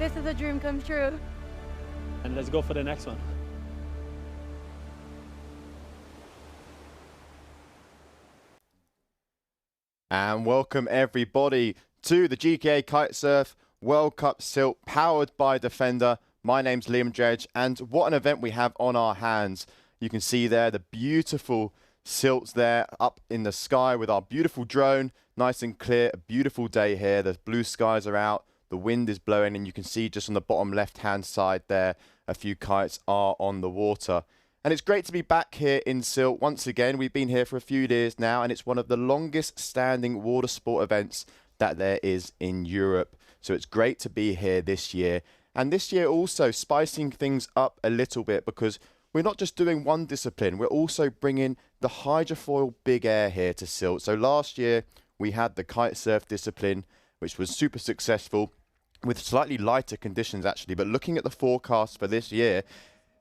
This is a dream come true. And let's go for the next one. And welcome everybody to the GKA Kitesurf World Cup Sylt powered by Defender. My name's Liam Dredge, and what an event we have on our hands. You can see there the beautiful silts there up in the sky with our beautiful drone, nice and clear, a beautiful day here. The blue skies are out, the wind is blowing, and you can see just on the bottom left hand side there, a few kites are on the water. And it's great to be back here in Sylt once again. We've been here for a few years now, and it's one of the longest standing water sport events that there is in Europe. So it's great to be here this year. And this year also spicing things up a little bit, because we're not just doing one discipline, we're also bringing the Hydrofoil Big Air here to Sylt. So last year we had the kitesurf discipline, which was super successful with slightly lighter conditions actually. But looking at the forecast for this year,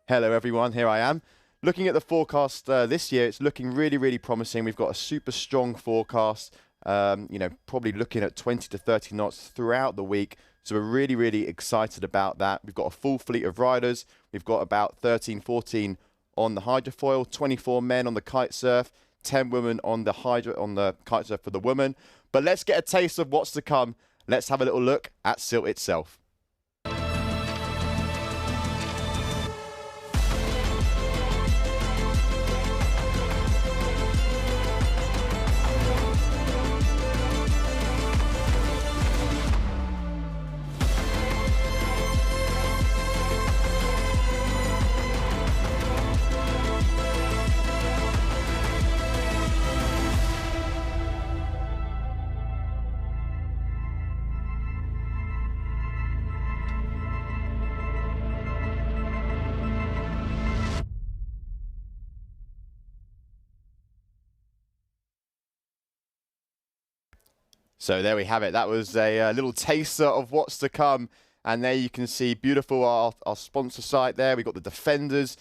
hello everyone, here I am. Looking at the forecast this year, it's looking really, really promising. We've got a super strong forecast, you know, probably looking at 20 to 30 knots throughout the week. So we're really, really excited about that. We've got a full fleet of riders. We've got about 13, 14 on the hydrofoil, 24 men on the kitesurf, 10 women on the kitesurf for the women. But let's get a taste of what's to come. Let's have a little look at Sylt itself. So there we have it. That was a little taster of what's to come. And there you can see beautiful our sponsor site there. We've got the Defenders,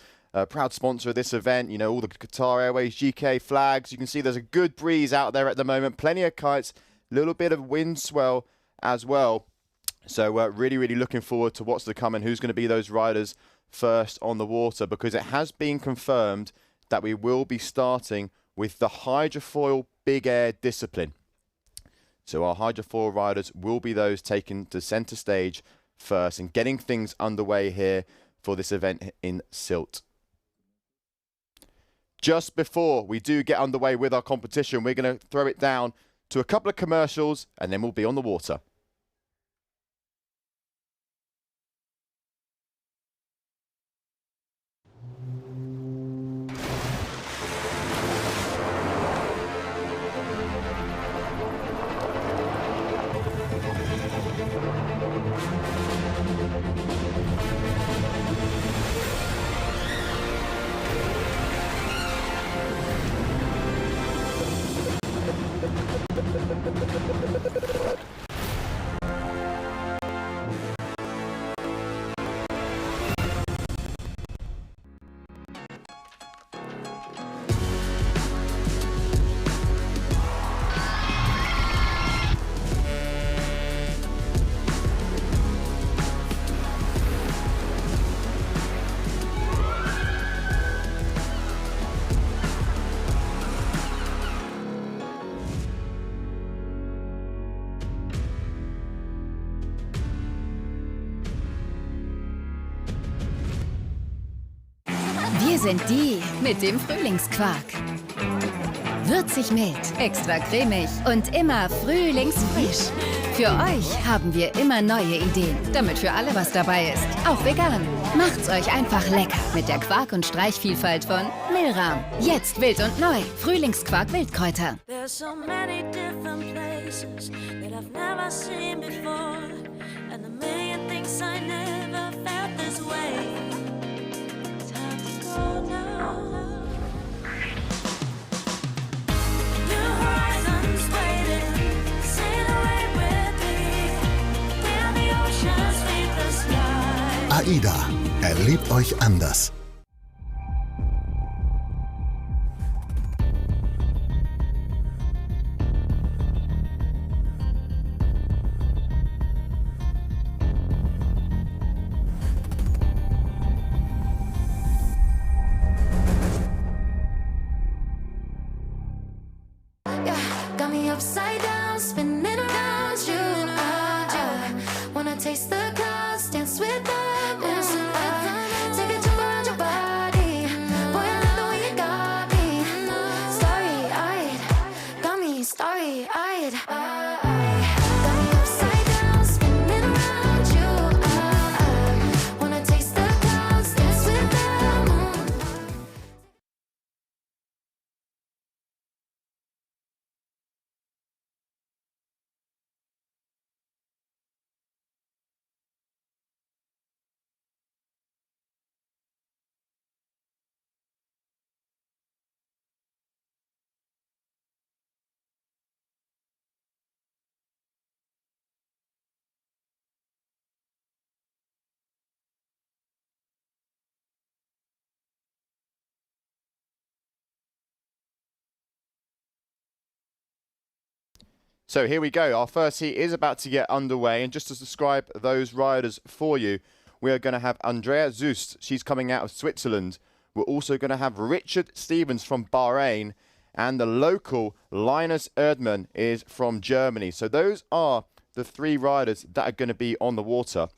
proud sponsor of this event. You know, all the Qatar Airways, GKA flags. You can see there's a good breeze out there at the moment. Plenty of kites, a little bit of wind swell as well. So really, really looking forward to what's to come and who's going to be those riders first on the water, because it has been confirmed that we will be starting with the Hydrofoil Big Air discipline. So our hydrofoil riders will be those taken to centre stage first and getting things underway here for this event in Sylt. Just before we do get underway with our competition, we're going to throw it down to a couple of commercials and then we'll be on the water. Wir sind die mit dem Frühlingsquark. Würzig mild, extra cremig und immer frühlingsfrisch. Für euch haben wir immer neue Ideen, damit für alle was dabei ist. Auch vegan. Macht's euch einfach lecker mit der Quark- und Streichvielfalt von Milram. Jetzt wild und neu. Frühlingsquark Wildkräuter. There's so many different places that I've never seen before, and a million things I never felt this way. Time to go now. New horizons waiting, sail away with me. Where the oceans meet the sky. AIDA. Erlebt euch anders. Got me upside down, spinning around you. Wanna taste the clouds, dance with them. Take a trip around your body. Boy, I love the way you got me. Starry-eyed, got me starry-eyed. Got me upside down, spinning around you. Wanna taste the clouds, dance with them. So here we go. Our first heat is about to get underway. And just to describe those riders for you, we are going to have Andrea Zust. She's coming out of Switzerland. We're also going to have Richard Stevens from Bahrain. And the local Linus Erdmann is from Germany. So those are the three riders that are going to be on the water.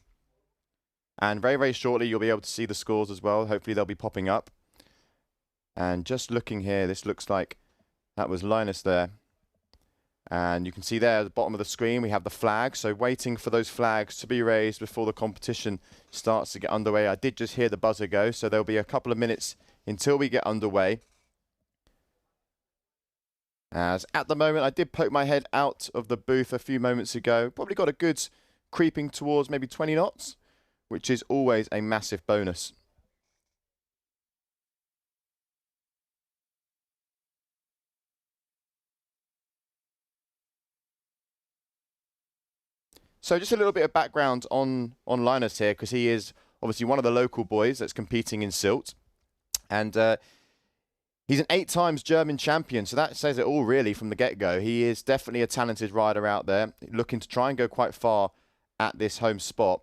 And very, very shortly, you'll be able to see the scores as well. Hopefully, they'll be popping up. And just looking here, this looks like that was Linus there. And you can see there at the bottom of the screen, we have the flags. So waiting for those flags to be raised before the competition starts to get underway. I did just hear the buzzer go, so there'll be a couple of minutes until we get underway. As at the moment, I did poke my head out of the booth a few moments ago. Probably got a good creeping towards maybe 20 knots, which is always a massive bonus. So just a little bit of background on Linus here, because he is obviously one of the local boys that's competing in Sylt. And he's an 8 times German champion, so that says it all really from the get-go. He is definitely a talented rider out there, looking to try and go quite far at this home spot.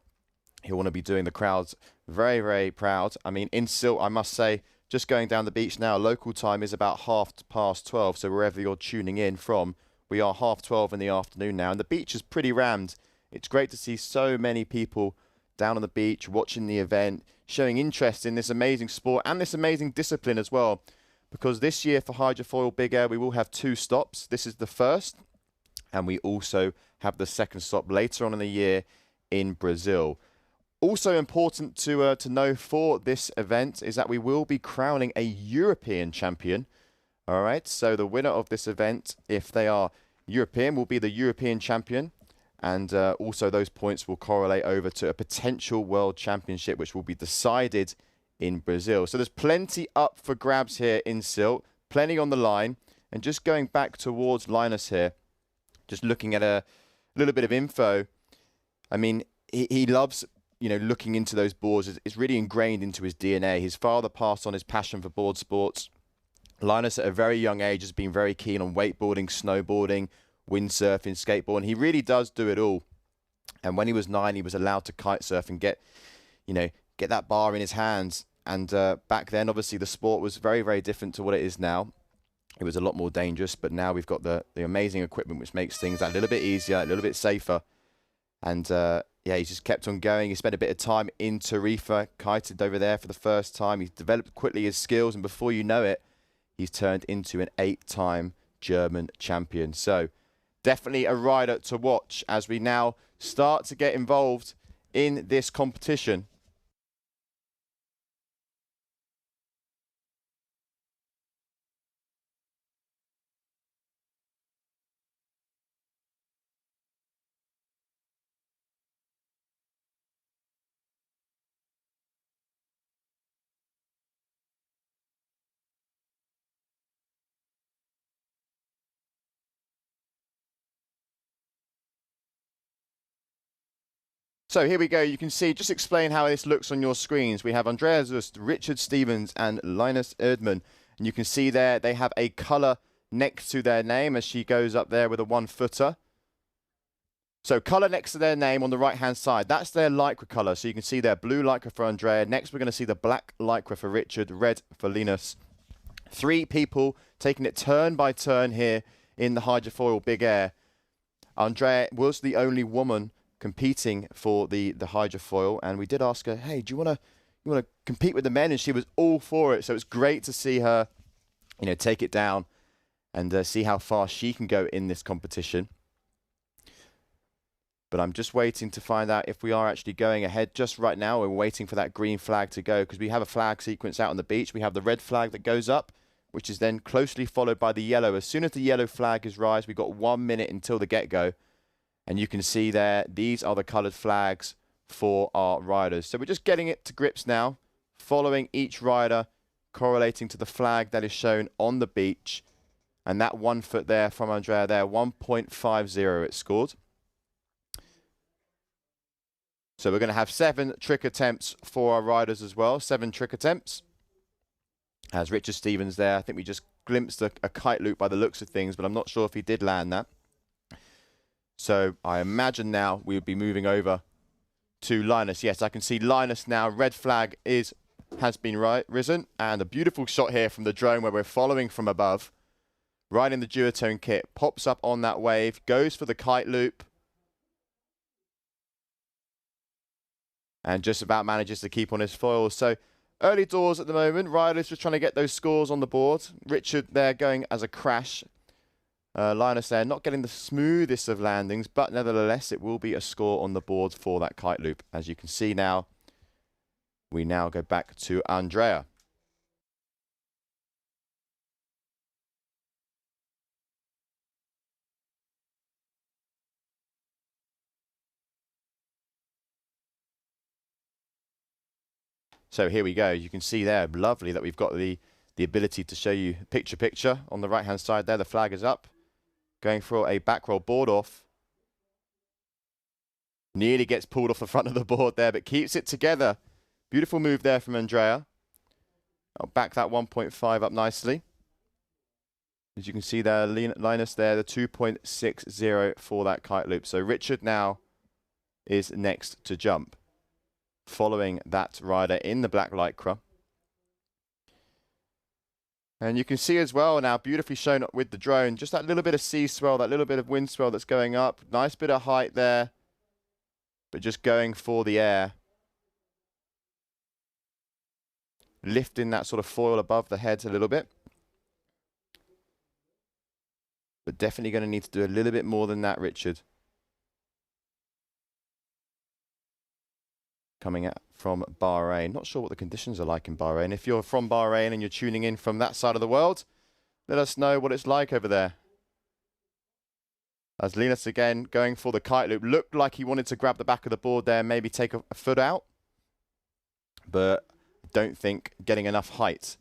He'll want to be doing the crowds very, very proud. I mean, in Sylt, I must say, just going down the beach now, local time is about 12:30, so wherever you're tuning in from, we are 12:30 in the afternoon now, and the beach is pretty rammed. It's great to see so many people down on the beach watching the event, showing interest in this amazing sport and this amazing discipline as well. Because this year for Hydrofoil Big Air, we will have 2 stops. This is the first, and we also have the second stop later on in the year in Brazil. Also important to know for this event is that we will be crowning a European champion. All right, so the winner of this event, if they are European, will be the European champion. And also those points will correlate over to a potential world championship, which will be decided in Brazil. So there's plenty up for grabs here in Sylt, plenty on the line. And just going back towards Linus here, just looking at a little bit of info. I mean, he loves, you know, looking into those boards. It's really ingrained into his DNA. His father passed on his passion for board sports. Linus at a very young age has been very keen on wakeboarding, snowboarding, windsurfing, skateboarding. He really does do it all. And when he was 9, he was allowed to kite surf and get that bar in his hands. And back then, obviously, the sport was very, very different to what it is now. It was a lot more dangerous, but now we've got the amazing equipment, which makes things a little bit easier, a little bit safer. And yeah, he's just kept on going. He spent a bit of time in Tarifa, kited over there for the first time. He's developed quickly his skills, and before you know it, he's turned into an 8-time German champion. So definitely a rider to watch as we now start to get involved in this competition. So here we go. You can see, just explain how this looks on your screens. We have Andreas Zust, Richard Stevens, and Linus Erdmann. And you can see there they have a colour next to their name as she goes up there with a 1-footer. So colour next to their name on the right-hand side. That's their lycra colour. So you can see their blue lycra for Andrea. Next, we're going to see the black lycra for Richard, red for Linus. 3 people taking it turn by turn here in the Hydrofoil Big Air. Andrea was the only woman competing for the hydrofoil, and we did ask her, hey, do you want to compete with the men? And she was all for it. So it's great to see her, you know, take it down and see how far she can go in this competition. But I'm just waiting to find out if we are actually going ahead. Just right now, we're waiting for that green flag to go, because we have a flag sequence out on the beach. We have the red flag that goes up, which is then closely followed by the yellow. As soon as the yellow flag is raised, we've got 1 minute until the get-go. And you can see there, these are the coloured flags for our riders. So we're just getting it to grips now, following each rider, correlating to the flag that is shown on the beach. And that 1 foot there from Andrea there, 1.50 it scored. So we're going to have 7 trick attempts for our riders as well, 7 trick attempts. As Richard Stevens there, I think we just glimpsed a kite loop by the looks of things, but I'm not sure if he did land that. So I imagine now we would be moving over to Linus. Yes, I can see Linus now. Red flag has been risen. And a beautiful shot here from the drone where we're following from above. Riding the duotone kit. Pops up on that wave. Goes for the kite loop. And just about manages to keep on his foils. So early doors at the moment. Riders just trying to get those scores on the board. Richard there going as a crash. Linus there, not getting the smoothest of landings, but nevertheless, it will be a score on the board for that kite loop. As you can see now, we now go back to Andrea. So here we go. You can see there, lovely that we've got the ability to show you picture on the right-hand side there. The flag is up. Going for a back roll board off. Nearly gets pulled off the front of the board there, but keeps it together. Beautiful move there from Andrea. I'll back that 1.5 up nicely. As you can see there, Linus there, the 2.60 for that kite loop. So Richard now is next to jump, following that rider in the black lycra. And you can see as well now, beautifully shown up with the drone, just that little bit of sea swell, that little bit of wind swell that's going up. Nice bit of height there, but just going for the air. Lifting that sort of foil above the head a little bit. But definitely going to need to do a little bit more than that, Richard. Coming out from Bahrain. Not sure what the conditions are like in Bahrain. If you're from Bahrain and you're tuning in from that side of the world, let us know what it's like over there. As Linus again going for the kite loop. Looked like he wanted to grab the back of the board there, maybe take a foot out. But don't think getting enough height.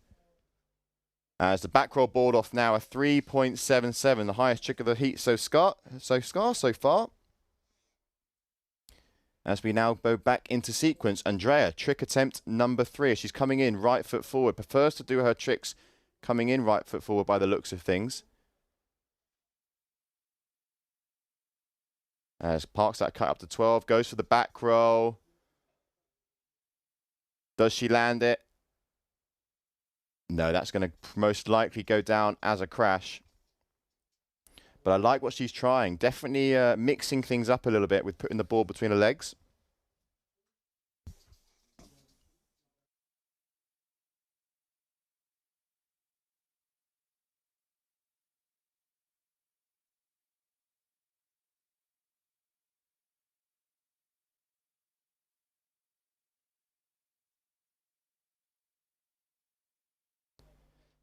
As the back roll board off now, a 3.77, the highest trick of the heat so far. As we now go back into sequence, Andrea, trick attempt number 3. She's coming in right foot forward. Prefers to do her tricks coming in right foot forward by the looks of things. As parks that kite up to 12, goes for the back roll. Does she land it? No, that's going to most likely go down as a crash. But I like what she's trying. Definitely mixing things up a little bit with putting the board between her legs.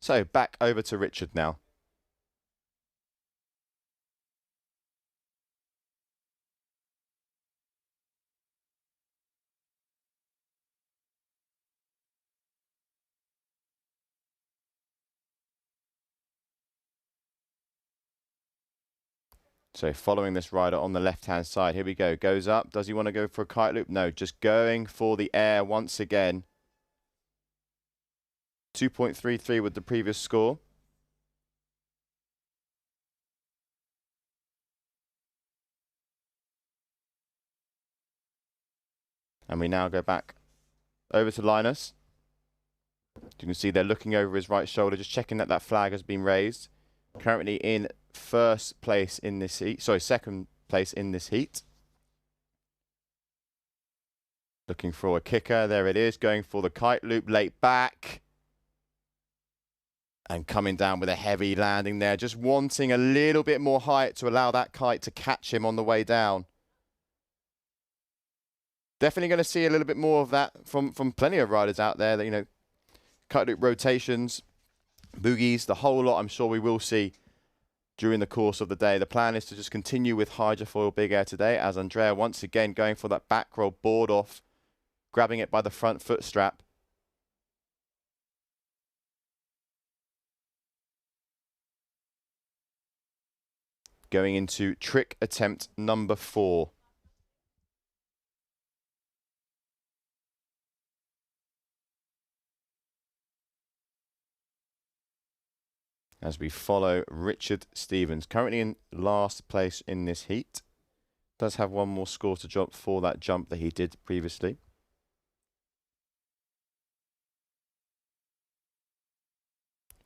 So back over to Richard now. So following this rider on the left-hand side. Here we go. Goes up. Does he want to go for a kite loop? No, just going for the air once again. 2.33 with the previous score. And we now go back over to Linus. You can see they're looking over his right shoulder, just checking that that flag has been raised. Currently in first place in this heat. Sorry, second place in this heat. Looking for a kicker. There it is. Going for the kite loop late back. And coming down with a heavy landing there. Just wanting a little bit more height to allow that kite to catch him on the way down. Definitely going to see a little bit more of that from plenty of riders out there. That, you know, kite loop rotations, boogies, the whole lot I'm sure we will see during the course of the day. The plan is to just continue with Hydrofoil Big Air today, as Andrea once again going for that back roll board off, grabbing it by the front foot strap. Going into trick attempt number 4. As we follow Richard Stevens, currently in last place in this heat. Does have one more score to jump for that jump that he did previously.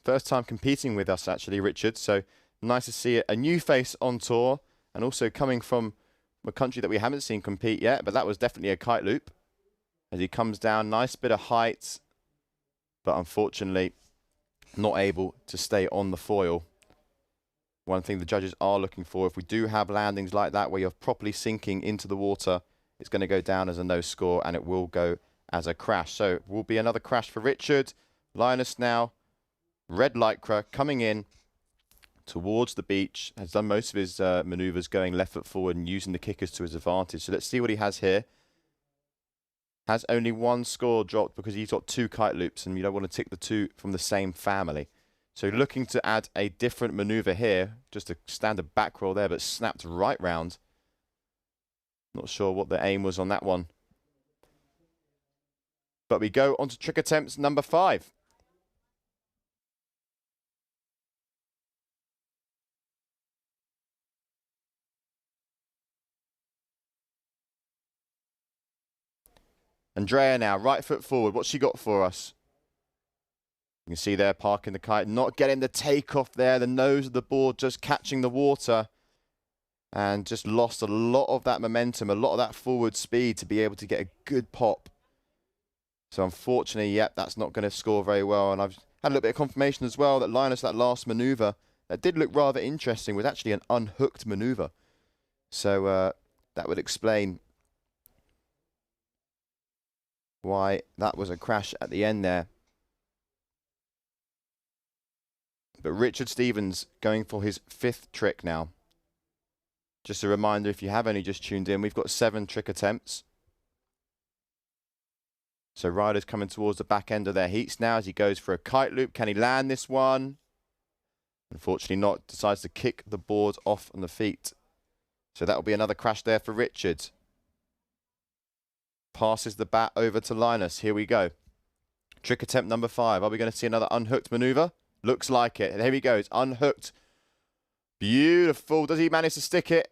First time competing with us actually, Richard, so nice to see it. A new face on tour, and also coming from a country that we haven't seen compete yet, but that was definitely a kite loop. As he comes down, nice bit of height, but unfortunately not able to stay on the foil. One thing the judges are looking for, if we do have landings like that where you're properly sinking into the water, it's going to go down as a no score and it will go as a crash. So it will be another crash for Richard. Linus now, red lycra, coming in towards the beach, has done most of his maneuvers going left foot forward and using the kickers to his advantage. So let's see what he has here. Has only one score dropped because he's got 2 kite loops and you don't want to tick the 2 from the same family. So looking to add a different maneuver here, just a standard back roll there, but snapped right round. Not sure what the aim was on that one. But we go on to trick attempts number 5. Andrea now, right foot forward. What's she got for us? You can see there, parking the kite, not getting the takeoff there. The nose of the board just catching the water. And just lost a lot of that momentum, a lot of that forward speed to be able to get a good pop. So unfortunately, yep, that's not going to score very well. And I've had a little bit of confirmation as well that Linus, that last maneuver, that did look rather interesting, was actually an unhooked maneuver. So that would explain why that was a crash at the end there. But Richard Stevens going for his 5th trick now. Just a reminder, if you have only just tuned in, we've got 7 trick attempts. So riders coming towards the back end of their heats now as he goes for a kite loop. Can he land this one? Unfortunately not. Decides to kick the board off on the feet. So that will be another crash there for Richard. Passes the bat over to Linus. Here we go. Trick attempt number 5. Are we going to see another unhooked maneuver? Looks like it. And here he goes. Unhooked. Beautiful. Does he manage to stick it?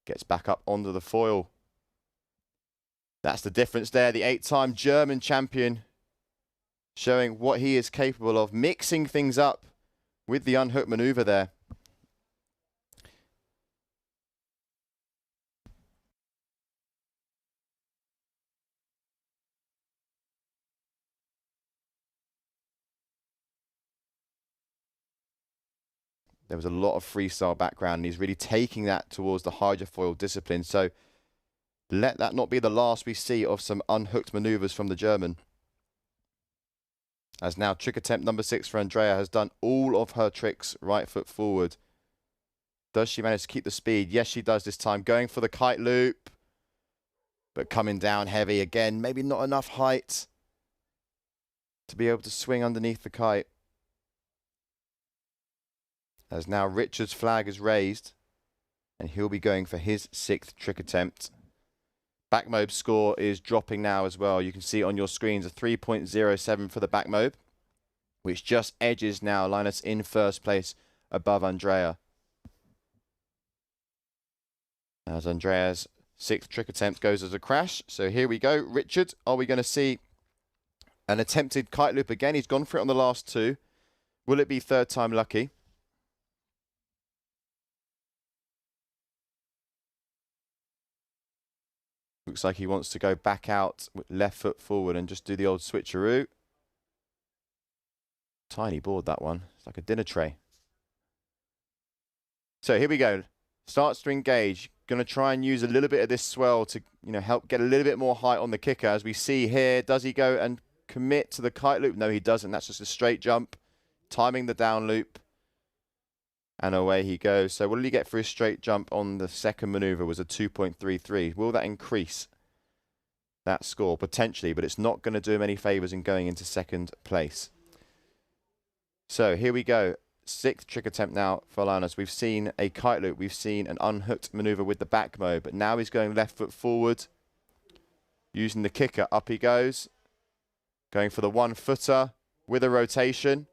Gets back up onto the foil. That's the difference there. The 8-time German champion showing what he is capable of. Mixing things up with the unhooked maneuver there. There was a lot of freestyle background, and he's really taking that towards the hydrofoil discipline. So let that not be the last we see of some unhooked maneuvers from the German. As now trick attempt number 6 for Andrea has done all of her tricks right foot forward. Does she manage to keep the speed? Yes, she does this time. Going for the kite loop, but coming down heavy again. Maybe not enough height to be able to swing underneath the kite. As now Richard's flag is raised, and he'll be going for his 6th trick attempt. Backmobe score is dropping now as well. You can see on your screens a 3.07 for the backmobe, which just edges now Linus in first place above Andrea. As Andrea's 6th trick attempt goes as a crash. So here we go. Richard, are we going to see an attempted kite loop again? He's gone for it on the last 2. Will it be 3rd time lucky? Looks like he wants to go back out with left foot forward and just do the old switcheroo. Tiny board, that one. It's like a dinner tray. So here we go. Starts to engage. Going to try and use a little bit of this swell to, help get a little bit more height on the kicker. As we see here, does he go and commit to the kite loop? No, he doesn't. That's just a straight jump. Timing the down loop. And away he goes. So what did he get for his straight jump on the 2nd maneuver? Was a 2.33. Will that increase that score? Potentially, but it's not going to do him any favours in going into 2nd place. So here we go. 6th trick attempt now for Linus. We've seen a kite loop. We've seen an unhooked maneuver with the back mode. But now he's going left foot forward. Using the kicker. Up he goes. Going for the 1-footer with a rotation.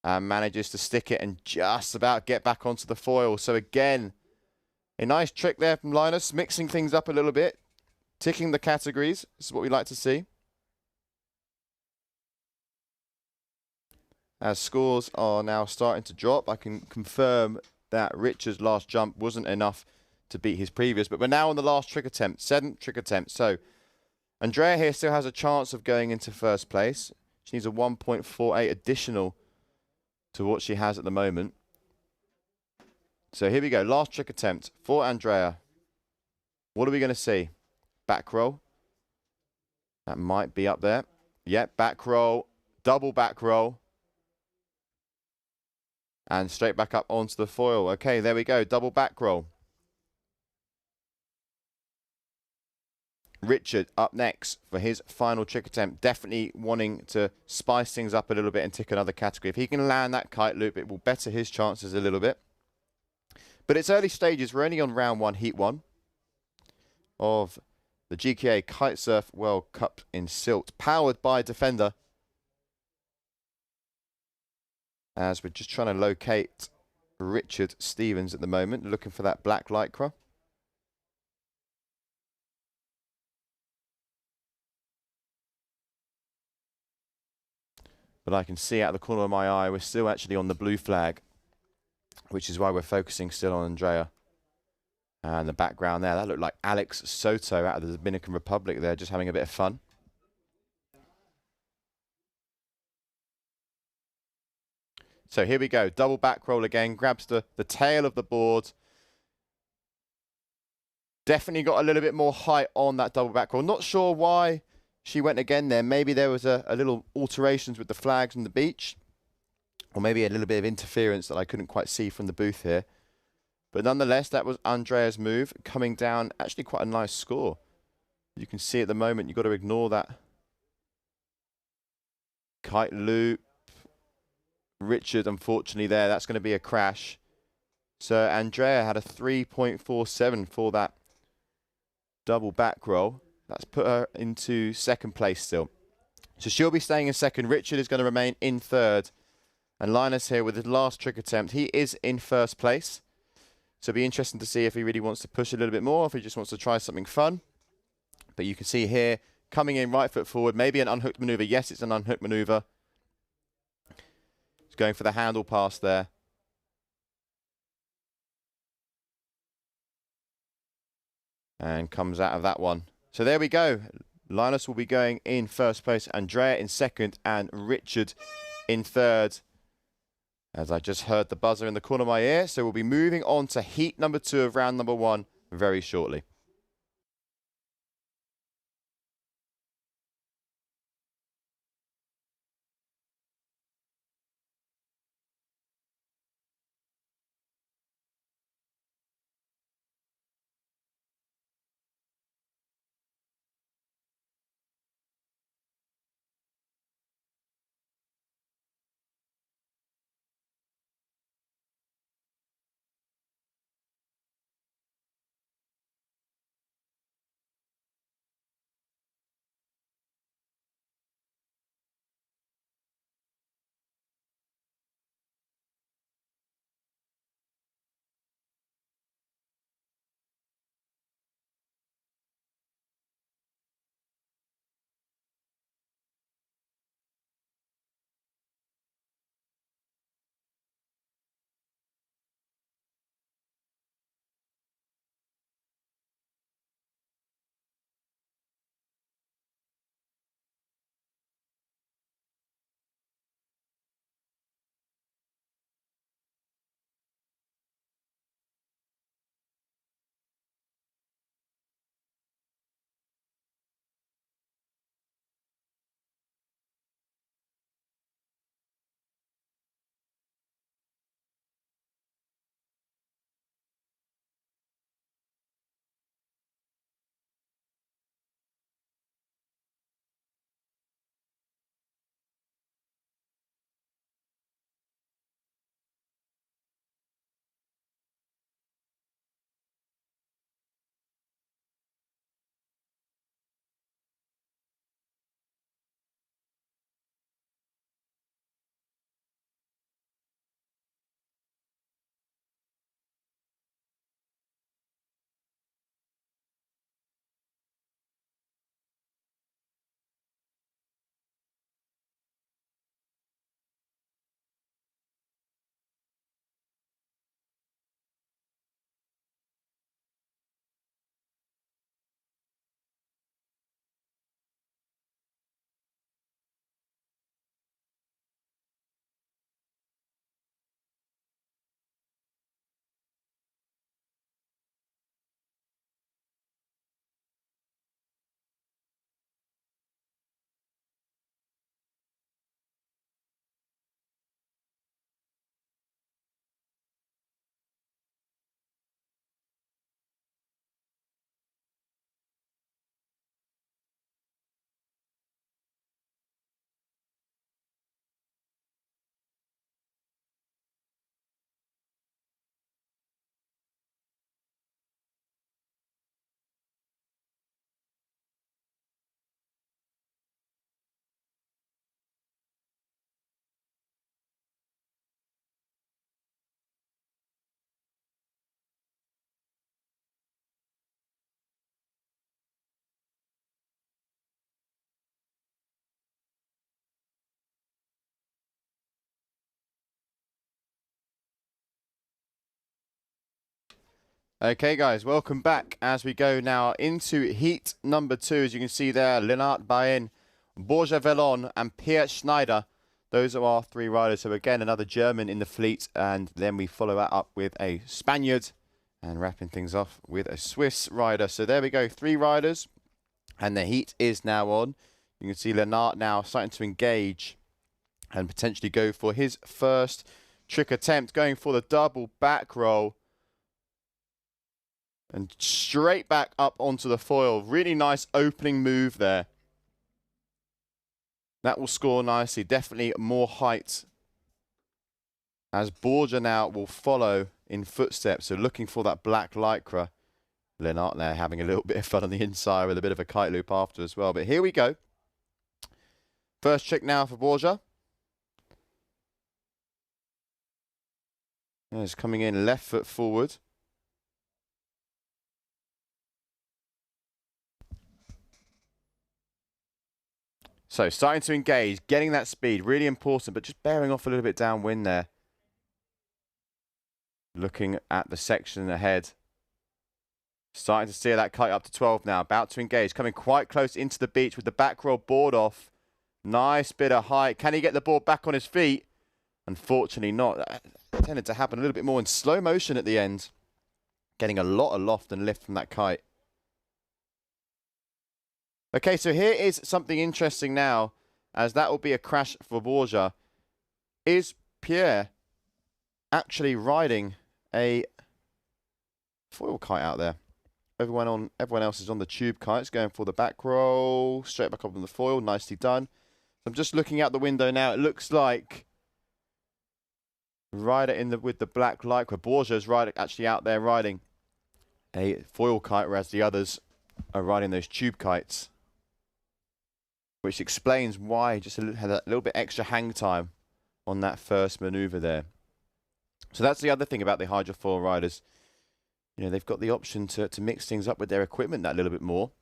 And manages to stick it and just about get back onto the foil. So again, a nice trick there from Linus, mixing things up a little bit, ticking the categories. This is what we like to see. As scores are now starting to drop, I can confirm that Richard's last jump wasn't enough to beat his previous. But we're now on the last trick attempt, 7th trick attempt. So Andrea here still has a chance of going into 1st place. She needs a 1.48 additional to what she has at the moment. So here we go. Last trick attempt for Andrea. What are we going to see? Back roll. That might be up there. Yep, back roll. Double back roll. And straight back up onto the foil. Okay, there we go. Double back roll. Richard up next for his final trick attempt. Definitely wanting to spice things up a little bit and tick another category. If he can land that kite loop, it will better his chances a little bit. But it's early stages. We're only on round 1, heat 1. of the GKA Kitesurf World Cup in Sylt, powered by Defender. As we're just trying to locate Richard Stevens at the moment, looking for that black lycra. But I can see out of the corner of my eye, we're still actually on the blue flag, which is why we're focusing still on Andrea. And the background there, that looked like Alex Soto out of the Dominican Republic there, just having a bit of fun. So here we go, double back roll again, grabs the tail of the board. Definitely got a little bit more height on that double back roll. Not sure why she went again there. Maybe there was a little alterations with the flags on the beach. Or maybe a little bit of interference that I couldn't quite see from the booth here. But nonetheless, that was Andrea's move, coming down actually quite a nice score. You can see at the moment, you've got to ignore that kite loop. Richard, unfortunately, there, that's going to be a crash. So Andrea had a 3.47 for that double back roll. That's put her into second place still. So she'll be staying in second. Richard is going to remain in third. And Linus here with his last trick attempt. He is in first place. So it'll be interesting to see if he really wants to push a little bit more, if he just wants to try something fun. But you can see here, coming in right foot forward, maybe an unhooked maneuver. Yes, it's an unhooked maneuver. He's going for the handle pass there. And comes out of that one. So there we go. Linus will be going in first place, Andrea in second, and Richard in third. As I just heard the buzzer in the corner of my ear. So we'll be moving on to heat number 2 of round number 1 very shortly. Okay, guys, welcome back as we go now into heat number 2. As you can see there, Lennart Bayen, Borja Velon, and Pierre Schneider. Those are our 3 riders. So again, another German in the fleet, and then we follow that up with a Spaniard, and wrapping things off with a Swiss rider. So there we go, 3 riders, and the heat is now on. You can see Lennart now starting to engage and potentially go for his first trick attempt, going for the double back roll. And straight back up onto the foil. Really nice opening move there. That will score nicely. Definitely more height. As Borja now will follow in footsteps. So looking for that black lycra. Lennart there having a little bit of fun on the inside with a bit of a kite loop after as well. But here we go. First trick now for Borja. He's coming in left foot forward. So starting to engage, getting that speed, really important, but just bearing off a little bit downwind there. Looking at the section ahead. Starting to steer that kite up to 12 now, about to engage, coming quite close into the beach with the back roll board off. Nice bit of height. Can he get the board back on his feet? Unfortunately not. That tended to happen a little bit more in slow motion at the end. Getting a lot of loft and lift from that kite. Okay, so here is something interesting now, as that will be a crash for Borja. Is Pierre actually riding a foil kite out there? Everyone else is on the tube kites, going for the back roll, straight back up on the foil, nicely done. I'm just looking out the window now. It looks like rider with the black lycra, Borja's actually out there riding a foil kite, whereas the others are riding those tube kites. Which explains why just had a little bit extra hang time on that first maneuver there. So that's the other thing about the hydrofoil riders. You know, they've got the option to mix things up with their equipment that little bit more.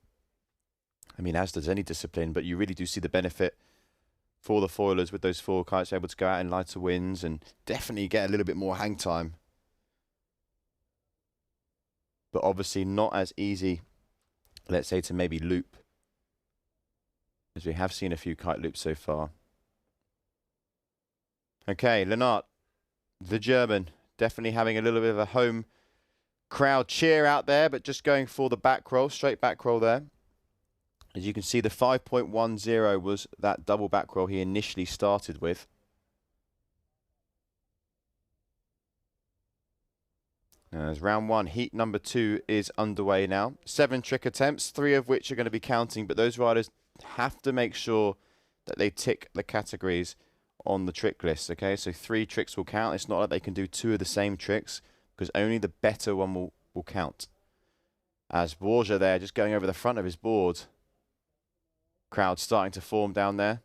I mean, as does any discipline, but you really do see the benefit for the foilers with those foil kites, able to go out in lighter winds and definitely get a little bit more hang time. But obviously not as easy, let's say, to maybe loop, as we have seen a few kite loops so far. Okay, Lennart, the German, definitely having a little bit of a home crowd cheer out there, but just going for the back roll, straight back roll there. As you can see, the 5.10 was that double back roll he initially started with. As round 1, heat number 2 is underway now. 7 trick attempts, 3 of which are going to be counting, but those riders have to make sure that they tick the categories on the trick list. Okay, so 3 tricks will count. It's not like they can do 2 of the same tricks, because only the better one will count. As Borja there just going over the front of his board. Crowd starting to form down there.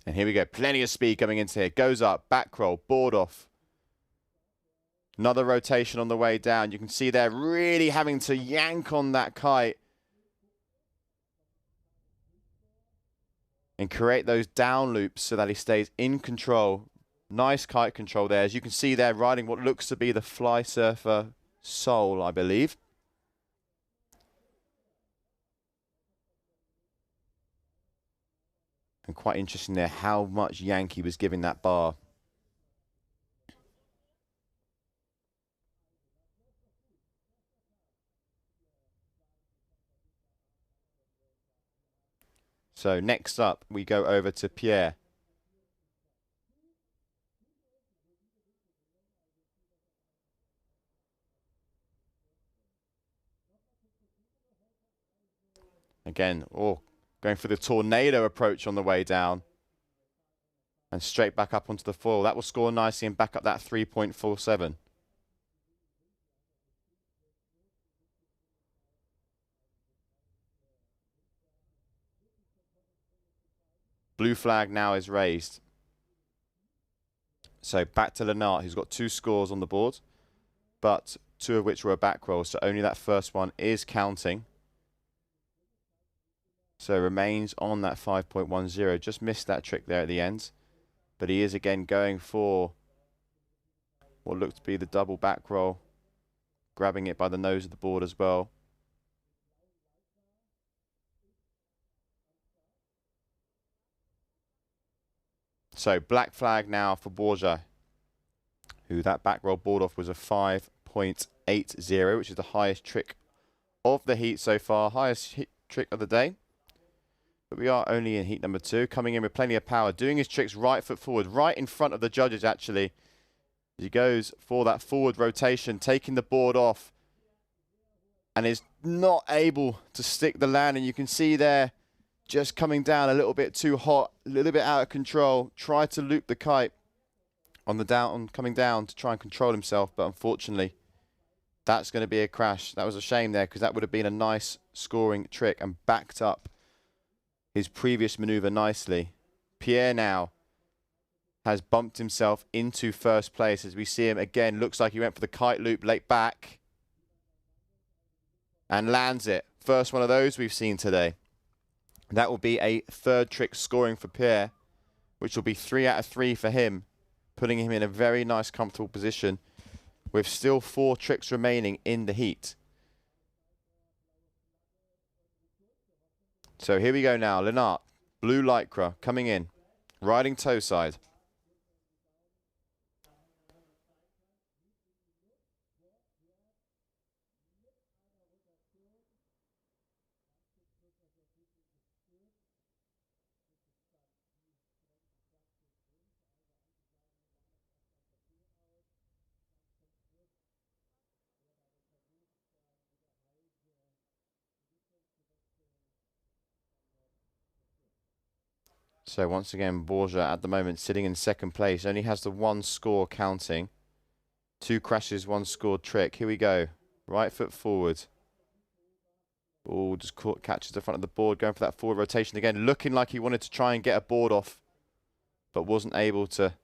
And here we go, plenty of speed coming into here. Goes up, back roll, board off. Another rotation on the way down. You can see they're really having to yank on that kite and create those down loops so that he stays in control. Nice kite control there. As you can see, they're riding what looks to be the Fly Surfer Soul, I believe. And quite interesting there how much yank he was giving that bar. So next up, we go over to Pierre. Again, going for the tornado approach on the way down. And straight back up onto the foil. That will score nicely and back up that 3.47. Blue flag now is raised. So back to Lennart, who's got 2 scores on the board, but 2 of which were a back roll, so only that first one is counting. So remains on that 5.10. Just missed that trick there at the end. But he is again going for what looked to be the double back roll, grabbing it by the nose of the board as well. So black flag now for Borja, who that back roll board off was a 5.80, which is the highest trick of the heat so far, highest trick of the day. But we are only in heat number 2, coming in with plenty of power, doing his tricks right foot forward, right in front of the judges actually. He goes for that forward rotation, taking the board off, and is not able to stick the landing. You can see there, just coming down a little bit too hot, a little bit out of control. Tried to loop the kite on the down, coming down to try and control himself, but unfortunately, that's going to be a crash. That was a shame there, because that would have been a nice scoring trick and backed up his previous maneuver nicely. Pierre now has bumped himself into first place as we see him again. Looks like he went for the kite loop late back and lands it. First one of those we've seen today. That will be a third trick scoring for Pierre, which will be 3 out of 3 for him, putting him in a very nice, comfortable position with still 4 tricks remaining in the heat. So here we go now. Lennart, blue lycra, coming in, riding toe side. So once again, Borja at the moment sitting in second place. Only has the 1 score counting. 2 crashes, 1 scored trick. Here we go. Right foot forward. Oh, just catches the front of the board, going for that forward rotation again. Looking like he wanted to try and get a board off, but wasn't able to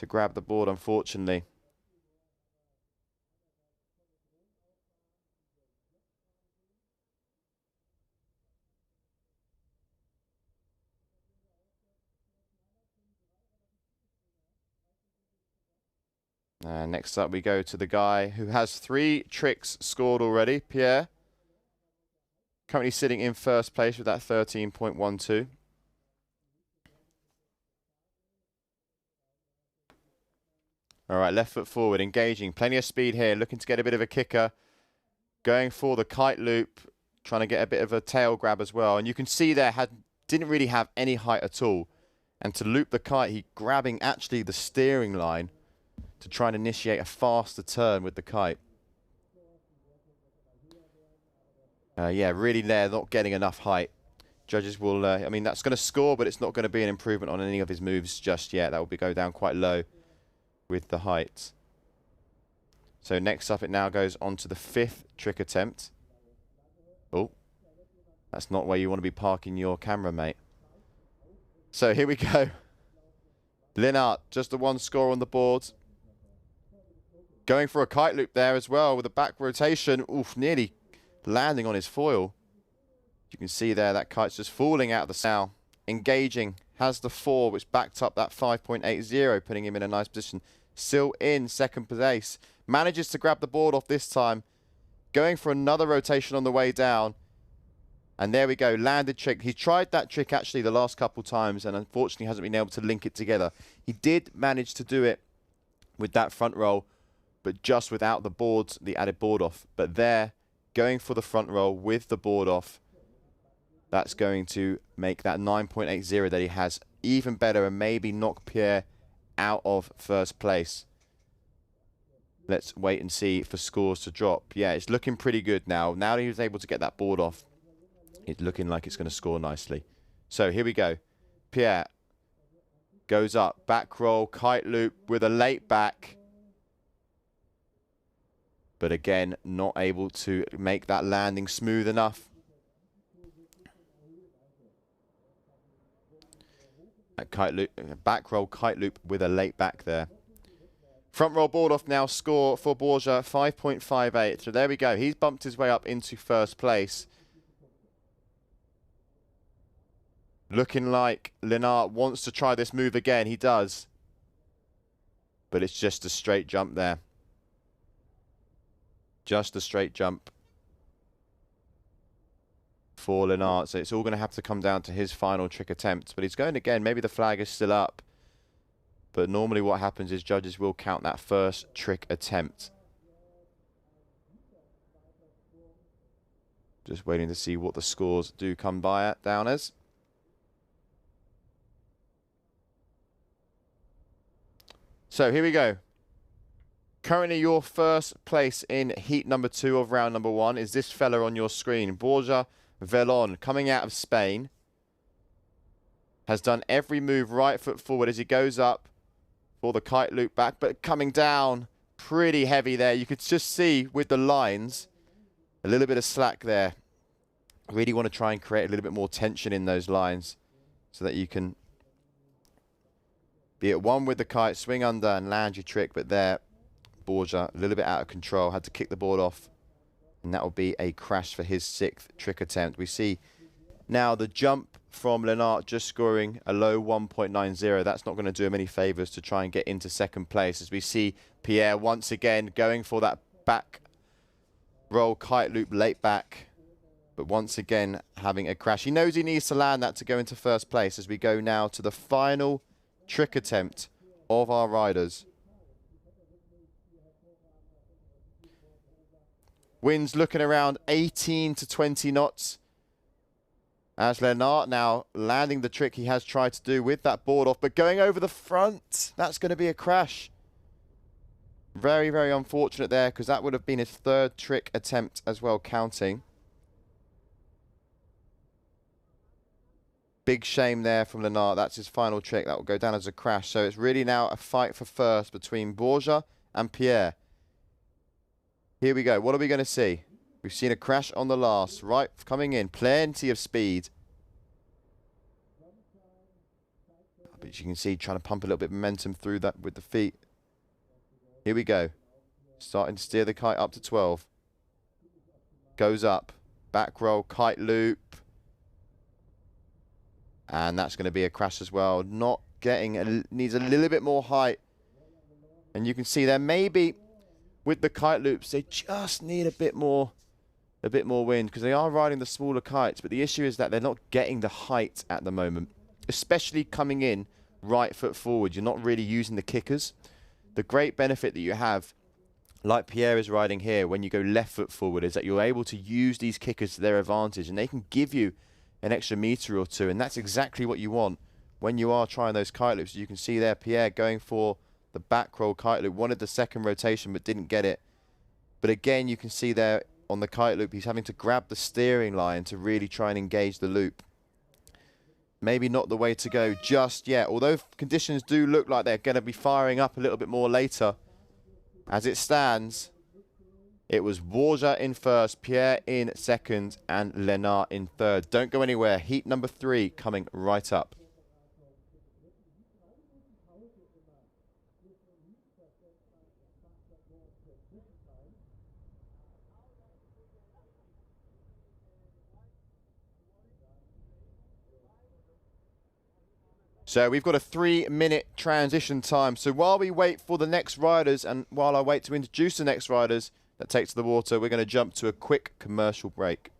grab the board, unfortunately. Next up we go to the guy who has 3 tricks scored already, Pierre. Currently sitting in first place with that 13.12. All right, left foot forward, engaging. Plenty of speed here, looking to get a bit of a kicker. Going for the kite loop, trying to get a bit of a tail grab as well. And you can see there, didn't really have any height at all. And to loop the kite, he grabbing actually the steering line to try and initiate a faster turn with the kite. Yeah, really there, not getting enough height. Judges will, I mean, that's going to score, but it's not going to be an improvement on any of his moves just yet. That will go down quite low with the height. So next up, it now goes on to the 5th trick attempt. Oh, that's not where you want to be parking your camera, mate. So here we go. Lennart, just the 1 score on the board. Going for a kite loop there as well with a back rotation. Oof, nearly landing on his foil. You can see there that kite's just falling out of the sail. Engaging, has the 4, which backed up that 5.80, putting him in a nice position. Still in second place. Manages to grab the board off this time. Going for another rotation on the way down. And there we go, landed trick. He tried that trick actually the last couple times and unfortunately hasn't been able to link it together. He did manage to do it with that front roll, but just without the boards, the added board off. But there, going for the front roll with the board off, that's going to make that 9.80 that he has even better and maybe knock Pierre out of first place. Let's wait and see for scores to drop. Yeah, it's looking pretty good now. Now that he was able to get that board off, it's looking like it's going to score nicely. So here we go. Pierre goes up, back roll, kite loop with a late back. But again, not able to make that landing smooth enough. A kite loop, back roll, kite loop with a late back there. Front roll board off now, score for Borja, 5.58. So there we go. He's bumped his way up into first place. Looking like Lennart wants to try this move again. He does. but it's just a straight jump there. Just a straight jump for Lennart. So it's all going to have to come down to his final trick attempt. But he's going again. Maybe the flag is still up. But normally what happens is judges will count that first trick attempt. Just waiting to see what the scores do come by at, down as. So here we go. Currently your first place in heat number 2 of round number 1 is this fella on your screen. Borja Velon, coming out of Spain. Has done every move right foot forward as he goes up for the kite loop back, but coming down pretty heavy there. You could just see with the lines, a little bit of slack there. Really want to try and create a little bit more tension in those lines so that you can be at one with the kite, swing under and land your trick. But there, Borja, a little bit out of control, had to kick the board off. And that will be a crash for his 6th trick attempt. We see now the jump from Lennart just scoring a low 1.90. That's not going to do him any favours to try and get into 2nd place. As we see Pierre once again going for that back roll kite loop late back. But once again having a crash. He knows he needs to land that to go into 1st place as we go now to the final trick attempt of our riders. Winds looking around 18 to 20 knots. As Lennart now landing the trick he has tried to do with that board off, but going over the front. That's going to be a crash. Very, very unfortunate there, because that would have been his 3rd trick attempt as well, counting. Big shame there from Lennart. That's his final trick. That will go down as a crash. So it's really now a fight for first between Borja and Pierre. Here we go. What are we going to see? We've seen a crash on the last. Right, coming in. Plenty of speed. But you can see trying to pump a little bit of momentum through that with the feet. Here we go. Starting to steer the kite up to 12. Goes up. Back roll, kite loop. And that's going to be a crash as well. Not getting, needs a little bit more height. And you can see there maybe with the kite loops, they just need a bit more wind because they are riding the smaller kites. But the issue is that they're not getting the height at the moment, especially coming in right foot forward. You're not really using the kickers. The great benefit that you have, like Pierre is riding here, when you go left foot forward, is that you're able to use these kickers to their advantage, and they can give you an extra meter or two, and that's exactly what you want when you are trying those kite loops. You can see there Pierre going for the back roll kite loop, wanted the 2nd rotation but didn't get it. But again, you can see there on the kite loop, he's having to grab the steering line to really try and engage the loop. Maybe not the way to go just yet, although conditions do look like they're going to be firing up a little bit more later. As it stands, it was Borja in 1st, Pierre in 2nd, and Lennart in 3rd. Don't go anywhere. Heat number 3 coming right up. So we've got a 3-minute transition time. So while we wait for the next riders, and while I wait to introduce the next riders that take to the water, we're going to jump to a quick commercial break.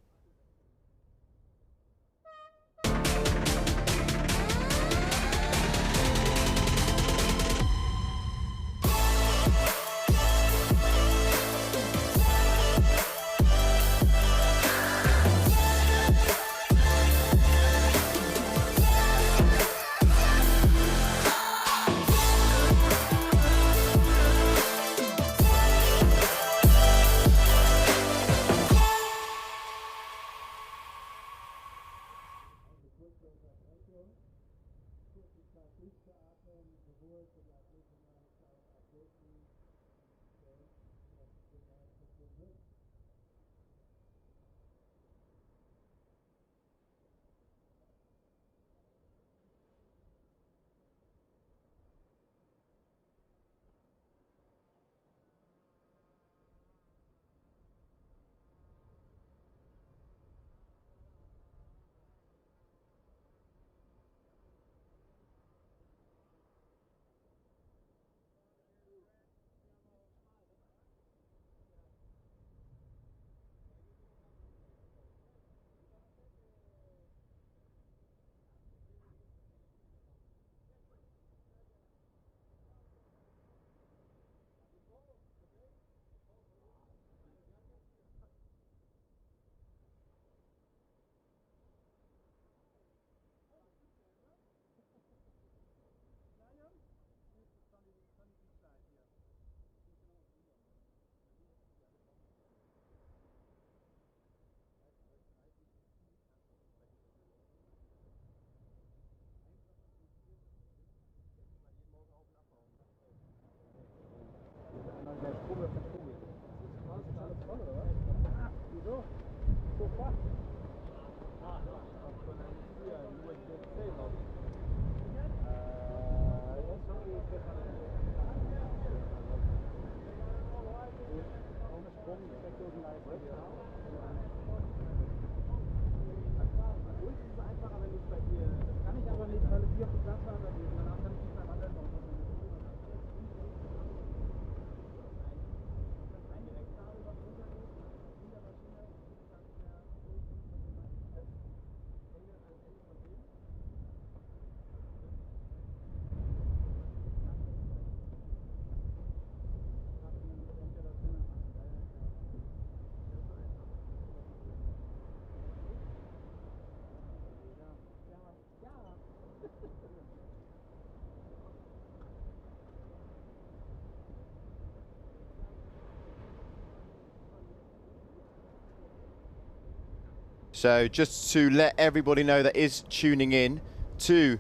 So just to let everybody know that is tuning in to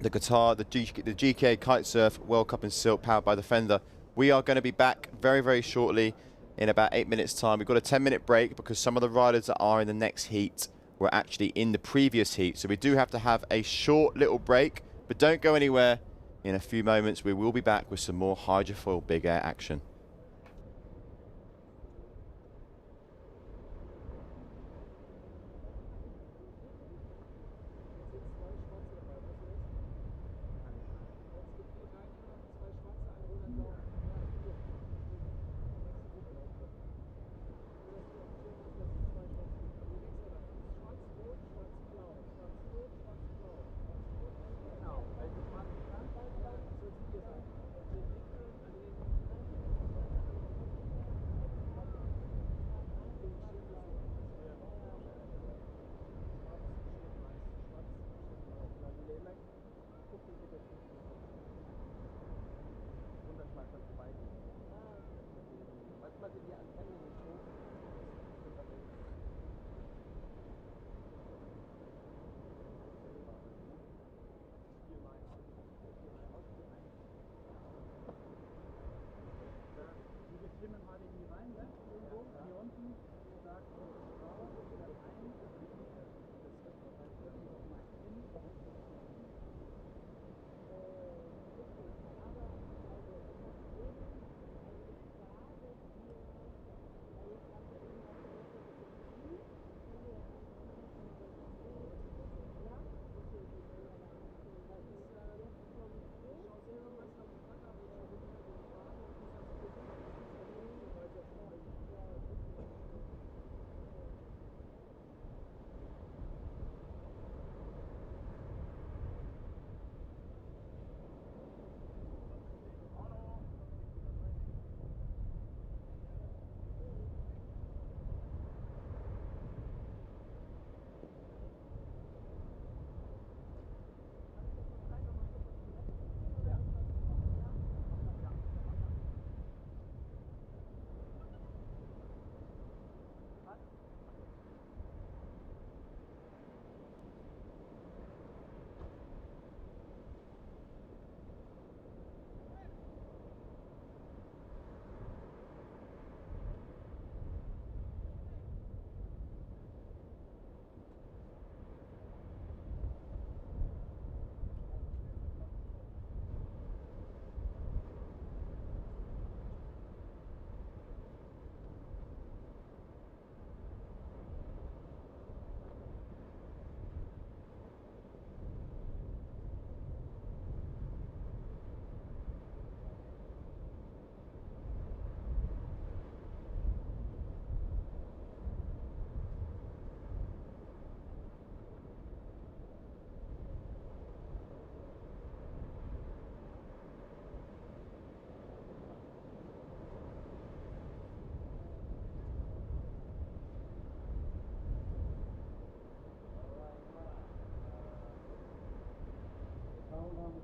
the GKA Kitesurf World Cup in Sylt powered by Defender, we are going to be back very, very shortly in about 8 minutes time. We've got a 10-minute break because some of the riders that are in the next heat were actually in the previous heat. So we do have to have a short little break, but don't go anywhere. In a few moments, we will be back with some more Hydrofoil Big Air action.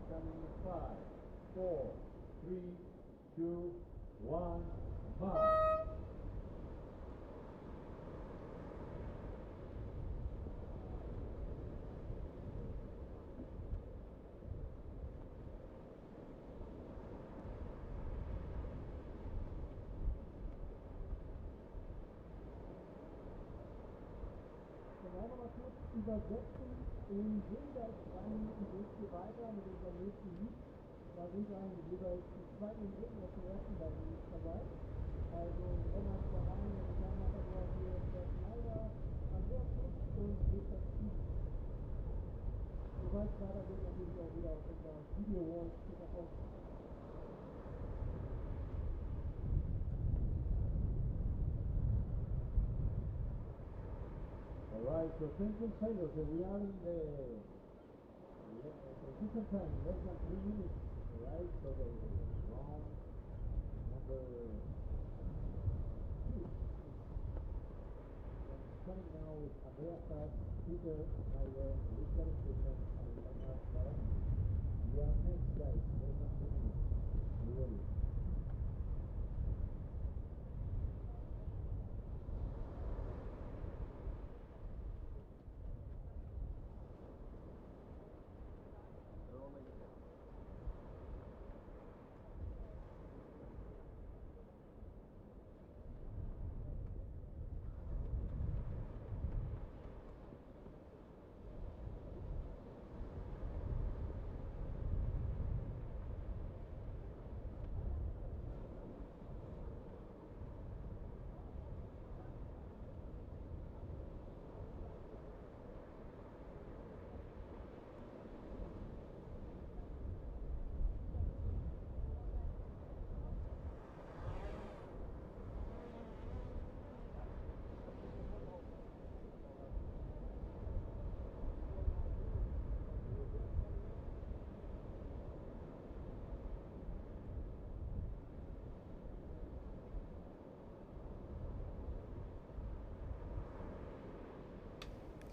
Coming in 5, 4, 3, 2, 1, march. Übersetzen in Bilder 2 Minuten durch die weiter mit unserem nächsten Lied. Da sind dann jeweils die zweiten und dritten auf den ersten beiden Lieds dabei. Also Lennart Bahrain und Lennart aber hier fährt leider an der Fuß und wird das Ziel. Du weißt, leider wird natürlich auch wieder auf unser Video-Wall später auf. Alright, so Vincent Taylor, so we are in the position time, less than 3 minutes. Alright, so the round number 2. Starting now with Andrea Stark, Peter Meyer, Richard Stephen, and Leonard Baran. We are next, guys, less than 2 minutes. Be ready.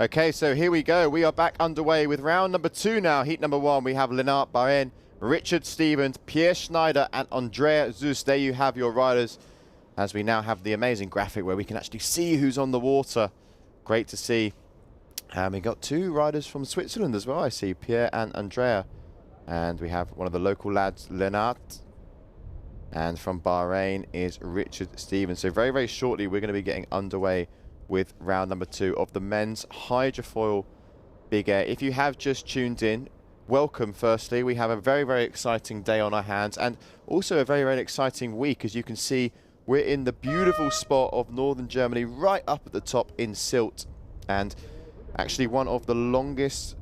Okay, so here we go. We are back underway with round number 2 now. Heat number 1, we have Lennart Bahrain, Richard Stevens, Pierre Schneider, and Andrea Zeus. There you have your riders, as we now have the amazing graphic where we can actually see who's on the water. Great to see. And we got 2 riders from Switzerland as well, I see, Pierre and Andrea. And we have one of the local lads, Lennart. And from Bahrain is Richard Stevens. So very, very shortly, we're going to be getting underway with round number 2 of the men's Hydrofoil Big Air. If you have just tuned in, welcome firstly. We have a very, very exciting day on our hands, and also a very, very exciting week. As you can see, we're in the beautiful spot of northern Germany, right up at the top in Sylt, and actually one of the longest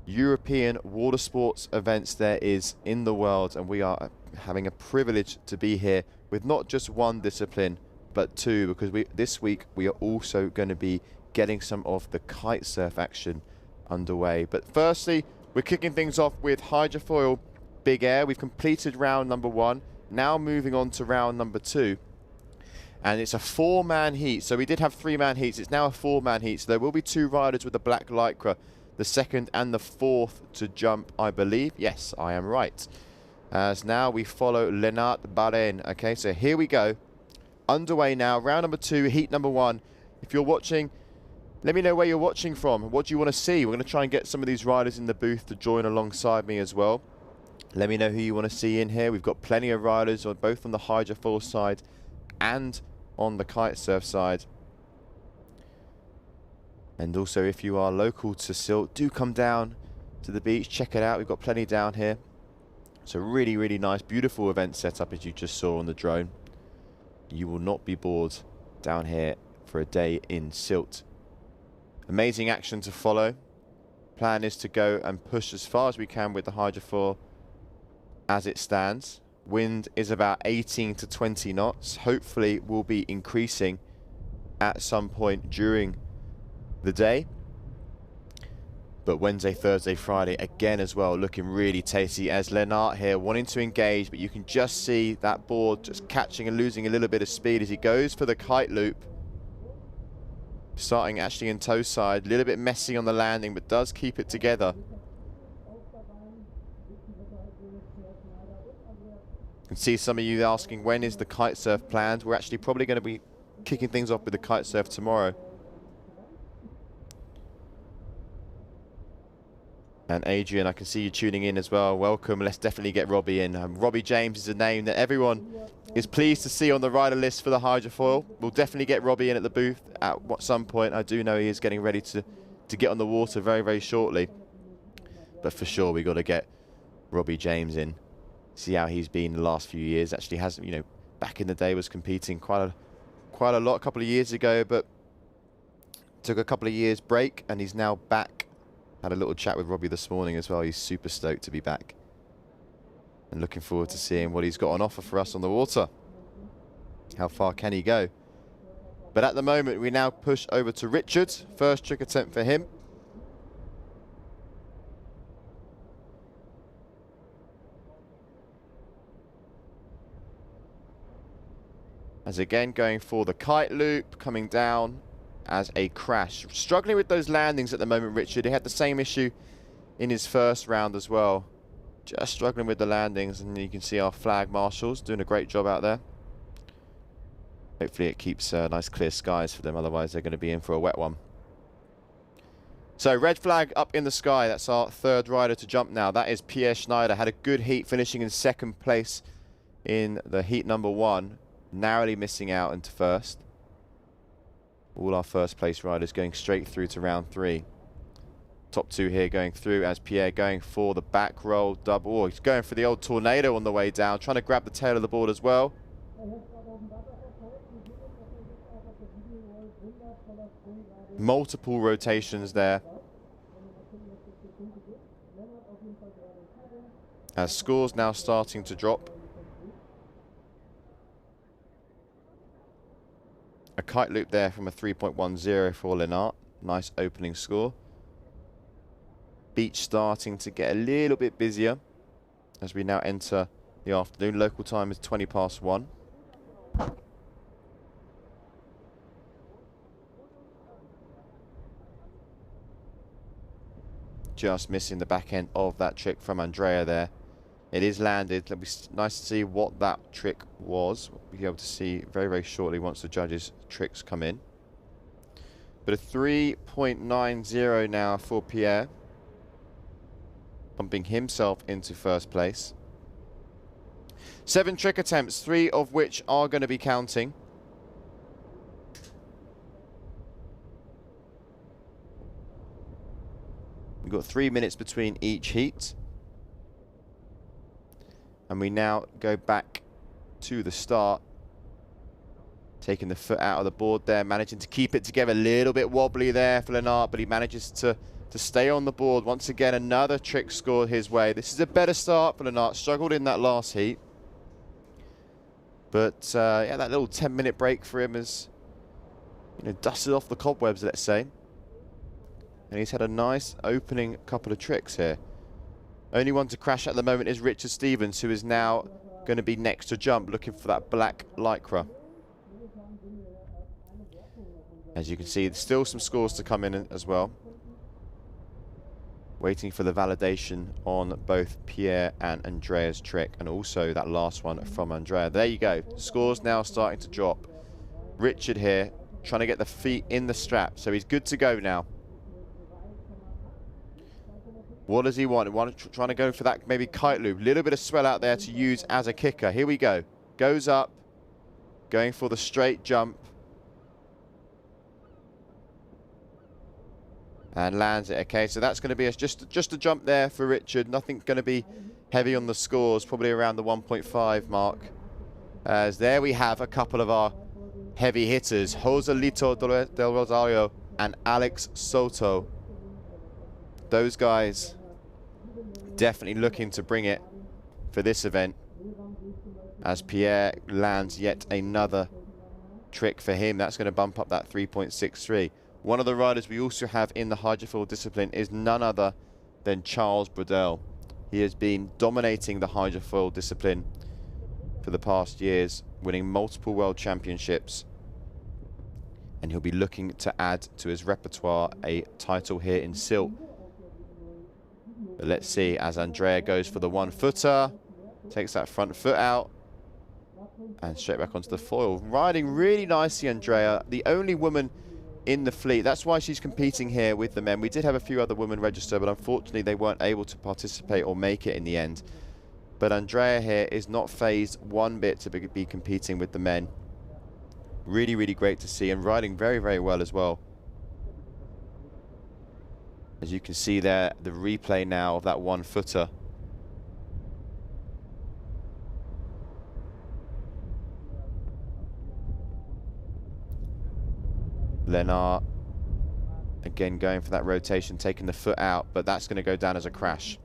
European water sports events there is in the world, and we are having a privilege to be here with not just one discipline, but 2, because this week we are also going to be getting some of the kite surf action underway. But firstly, we're kicking things off with Hydrofoil Big Air. We've completed round number 1, now moving on to round number 2. And it's a 4-man heat. So we did have 3-man heats. It's now a 4-man heat. So there will be 2 riders with the black lycra, the 2nd and the 4th to jump, I believe. Yes, I am right. As now we follow Lennart Bahrain. Okay, so here we go. Underway now, round number 2, heat number 1. If you're watching, let me know where you're watching from. What do you want to see? We're going to try and get some of these riders in the booth to join alongside me as well. Let me know who you want to see in here. We've got plenty of riders, both on the hydrofoil side and on the kite surf side. And also, if you are local to Sylt, do come down to the beach, check it out. We've got plenty down here. It's a really, really nice, beautiful event setup, as you just saw on the drone. You will not be bored down here for a day in Sylt. Amazing action to follow. Plan is to go and push as far as we can with the hydrofoil as it stands. Wind is about 18 to 20 knots. Hopefully will be increasing at some point during the day. But Wednesday, Thursday, Friday again as well, looking really tasty, as Lennart here wanting to engage, but you can just see that board just catching and losing a little bit of speed as he goes for the kite loop. Starting actually in toe side, a little bit messy on the landing, but does keep it together. You can see some of you asking, when is the kite surf planned? We're actually probably going to be kicking things off with the kite surf tomorrow. And Adrian, I can see you tuning in as well. Welcome. Let's definitely get Robbie in. Robbie James is a name that everyone is pleased to see on the rider list for the hydrofoil. We'll definitely get Robbie in at the booth at some point. I do know he is getting ready to get on the water very, very shortly. But for sure, we've got to get Robbie James in. See how he's been the last few years. Actually has, back in the day was competing quite a lot a couple of years ago, but took a couple of years break, and he's now back. Had a little chat with Robbie this morning as well. He's super stoked to be back and looking forward to seeing what he's got on offer for us on the water. How far can he go? But at the moment, we now push over to Richard. First trick attempt for him. As again, going for the kite loop, coming down as a crash. Struggling with those landings at the moment, Richard. He had the same issue in his first round as well. Just struggling with the landings, and you can see our flag marshals doing a great job out there. Hopefully it keeps nice clear skies for them, otherwise they're going to be in for a wet one. So red flag up in the sky. That's our third rider to jump now. That is Pierre Schneider. Had a good heat, finishing in second place in the heat number 1. Narrowly missing out into first. All our first place riders going straight through to round 3. Top 2 here going through as Pierre going for the back roll double. Oh, he's going for the old tornado on the way down, trying to grab the tail of the board as well. Multiple rotations there. As scores now starting to drop. A kite loop there from a 3.10 for Lennart. Nice opening score. Beach starting to get a little bit busier as we now enter the afternoon. Local time is 20 past 1. Just missing the back end of that trick from Andrea there. It is landed. It'll be nice to see what that trick was. We'll be able to see very, very shortly once the judges' tricks come in. But a 3.90 now for Pierre. Bumping himself into first place. 7 trick attempts, 3 of which are going to be counting. We've got 3 minutes between each heat. And we now go back to the start. Taking the foot out of the board there, managing to keep it together. A little bit wobbly there for Lennart, but he manages to stay on the board. Once again, another trick scored his way. This is a better start for Lennart. Struggled in that last heat. But yeah, that little 10-minute break for him has, you know, dusted off the cobwebs, let's say. And he's had a nice opening couple of tricks here. Only one to crash at the moment is Richard Stevens, who is now going to be next to jump, looking for that black lycra. As you can see, there's still some scores to come in as well. Waiting for the validation on both Pierre and Andrea's trick, and also that last one from Andrea. There you go. Scores now starting to drop. Richard here, trying to get the feet in the strap, so he's good to go now. What does he want? Trying to go for that maybe kite loop. Little bit of swell out there to use as a kicker. Here we go. Goes up. Going for the straight jump. And lands it. Okay, so that's going to be just a jump there for Richard. Nothing going to be heavy on the scores. Probably around the 1.5 mark. As there we have a couple of our heavy hitters. Joselito del Rosario and Alex Soto. Those guys definitely looking to bring it for this event, as Pierre lands yet another trick for him. That's going to bump up that 3.63. One of the riders we also have in the hydrofoil discipline is none other than Charles Brodel. He has been dominating the hydrofoil discipline for the past years, winning multiple world championships, and he'll be looking to add to his repertoire a title here in Sylt. But let's see, as Andrea goes for the 1-footer, takes that front foot out, and straight back onto the foil. Riding really nicely, Andrea, the only woman in the fleet. That's why she's competing here with the men. We did have a few other women register, but unfortunately they weren't able to participate or make it in the end. But Andrea here is not phased one bit to be competing with the men. Really, really great to see, and riding very, very well as well. As you can see there, the replay now of that 1-footer. Lennart again going for that rotation, taking the foot out, but that's going to go down as a crash.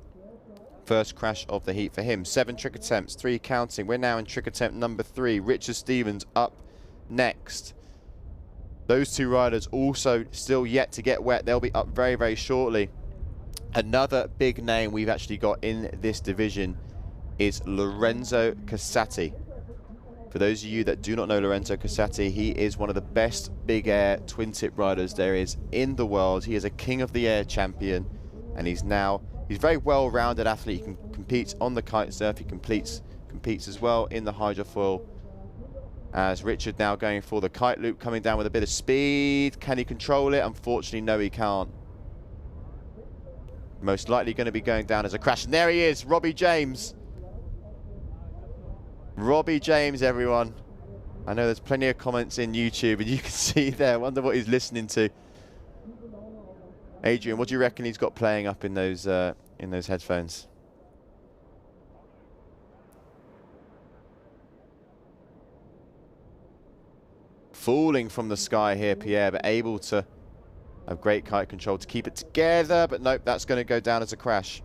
First crash of the heat for him. 7 trick attempts, 3 counting. We're now in trick attempt number 3. Richard Stevens up next. Those two riders also still yet to get wet. They'll be up very, very shortly. Another big name we've actually got in this division is Lorenzo Casati. For those of you that do not know Lorenzo Casati, he is one of the best big air twin tip riders there is in the world. He is a King of the Air champion, and he's a very well-rounded athlete. He can compete on the kite surf. He competes as well in the hydrofoil. As Richard now going for the kite loop, coming down with a bit of speed. Can he control it? Unfortunately, no, he can't. Most likely going to be going down as a crash. And there he is, Robbie James. Robbie James, everyone. I know there's plenty of comments in YouTube, and you can see there. I wonder what he's listening to. Adrian, what do you reckon he's got playing up in those headphones? Falling from the sky here, Pierre, but able to have great kite control to keep it together. But nope, that's going to go down as a crash.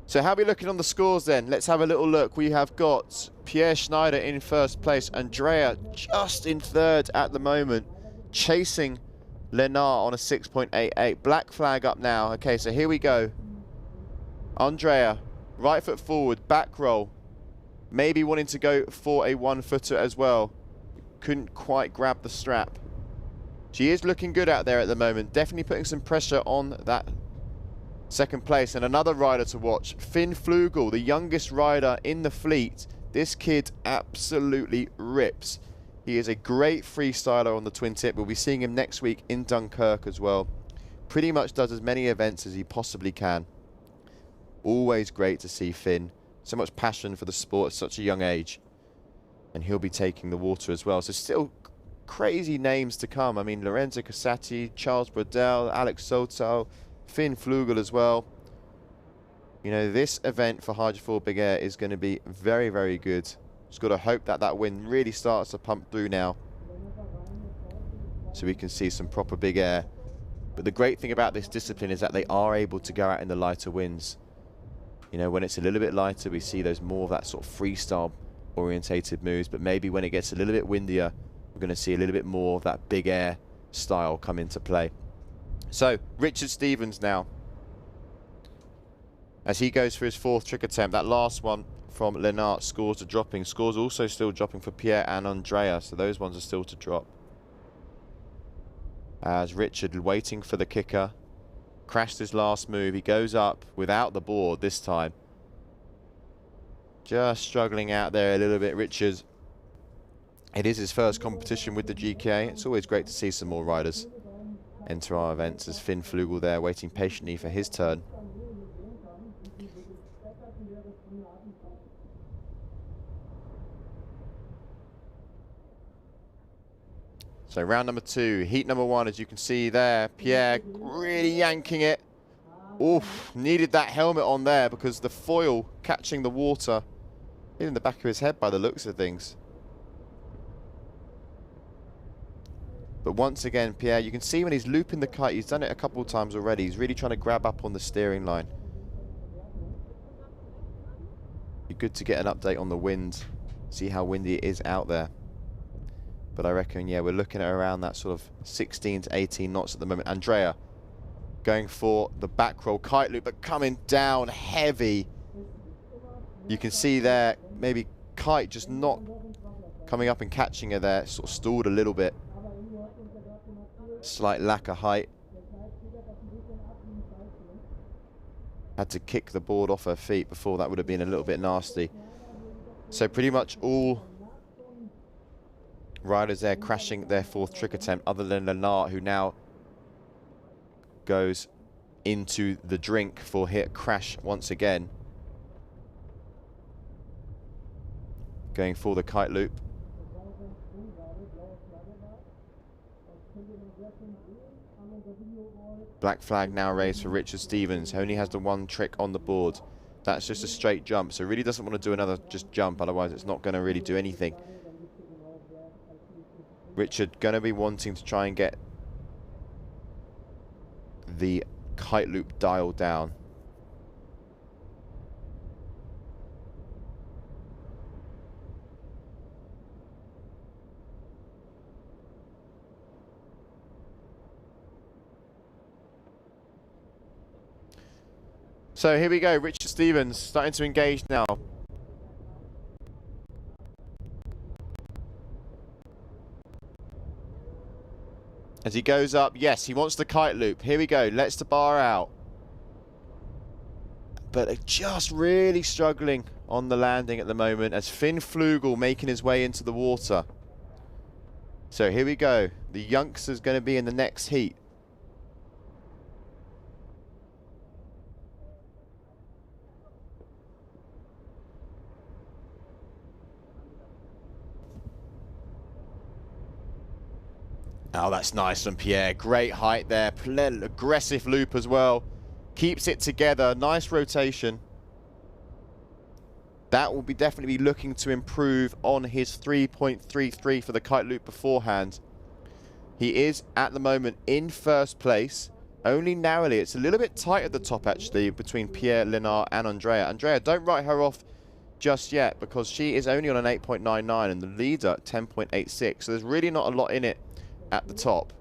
So how are we looking on the scores then? Let's have a little look. We have got Pierre Schneider in first place. Andrea just in third at the moment, chasing Lennart on a 6.88. Black flag up now. Okay, so here we go. Andrea, right foot forward, back roll. Maybe wanting to go for a 1-footer as well. Couldn't quite grab the strap. She is looking good out there at the moment. Definitely putting some pressure on that second place. And another rider to watch, Finn Flugel, the youngest rider in the fleet. This kid absolutely rips. He is a great freestyler on the twin tip. We'll be seeing him next week in Dunkirk as well. Pretty much does as many events as he possibly can. Always great to see Finn. So much passion for the sport at such a young age. And he'll be taking the water as well. So still crazy names to come. I mean, Lorenzo Casati, Charles Brodell, Alex Soto, Finn Flugel as well. You know, this event for Hydrofoil Big Air is going to be very, very good. Just got to hope that that wind really starts to pump through now, so we can see some proper big air. But the great thing about this discipline is that they are able to go out in the lighter winds. You know, when it's a little bit lighter, we see those more of that sort of freestyle orientated moves. But maybe when it gets a little bit windier, we're going to see a little bit more of that big air style come into play. So, Richard Stevens now, as he goes for his 4th trick attempt. That last one from Lennart, scores are dropping. Scores also still dropping for Pierre and Andrea, so those ones are still to drop. As Richard waiting for the kicker. Crashed his last move. He goes up without the board this time. Just struggling out there a little bit, Richard. It is his first competition with the GKA. It's always great to see some more riders enter our events, as Finn Flugel there waiting patiently for his turn. So round number 2, heat number 1, as you can see there, Pierre really yanking it. Oof, needed that helmet on there because the foil catching the water in the back of his head by the looks of things. But once again, Pierre, you can see when he's looping the kite, he's done it a couple of times already. He's really trying to grab up on the steering line. Be good to get an update on the wind, see how windy it is out there. But I reckon, yeah, we're looking at around that sort of 16 to 18 knots at the moment. Andrea going for the back roll kite loop, but coming down heavy. You can see there, maybe kite just not coming up and catching her there, sort of stalled a little bit. Slight lack of height. Had to kick the board off her feet before. That would have been a little bit nasty. So pretty much all riders there crashing their 4th trick attempt, other than Lennart, who now goes into the drink for hit crash once again. Going for the kite loop. Black flag now raised for Richard Stevens. Only has the 1 trick on the board. That's just a straight jump, so really doesn't want to do another just jump, otherwise it's not going to really do anything. Richard going to be wanting to try and get the kite loop dialed down. So here we go, Richard Stevens starting to engage now. As he goes up, yes, he wants the kite loop. Here we go, lets the bar out. But just really struggling on the landing at the moment as Finn Flugel making his way into the water. So here we go, the youngster's going to be in the next heat. Oh, that's nice from Pierre. Great height there. Aggressive loop as well. Keeps it together. Nice rotation. That will be definitely be looking to improve on his 3.33 for the kite loop beforehand. He is, at the moment, in first place. Only narrowly. It's a little bit tight at the top, actually, between Pierre, Léonard and Andrea. Andrea, don't write her off just yet because she is only on an 8.99 and the leader 10.86. So there's really not a lot in it at the top.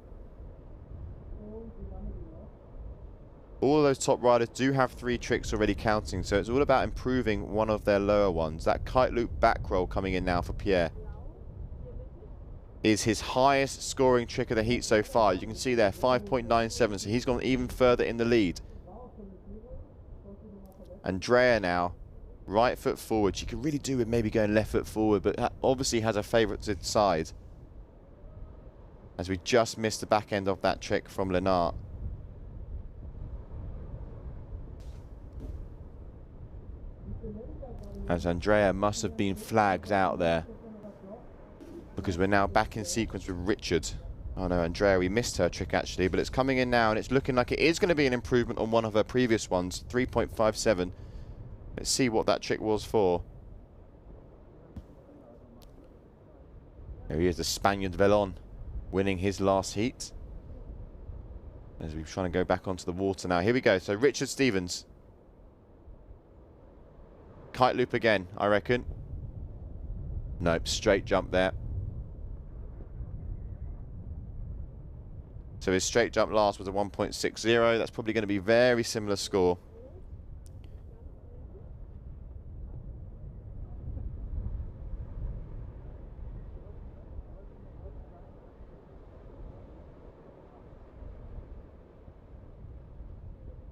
All of those top riders do have 3 tricks already counting, so it's all about improving one of their lower ones. That kite loop back roll coming in now for Pierre is his highest scoring trick of the heat so far. You can see there 5.97, so he's gone even further in the lead. Andrea now, right foot forward. She could really do with maybe going left foot forward, but obviously has a favourite side. As we just missed the back end of that trick from Léonard. As Andrea must have been flagged out there. Because we're now back in sequence with Richard. Oh no, Andrea, we missed her trick actually, but it's coming in now and it's looking like it is going to be an improvement on one of her previous ones, 3.57. Let's see what that trick was for. There he is, the Spaniard Velon, winning his last heat. As we're trying to go back onto the water now. Here we go. So Richard Stevens. Kite loop again, I reckon. Nope, straight jump there. So his straight jump last was a 1.60. That's probably going to be very similar score.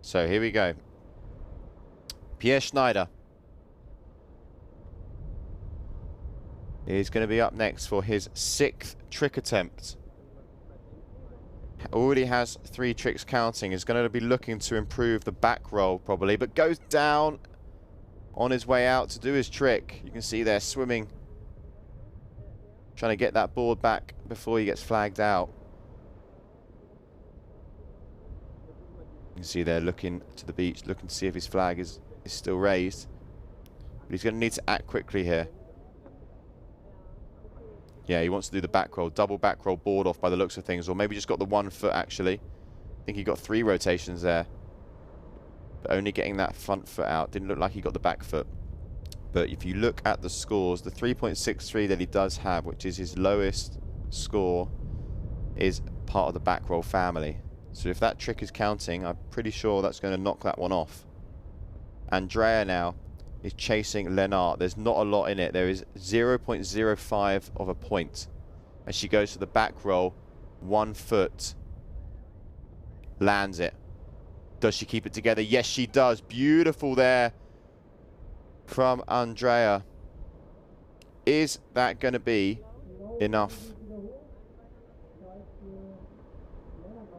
So here we go. Pierre Schneider is going to be up next for his 6th trick attempt. Already has 3 tricks counting. Is going to be looking to improve the back roll probably, but goes down on his way out to do his trick. You can see there swimming, trying to get that board back before he gets flagged out. You can see there looking to the beach, looking to see if his flag is still raised. But he's going to need to act quickly here. Yeah, he wants to do the back roll, double back roll board off by the looks of things, or maybe just got the 1 foot actually. I think he got 3 rotations there. But only getting that front foot out. Didn't look like he got the back foot. But if you look at the scores, the 3.63 that he does have, which is his lowest score, is part of the back roll family. So if that trick is counting, I'm pretty sure that's going to knock that one off. Andrea now is chasing Léonard. There's not a lot in it. There is 0.05 of a point. As she goes to the back roll, 1 foot, lands it. Does she keep it together? Yes, she does. Beautiful there from Andrea. Is that going to be enough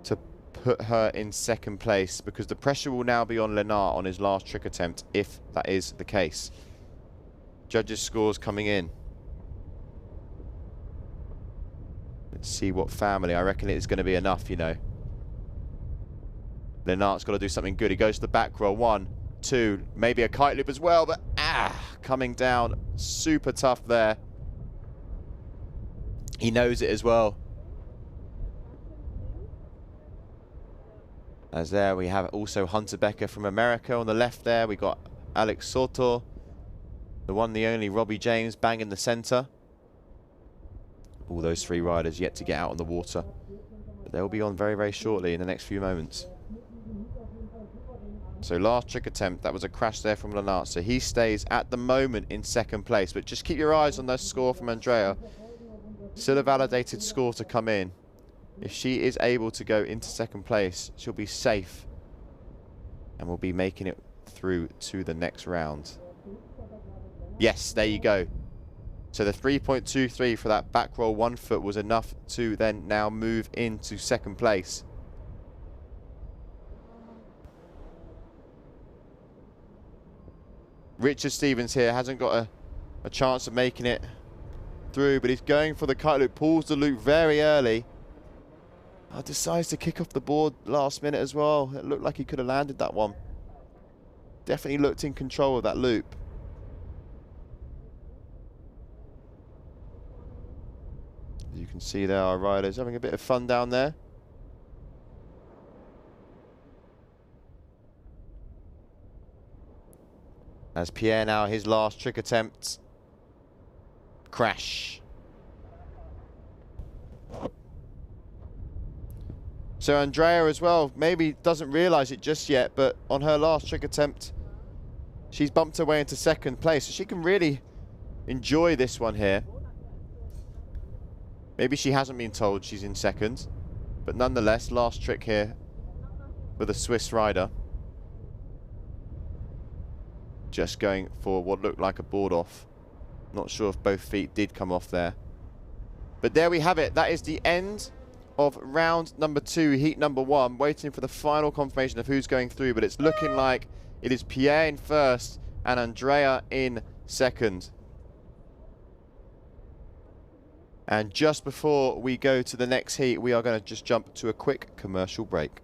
to put her in 2nd place? Because the pressure will now be on Léonard on his last trick attempt, if that is the case. Judges' scores coming in. Let's see what family. I reckon it is going to be enough, you know. Léonard's got to do something good. He goes to the back roll. 1, 2, maybe a kite loop as well, but coming down super tough there. He knows it as well. As there we have also Hunter Becker from America on the left there. We got Alex Soto, the one, the only Robbie James bang in the center. All those three riders yet to get out on the water. But they'll be on very, very shortly in the next few moments. So last trick attempt, that was a crash there from Lennart. So he stays at the moment in second place. But just keep your eyes on that score from Andrea. Still a validated score to come in. If she is able to go into second place, she'll be safe. And will be making it through to the next round. Yes, there you go. So the 3.23 for that back roll 1 foot was enough to then now move into second place. Richard Stevens here hasn't got a chance of making it through, but he's going for the kite loop, pulls the loop very early. Decides to kick off the board last minute as well. It looked like he could have landed that one. Definitely looked in control of that loop. As you can see there, our riders having a bit of fun down there. As Pierre now, his last trick attempt. Crash. So Andrea as well, maybe doesn't realise it just yet, but on her last trick attempt, she's bumped her way into second place. So she can really enjoy this one here. Maybe she hasn't been told she's in second, but nonetheless, last trick here with a Swiss rider. Just going for what looked like a board off. Not sure if both feet did come off there. But there we have it. That is the end of round number 2, heat number 1. Waiting for the final confirmation of who's going through, but it's looking like it is Pierre in first and Andrea in second. And just before we go to the next heat, we are going to just jump to a quick commercial break.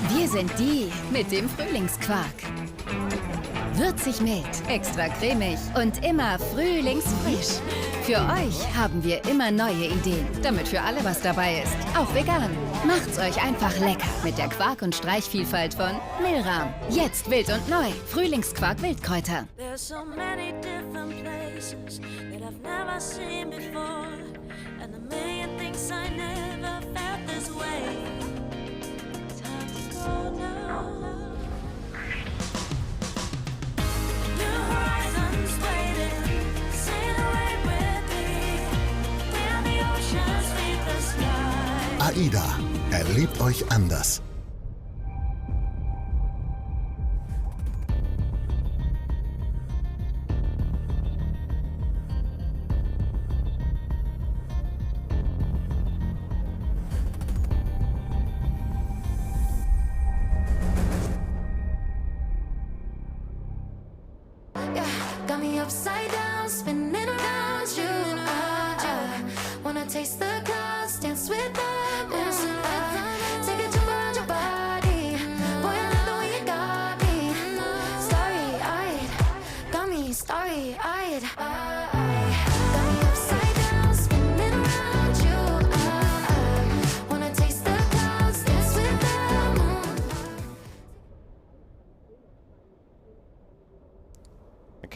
Wir sind die mit dem Frühlingsquark. Würzig mild, extra cremig und immer frühlingsfrisch. Für euch haben wir immer neue Ideen, damit für alle was dabei ist. Auch vegan. Macht's euch einfach lecker mit der Quark- und Streichvielfalt von Milram. Jetzt wild und neu. Frühlingsquark Wildkräuter. There's so many different places that I've never seen before, and a million things I never felt this way. Time to go now. New horizons waiting, sail away with me. When the oceans meet the sky. AIDA. Erlebt euch anders. Got me upside down, spinning around you. Wanna taste the clouds, dance with the moon. Take a jump around your body. Boy, I love the way you got me. Starry-eyed, got me starry-eyed. Got me upside down, spinning around you. Wanna taste the clouds, dance with the moon.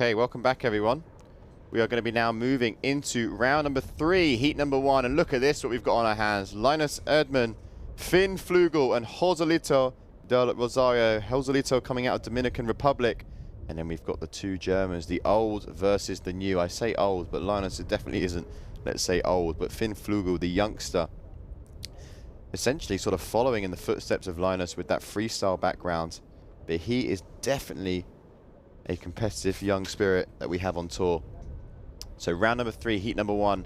Okay, welcome back everyone. We are going to be now moving into round number 3, heat number 1. And look at this, what we've got on our hands. Linus Erdmann, Finn Flugel, and Joselito del Rosario. Joselito coming out of Dominican Republic. And then we've got the two Germans, the old versus the new. I say old, but Linus definitely isn't, let's say old. But Finn Flugel, the youngster, essentially sort of following in the footsteps of Linus with that freestyle background. But he is definitely a competitive young spirit that we have on tour. So round number 3, heat number 1.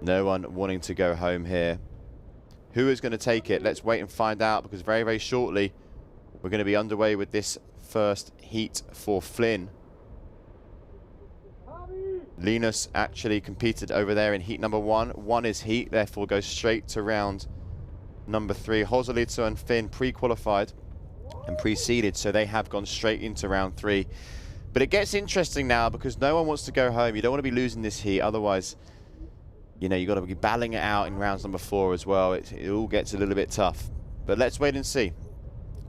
No one wanting to go home here. Who is going to take it? Let's wait and find out, because very, very shortly we're going to be underway with this first heat for Flynn. Linus actually competed over there in heat number 1. 1 is heat, therefore goes straight to round number 3. Joselito and Finn pre-qualified and preceded, so they have gone straight into round 3. But it gets interesting now because no one wants to go home. You don't want to be losing this heat, otherwise, you know, you've got to be battling it out in rounds number 4 as well. It all gets a little bit tough. But let's wait and see.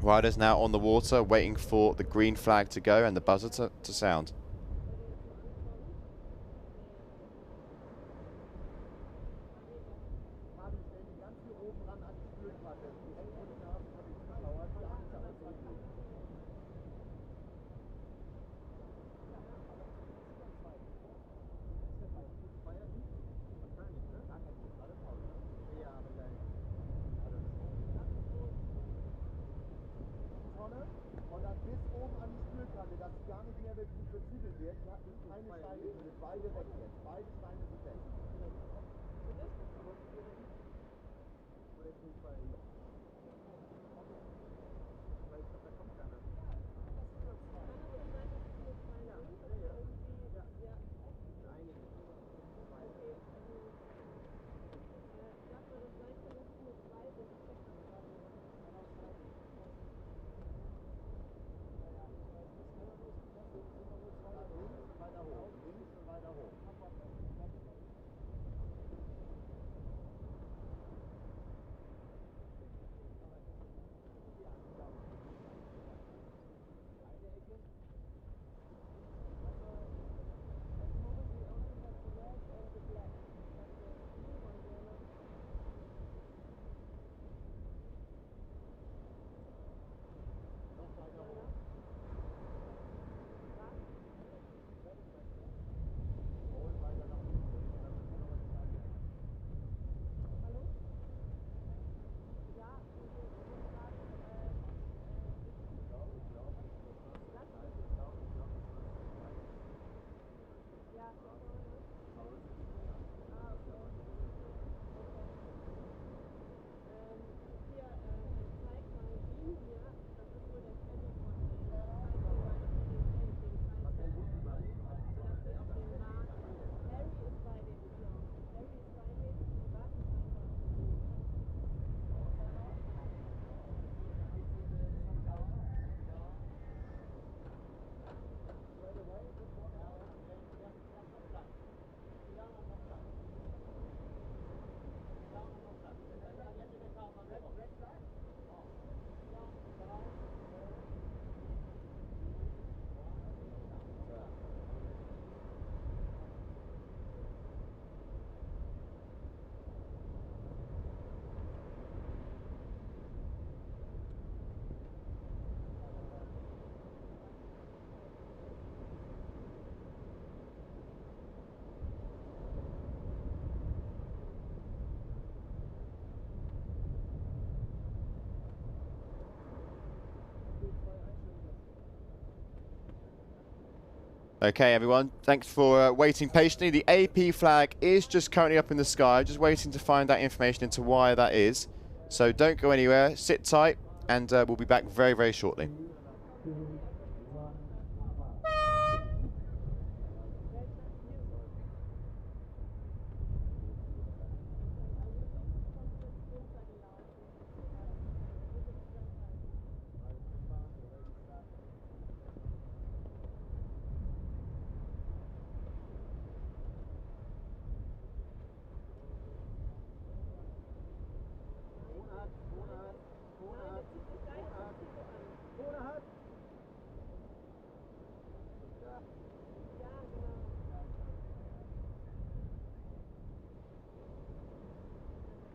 Riders now on the water, waiting for the green flag to go and the buzzer to sound. Und dann bis oben an die Spülkante, dass sie gar nicht mehr wirklich verzügelt wird. Ja, keine Steine, sind beide weg jetzt. Beide Steine sind weg. Okay, everyone, thanks for waiting patiently. The AP flag is just currently up in the sky, just waiting to find out information into why that is. So don't go anywhere, sit tight, and we'll be back very, very shortly.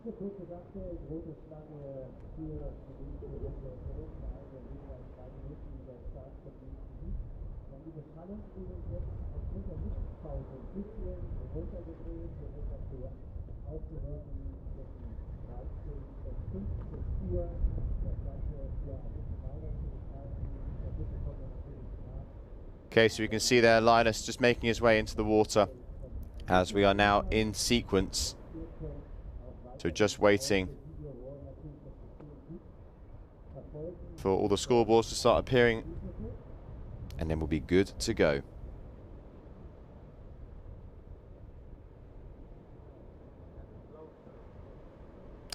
Eine kurze Sache, rote Flagge für das berühmte Verein der jeweils 2 Minuten der Start von Sieg. Dann die Befallungsübung jetzt aufgrund der Lichtpause ein bisschen runtergedreht, wir sind dafür aufgerufen zwischen 13 und 15 Uhr. Das Ganze für ein bisschen weiter zu gestalten. Der Bitte kommt natürlich nach. Okay, so we can see there Linus just making his way into the water as we are now in sequence. So just waiting for all the scoreboards to start appearing, and then we'll be good to go.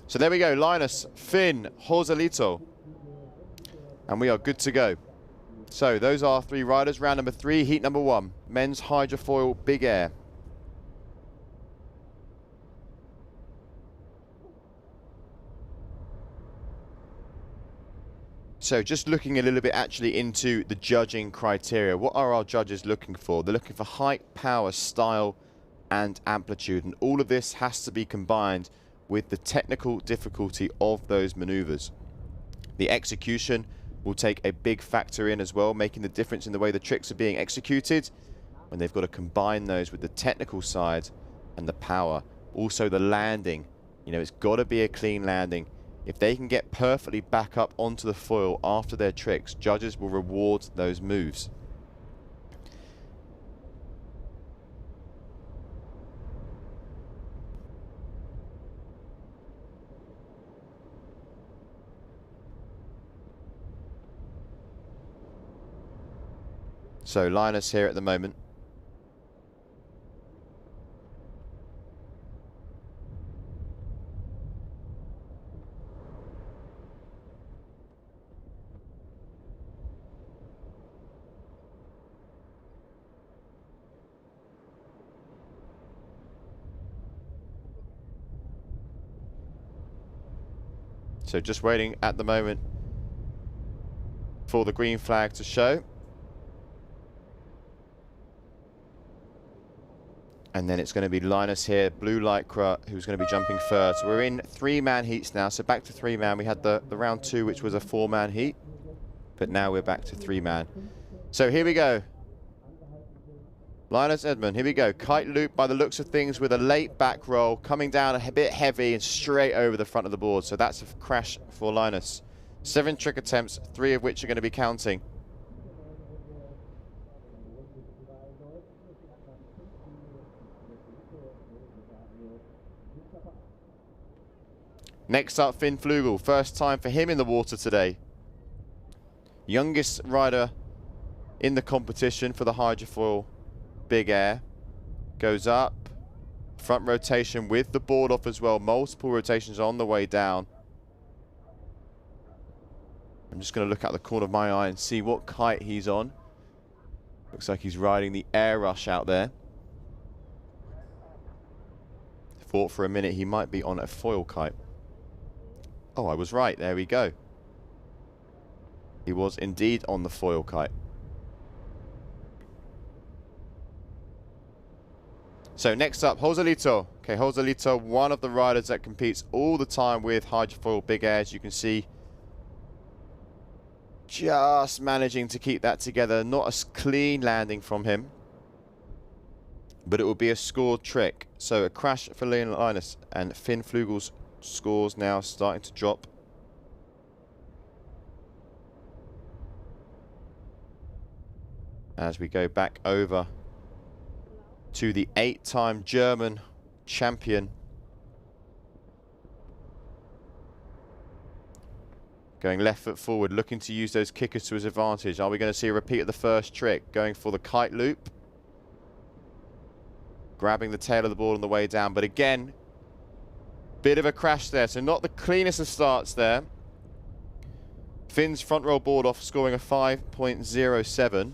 So there we go, Linus, Finn, Joselito, and we are good to go. So those are 3 riders, round number 3, heat number 1, men's hydrofoil big air. So just looking a little bit actually into the judging criteria. What are our judges looking for? They're looking for height, power, style and amplitude, and all of this has to be combined with the technical difficulty of those maneuvers. The execution will take a big factor in as well, making the difference in the way the tricks are being executed when they've got to combine those with the technical side and the power. Also the landing, you know, it's got to be a clean landing. If they can get perfectly back up onto the foil after their tricks, judges will reward those moves. So Linus here at the moment. So just waiting at the moment for the green flag to show. And then it's going to be Linus here, blue lycra, who's going to be jumping first. We're in 3-man heats now, so back to 3-man. We had the round 2, which was a 4-man heat, but now we're back to 3-man. So here we go. Linus Edmund, here we go. Kite loop by the looks of things with a late back roll, coming down a bit heavy and straight over the front of the board. So that's a crash for Linus. 7 trick attempts, 3 of which are going to be counting. Next up, Finn Flugel. First time for him in the water today. Youngest rider in the competition for the Hydrofoil Big Air. Goes up. Front rotation with the board off as well. Multiple rotations on the way down. I'm just going to look out the corner of my eye and see what kite he's on. Looks like he's riding the Air Rush out there. Thought for a minute he might be on a foil kite. Oh, I was right. There we go. He was indeed on the foil kite. So next up, Joselito. Okay, Joselito, one of the riders that competes all the time with Hydrofoil Big Air, as you can see. Just managing to keep that together. Not a clean landing from him, but it will be a scored trick. So a crash for Linus, and Finn Flugel's scores now starting to drop. As we go back over to the 8-time German champion. Going left foot forward, looking to use those kickers to his advantage. Are we going to see a repeat of the first trick? Going for the kite loop. Grabbing the tail of the board on the way down, but again, bit of a crash there, so not the cleanest of starts there. Finn's front roll board off, scoring a 5.07.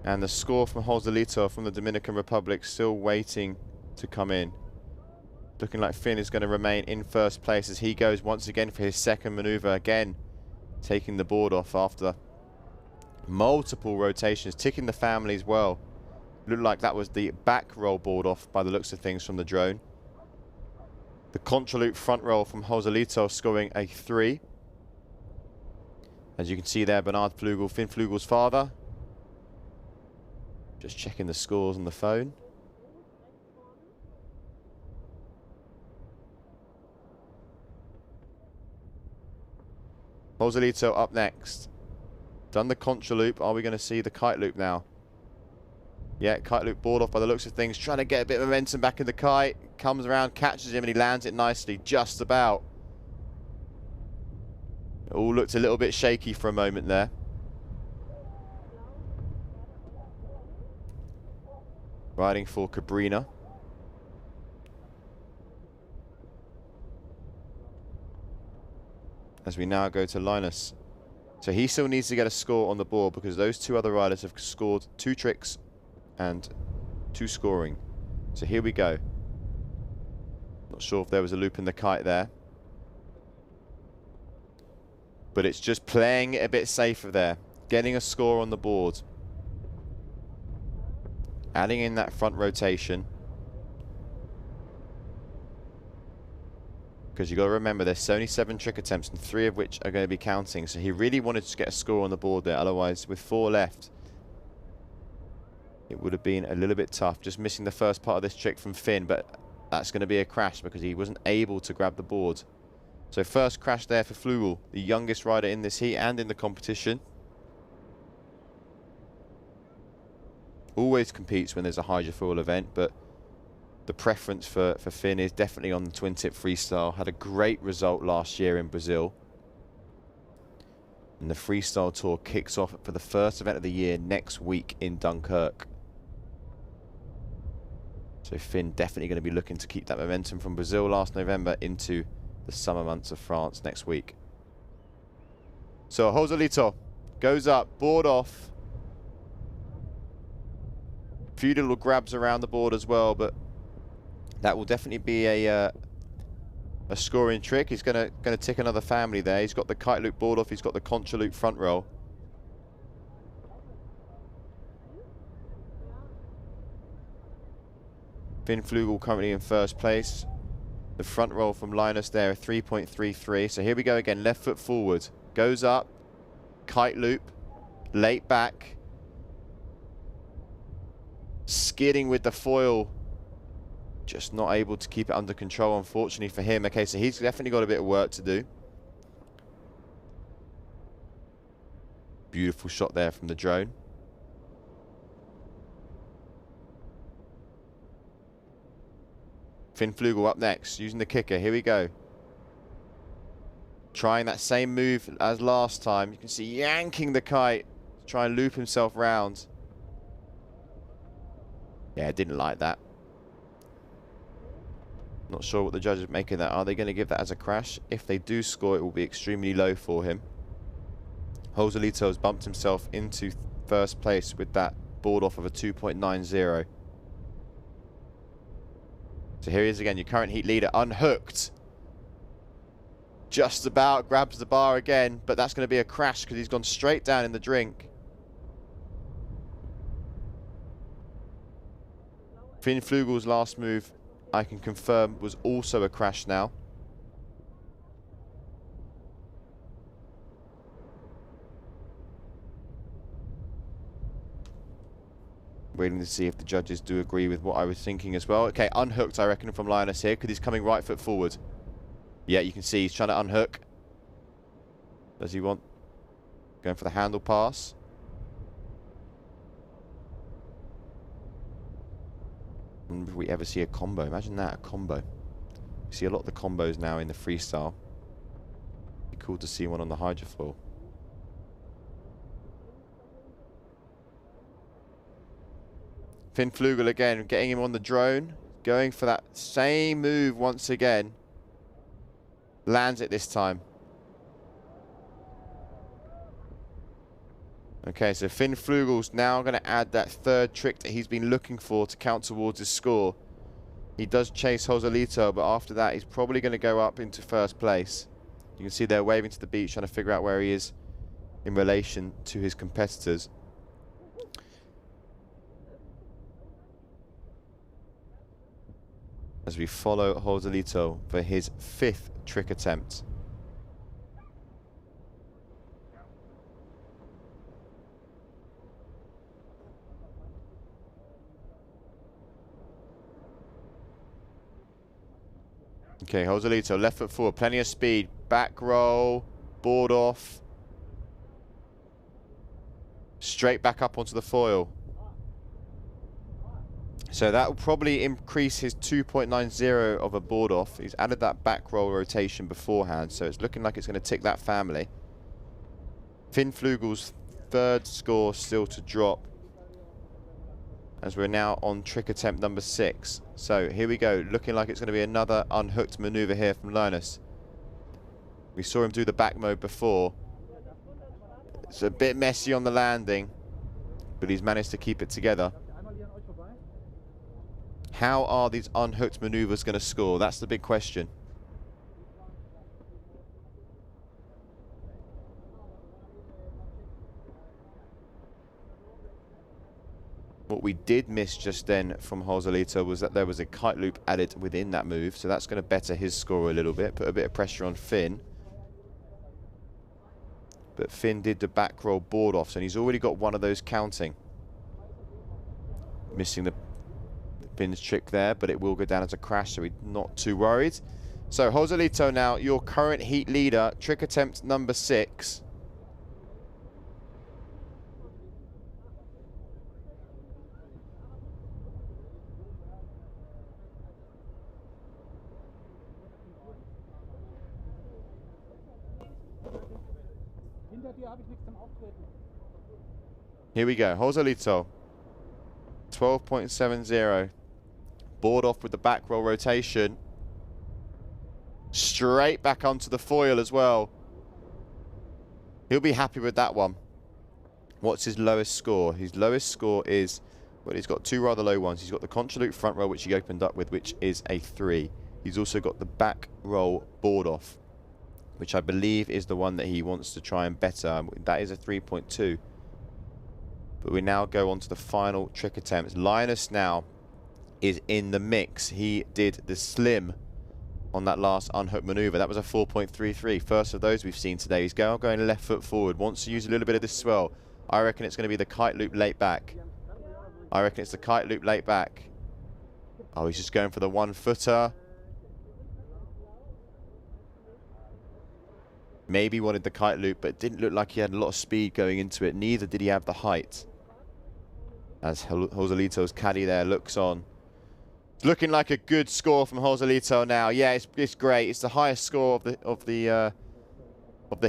And the score from Joselito from the Dominican Republic still waiting to come in. Looking like Finn is going to remain in first place as he goes once again for his second maneuver. Again, taking the board off after multiple rotations, ticking the family as well. Looked like that was the back roll board off by the looks of things from the drone. The contraloop front roll from Joselito scoring a 3. As you can see there, Bernard Flugel, Finn Flugel's father. Just checking the scores on the phone. Joselito up next. Done the contra loop. Are we going to see the kite loop now? Yeah, kite loop board off by the looks of things. Trying to get a bit of momentum back in the kite. Comes around, catches him, and he lands it nicely. Just about. It all looked a little bit shaky for a moment there. Riding for Cabrina. As we now go to Linus. So he still needs to get a score on the board because those two other riders have scored 2 tricks and 2 scoring. So here we go. Not sure if there was a loop in the kite there. But it's just playing it a bit safer there. Getting a score on the board. Adding in that front rotation. Because you've got to remember there's only 7 trick attempts and 3 of which are going to be counting. So he really wanted to get a score on the board there. Otherwise, with 4 left, it would have been a little bit tough. Just missing the first part of this trick from Finn. But that's going to be a crash because he wasn't able to grab the board. So first crash there for Flugel, the youngest rider in this heat and in the competition. Always competes when there's a hydrofoil event, but the preference for Finn is definitely on the twin tip freestyle. Had a great result last year in Brazil. And the freestyle tour kicks off for the first event of the year next week in Dunkirk. So Finn definitely going to be looking to keep that momentum from Brazil last November into the summer months of France next week. So Joselito goes up, board off. Few little grabs around the board as well, but that will definitely be a scoring trick. He's gonna tick another family there. He's got the kite loop board off. He's got the contra loop front roll. Finn Flugel currently in first place. The front roll from Linus there, 3.33. So here we go again. Left foot forward, goes up, kite loop, late back, skidding with the foil. Just not able to keep it under control, unfortunately for him. Okay, so he's definitely got a bit of work to do. Beautiful shot there from the drone. Finn Flugel up next, using the kicker. Here we go. Trying that same move as last time. You can see yanking the kite to try and loop himself round. Yeah, didn't like that. Not sure what the judges make of that. Are they going to give that as a crash? If they do score, it will be extremely low for him. Joselito has bumped himself into first place with that board off of a 2.90. So here he is again, your current heat leader, unhooked. Just about grabs the bar again, but that's going to be a crash because he's gone straight down in the drink. Finn Flugel's last move, I can confirm, was also a crash now. Waiting to see if the judges do agree with what I was thinking as well. Okay, unhooked, I reckon, from Linus here, because he's coming right foot forward. Yeah, you can see he's trying to unhook. Does he want... Going for the handle pass. I wonder if we ever see a combo. Imagine that, a combo. You see a lot of the combos now in the freestyle. Be cool to see one on the hydrofoil. Finn Flugel again, getting him on the drone. Going for that same move once again. Lands it this time. Okay, so Finn Flugel's now going to add that third trick that he's been looking for to count towards his score. He does chase Joselito, but after that he's probably going to go up into first place. You can see they're waving to the beach, trying to figure out where he is in relation to his competitors. as we follow Joselito for his 5th trick attempt. Okay, Joselito, left foot forward, plenty of speed, back roll, board off, straight back up onto the foil. So that will probably increase his 2.90 of a board off. He's added that back roll rotation beforehand, so it's looking like it's going to tick that family. Finn Flugel's 3rd score still to drop, as we're now on trick attempt number 6. So here we go, looking like it's going to be another unhooked maneuver here from Linus. We saw him do the back mode before. It's a bit messy on the landing, but he's managed to keep it together. How are these unhooked maneuvers going to score? That's the big question. What we did miss just then from Joselito was that there was a kite loop added within that move, so that's going to better his score a little bit, put a bit of pressure on Finn. But Finn did the back roll board offs, and he's already got one of those counting. Missing the Finn's trick there, but it will go down as a crash, so we're not too worried. So Joselito now, your current heat leader, trick attempt number 6. Here we go, Joselito. 12.70. Board off with the back roll rotation. Straight back onto the foil as well. He'll be happy with that one. What's his lowest score? His lowest score is, well, he's got 2 rather low ones. He's got the contra loop front roll, which he opened up with, which is a 3. He's also got the back roll board off, which I believe is the one that he wants to try and better. That is a 3.2. But we now go on to the final trick attempts. Linus now is in the mix. He did the slim on that last unhooked maneuver. That was a 4.33. First of those we've seen today. He's going left foot forward. Wants to use a little bit of this swell. I reckon it's going to be the kite loop late back. I reckon it's the kite loop late back. Oh, he's just going for the 1-footer. Maybe wanted the kite loop, but it didn't look like he had a lot of speed going into it. Neither did he have the height. As Joselito's caddy there looks on. It's looking like a good score from Joselito now. Yeah, it's great. It's the highest score of the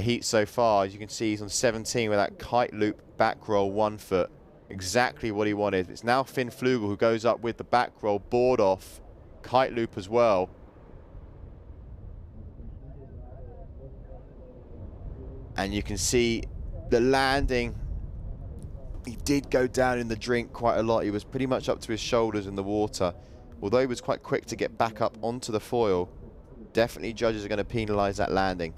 heat so far. As you can see, he's on 17 with that kite loop back roll 1 foot. Exactly what he wanted. It's now Finn Flugel who goes up with the back roll board off, kite loop as well. And you can see the landing. He did go down in the drink quite a lot. He was pretty much up to his shoulders in the water. Although he was quite quick to get back up onto the foil, definitely judges are going to penalise that landing.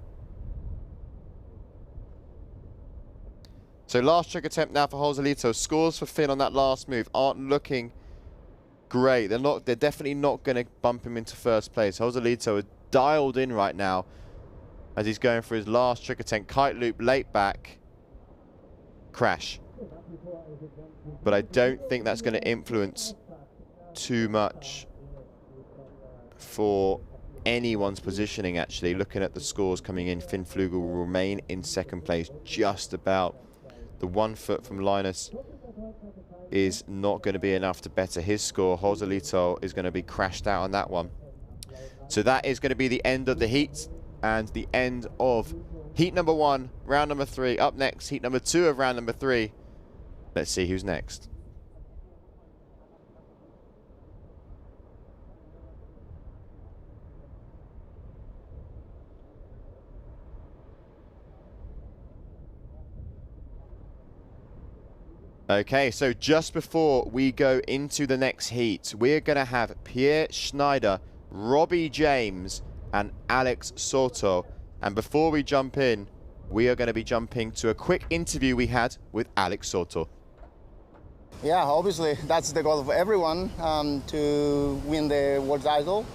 So last trick attempt now for Joselito. Scores for Finn on that last move aren't looking great. They're definitely not going to bump him into first place. Joselito is dialed in right now as he's going for his last trick attempt. Kite loop late back. Crash. But I don't think that's going to influence too much for anyone's positioning, actually. Looking at the scores coming in, Finn Flugel will remain in second place just about. The 1 foot from Linus is not going to be enough to better his score. Joselito is going to be crashed out on that one. So that is going to be the end of the heat and the end of heat number 1, round number 3. Up next, heat number 2 of round number 3. Let's see who's next. Okay, so just before we go into the next heat, we're going to have Pierre Schneider, Robbie James, and Alex Soto. And before we jump in, we are going to be jumping to a quick interview we had with Alex Soto. Yeah, obviously that's the goal of everyone, to win the world title.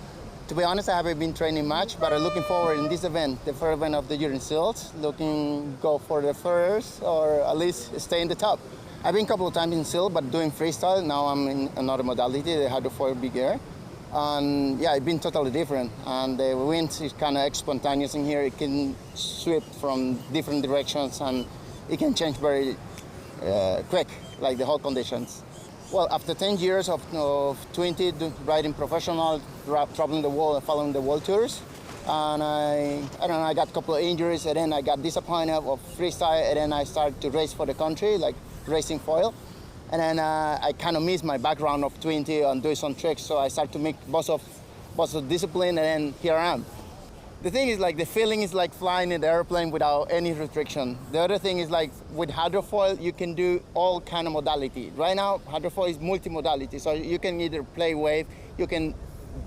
To be honest, I haven't been training much, but I'm looking forward in this event, the first event of the year in Sylt, looking go for the first or at least stay in the top. I've been a couple of times in Sylt, but doing freestyle. Now I'm in another modality, the Hydrofoil Big Air. And yeah, it's been totally different. And the wind is kind of spontaneous in here. It can sweep from different directions and it can change very quick, like the whole conditions. Well, after 10 years of 20 riding professional, traveling the world and following the world tours, and I don't know, I got a couple of injuries, and then I got disappointed of freestyle, and then I started to race for the country, like racing foil. And then I kind of missed my background of 20 and doing some tricks, so I started to make lots of discipline, and then here I am. The thing is, like, the feeling is like flying in the airplane without any restriction. The other thing is, like, with hydrofoil, you can do all kind of modality. Right now, hydrofoil is multi-modality, so you can either play wave, you can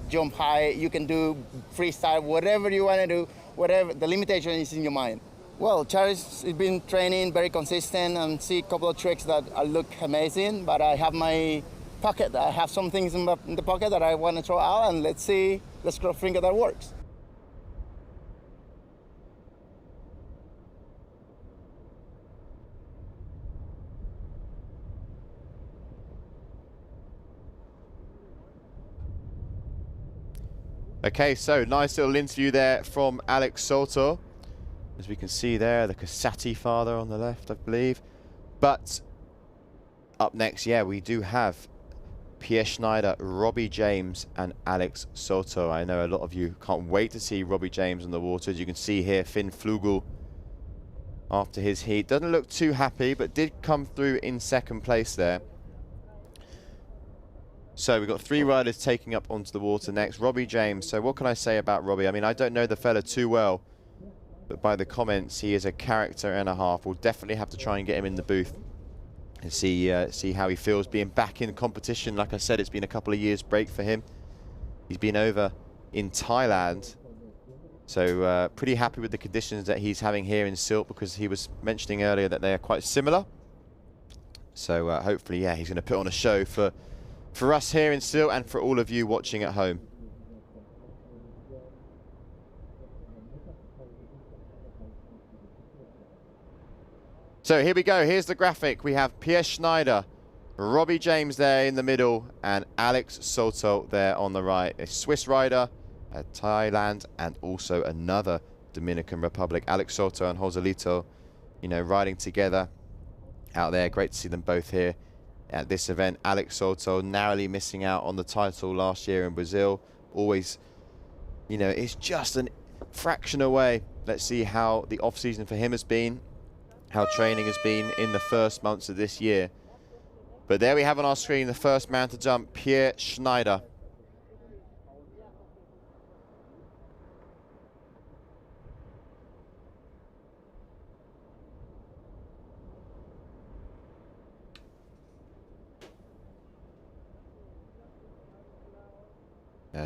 jump high, you can do freestyle, whatever you want to do, whatever. The limitation is in your mind. Well, Charles has been training very consistent and see a couple of tricks that look amazing, but I have my pocket. I have some things in the pocket that I want to throw out, and let's cross finger that works. Okay, so nice little interview there from Alex Soto. As we can see there, the Casati father on the left, I believe. But up next, yeah, we do have Pierre Schneider, Robbie James and Alex Soto. I know a lot of you can't wait to see Robbie James on the water. As you can see here, Finn Flugel after his heat. Doesn't look too happy, but did come through in second place there. So we've got 3 riders taking up onto the water next. Robbie James. So what can I say about Robbie? I mean, I don't know the fella too well, but by the comments, he is a character and a half. We'll definitely have to try and get him in the booth and see how he feels being back in competition. Like I said, it's been a couple of years break for him. He's been over in Thailand. So pretty happy with the conditions that he's having here in Sylt, because he was mentioning earlier that they are quite similar. So hopefully, yeah, he's going to put on a show for us here in Sylt and for all of you watching at home. So here we go. Here's the graphic. We have Pierre Schneider, Robbie James there in the middle, and Alex Soto there on the right. A Swiss rider, Thailand, and also another Dominican Republic. Alex Soto and Joselito, you know, riding together out there. Great to see them both here at this event. Alex Soto narrowly missing out on the title last year in Brazil. Always, you know, it's just a fraction away. Let's see how the off-season for him has been, how training has been in the first months of this year. But there we have on our screen the first man to jump, Pierre Schneider.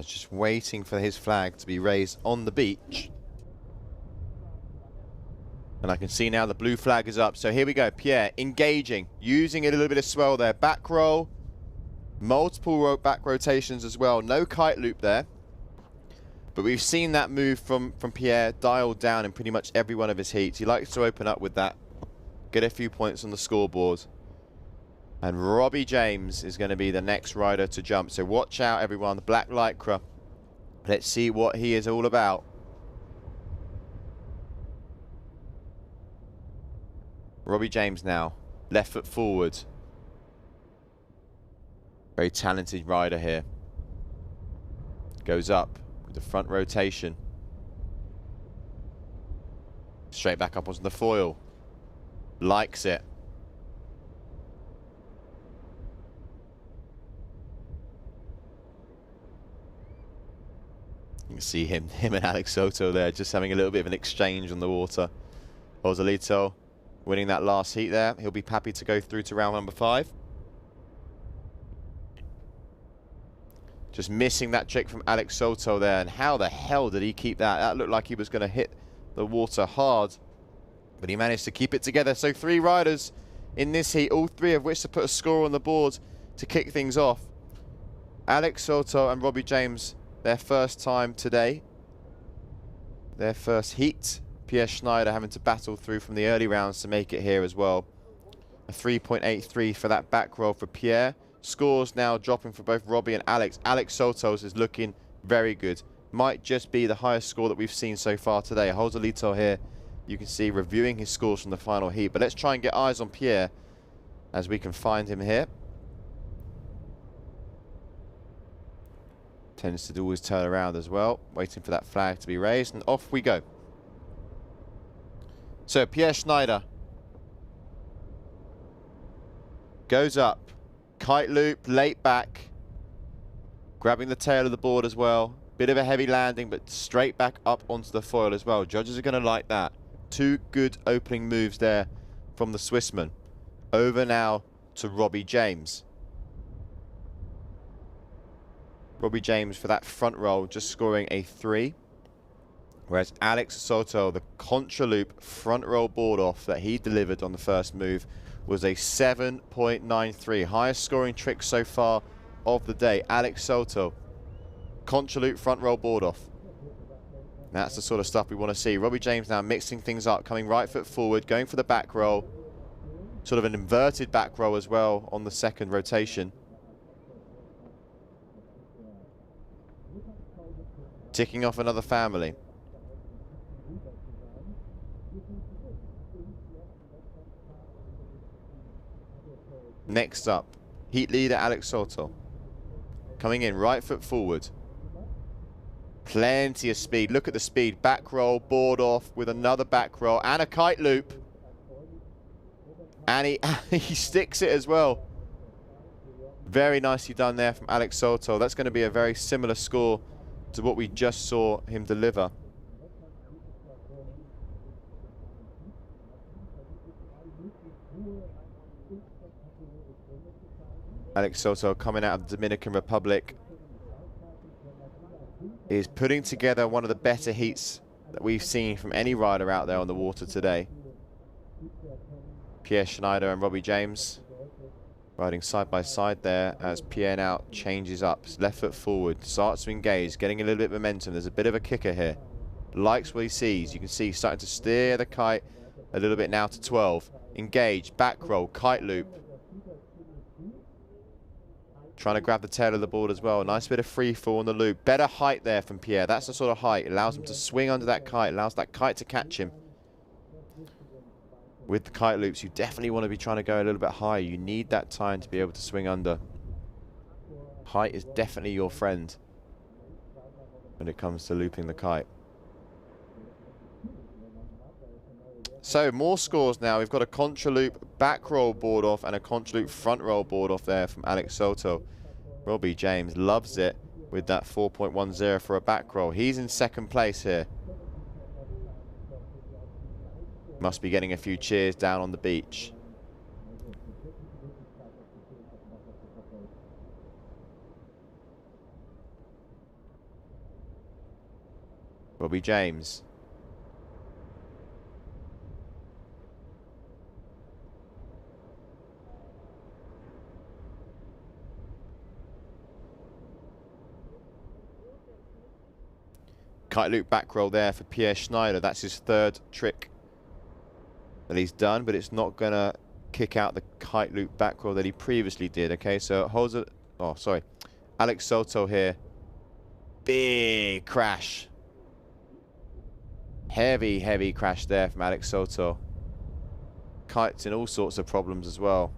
Just waiting for his flag to be raised on the beach. And I can see now the blue flag is up. So here we go. Pierre engaging, using a little bit of swell there. Back roll, multiple back rotations as well. No kite loop there. But we've seen that move from Pierre dialed down in pretty much every one of his heats. He likes to open up with that, get a few points on the scoreboard. And Robbie James is going to be the next rider to jump. So watch out, everyone. The black lycra. Let's see what he is all about. Robbie James now. Left foot forward. Very talented rider here. Goes up with the front rotation. Straight back up onto the foil. Likes it. You can see him and Alex Soto there just having a little bit of an exchange on the water. Joselito winning that last heat there. He'll be happy to go through to round number 5. Just missing that trick from Alex Soto there. And how the hell did he keep that? That looked like he was going to hit the water hard, but he managed to keep it together. So 3 riders in this heat, all three of which to put a score on the board to kick things off. Alex Soto and Robbie James, their first time today. Their first heat. Pierre Schneider having to battle through from the early rounds to make it here as well. A 3.83 for that back roll for Pierre. Scores now dropping for both Robbie and Alex. Alex Soto's is looking very good. Might just be the highest score that we've seen so far today. Joselito here, you can see reviewing his scores from the final heat. But let's try and get eyes on Pierre as we can find him here. Tends to always turn around as well, waiting for that flag to be raised, and off we go. So Pierre Schneider goes up, kite loop, late back, grabbing the tail of the board as well. Bit of a heavy landing, but straight back up onto the foil as well. Judges are going to like that. Two good opening moves there from the Swissman. Over now to Robbie James. Robbie James for that front roll, just scoring a 3. Whereas Alex Soto, the contra loop front roll board off that he delivered on the first move was a 7.93. Highest scoring trick so far of the day. Alex Soto, contra loop front roll board off. That's the sort of stuff we want to see. Robbie James now mixing things up, coming right foot forward, going for the back roll. Sort of an inverted back roll as well on the second rotation. Ticking off another family. Next up, heat leader Alex Soto. Coming in, right foot forward. Plenty of speed. Look at the speed. Back roll, board off with another back roll and a kite loop. And he sticks it as well. Very nicely done there from Alex Soto. That's going to be a very similar score to what we just saw him deliver. Alex Soto, coming out of the Dominican Republic, is putting together one of the better heats that we've seen from any rider out there on the water today. Pierre Schneider and Robbie James riding side by side there as Pierre now changes up. His left foot forward, starts to engage, getting a little bit of momentum. There's a bit of a kicker here. Likes what he sees. You can see he's starting to steer the kite a little bit now to 12. Engage, back roll, kite loop. Trying to grab the tail of the board as well. Nice bit of free fall on the loop. Better height there from Pierre. That's the sort of height. It allows him to swing under that kite. Allows that kite to catch him. With the kite loops, you definitely want to be trying to go a little bit higher. You need that time to be able to swing under. Height is definitely your friend when it comes to looping the kite. So more scores now. We've got a contra loop back roll board off and a contra loop front roll board off there from Alex Soto. Robbie James loves it with that 4.10 for a back roll. He's in second place here. Must be getting a few cheers down on the beach. Robbie James. Kite loop back roll there for Pierre Schneider. That's his third trick that he's done, but it's not going to kick out the kite loop back roll that he previously did. Okay, so Alex Soto here. Big crash. Heavy, heavy crash there from Alex Soto. Kite's in all sorts of problems as well.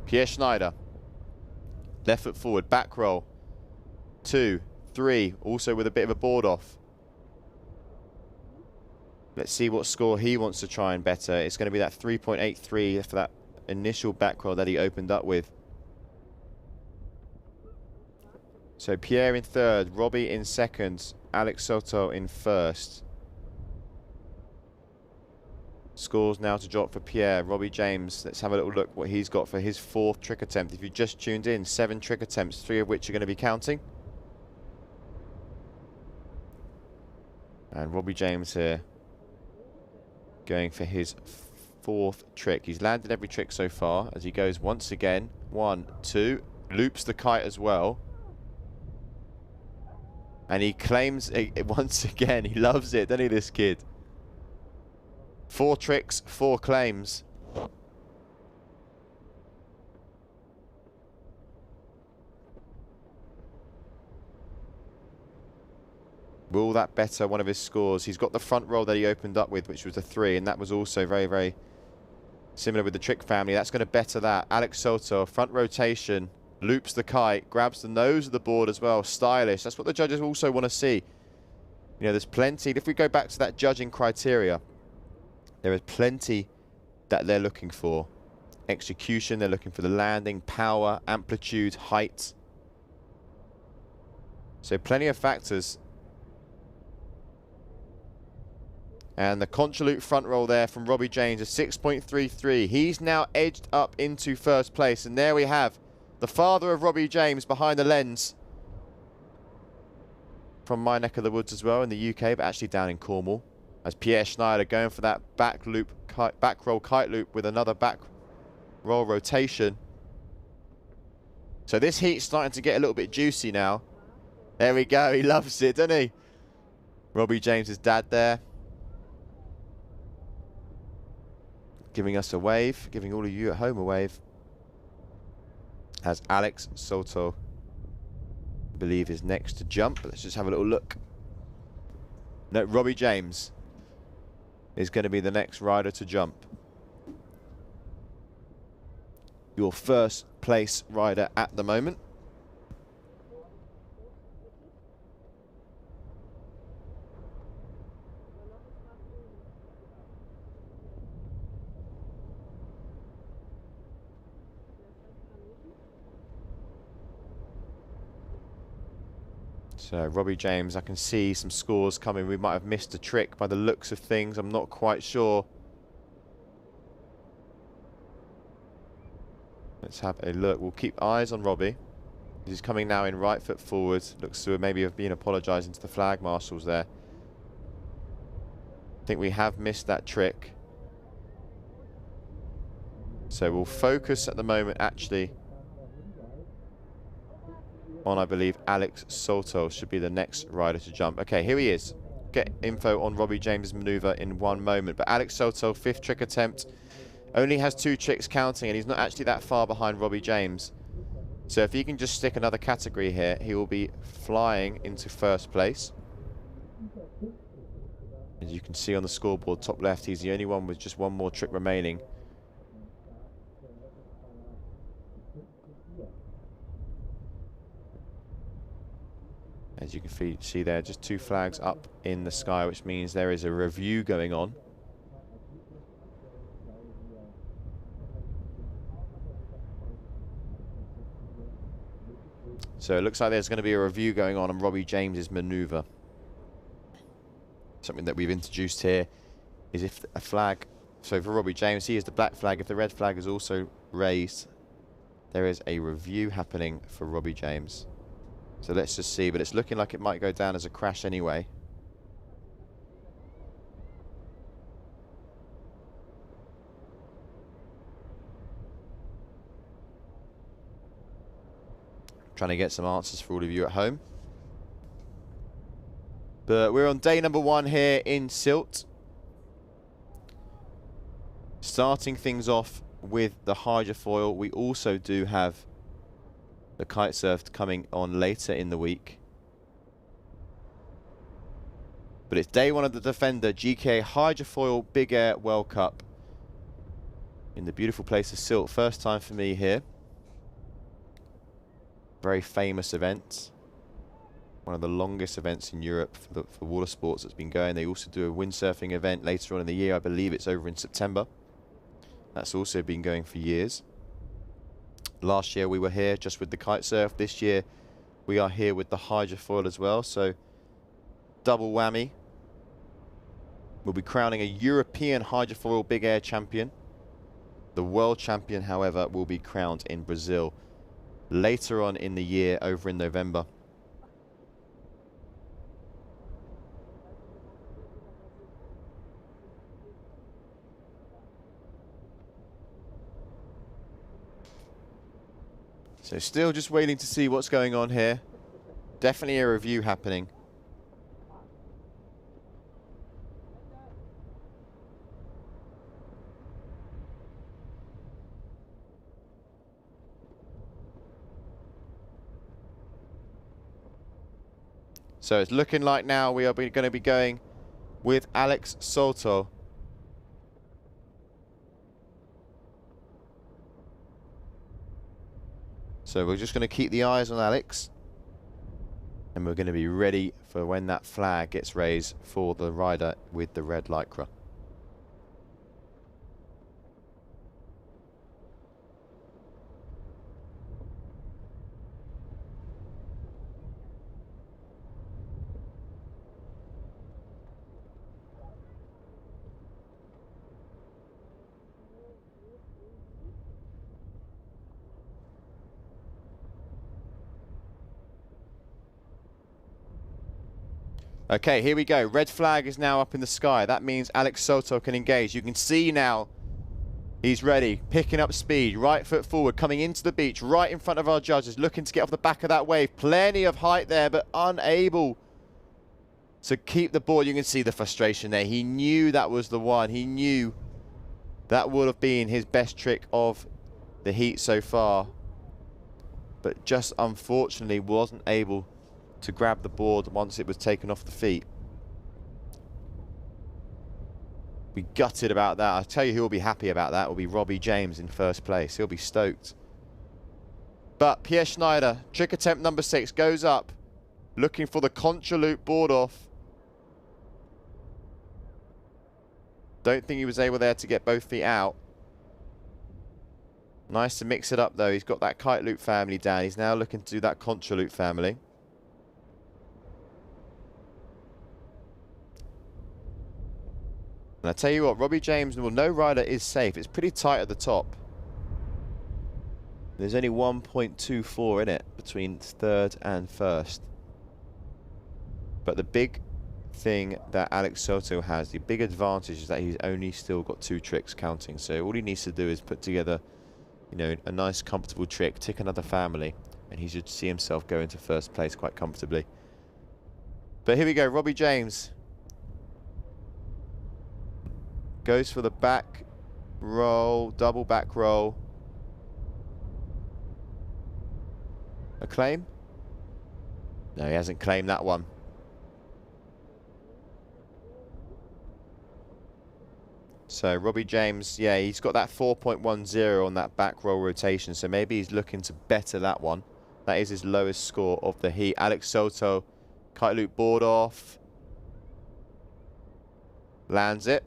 Pierre Schneider, left foot forward, back roll, 2, 3, also with a bit of a board off. Let's see what score he wants to try and better. It's going to be that 3.83 for that initial back roll that he opened up with. So Pierre in third, Robbie in second, Alex Soto in first. Scores now to drop for Pierre. Robbie James, let's have a little look what he's got for his 4th trick attempt. If you just tuned in, 7 trick attempts, 3 of which are going to be counting. And Robbie James here going for his 4th trick. He's landed every trick so far as he goes once again. 1, 2, loops the kite as well. And he claims it once again. He loves it, doesn't he, this kid? 4 tricks, 4 claims. Will that better one of his scores? He's got the front roll that he opened up with, which was a 3, and that was also very, very similar with the trick family. That's going to better that. Alex Soto, front rotation, loops the kite, grabs the nose of the board as well. Stylish. That's what the judges also want to see. You know, there's plenty. If we go back to that judging criteria, there is plenty that they're looking for. Execution, they're looking for the landing, power, amplitude, height. So plenty of factors. And the contra-loop front roll there from Robbie James, a 6.33. He's now edged up into 1st place. And there we have the father of Robbie James behind the lens. From my neck of the woods as well in the UK, but actually down in Cornwall. As Pierre Schneider going for that back roll kite loop with another back roll rotation. So this heat's starting to get a little bit juicy now. There we go. He loves it, doesn't he? Robbie James's dad there. Giving us a wave, giving all of you at home a wave. As Alex Soto, I believe, is next to jump. Let's just have a little look. No, Robbie James is going to be the next rider to jump. Your 1st place rider at the moment. So Robbie James, I can see some scores coming. We might have missed a trick by the looks of things. I'm not quite sure. Let's have a look. We'll keep eyes on Robbie. He's coming now in right foot forward. Looks to maybe have been apologising to the flag marshals there. I think we have missed that trick. So we'll focus at the moment actually on, I believe, Alex Soto should be the next rider to jump. Okay, here he is. Get info on Robbie James' manoeuvre in one moment. But Alex Soto, 5th trick attempt, only has 2 tricks counting, and he's not actually that far behind Robbie James. So if he can just stick another category here, he will be flying into 1st place. As you can see on the scoreboard, top left, he's the only one with just 1 more trick remaining. As you can see there, just 2 flags up in the sky, which means there is a review going on. So it looks like there's going to be a review going on Robbie James's manoeuvre. Something that we've introduced here is if a flag, so for Robbie James, he is the black flag. If the red flag is also raised, there is a review happening for Robbie James. So let's just see, but it's looking like it might go down as a crash anyway. Trying to get some answers for all of you at home. But we're on day number 1 here in Sylt. Starting things off with the hydrofoil. We also do have the kite surf coming on later in the week. But it's day 1 of the Defender GKA Hydrofoil Big Air World Cup in the beautiful place of Sylt. First time for me here. Very famous event. One of the longest events in Europe for water sports that's been going. They also do a windsurfing event later on in the year. I believe it's over in September. That's also been going for years. Last year we were here just with the kite surf. This year we are here with the hydrofoil as well. So double whammy. We'll be crowning a European Hydrofoil Big Air champion. The world champion, however, will be crowned in Brazil later on in the year, over in November. So still just waiting to see what's going on here. Definitely a review happening. So it's looking like now we are going to be going with Alex Soto. So we're just going to keep the eyes on Alex. And we're going to be ready for when that flag gets raised for the rider with the red lycra. Okay, here we go. Red flag is now up in the sky. That means Alex Soto can engage. You can see now he's ready, picking up speed, right foot forward, coming into the beach, right in front of our judges, looking to get off the back of that wave. Plenty of height there, but unable to keep the board. You can see the frustration there. He knew that was the one. He knew that would have been his best trick of the heat so far, but just unfortunately wasn't able to grab the board once it was taken off the feet. Be gutted about that. I'll tell you who will be happy about that. Will be Robbie James in first place. He'll be stoked. But Pierre Schneider, trick attempt number 6, goes up, looking for the contra loop board off. Don't think he was able there to get both feet out. Nice to mix it up though. He's got that kite loop family down. He's now looking to do that contra loop family. And I tell you what, Robbie James, well, no rider is safe. It's pretty tight at the top. There's only 1.24 in it between third and first. But the big thing that Alex Soto has, the big advantage is that he's only still got 2 tricks counting. So all he needs to do is put together, you know, a nice comfortable trick, tick another family, and he should see himself go into first place quite comfortably. But here we go, Robbie James goes for the back roll, double back roll. A claim? No, he hasn't claimed that one. So Robbie James, yeah, he's got that 4.10 on that back roll rotation, so maybe he's looking to better that one. That is his lowest score of the heat. Alex Soto, kite loop board off. Lands it.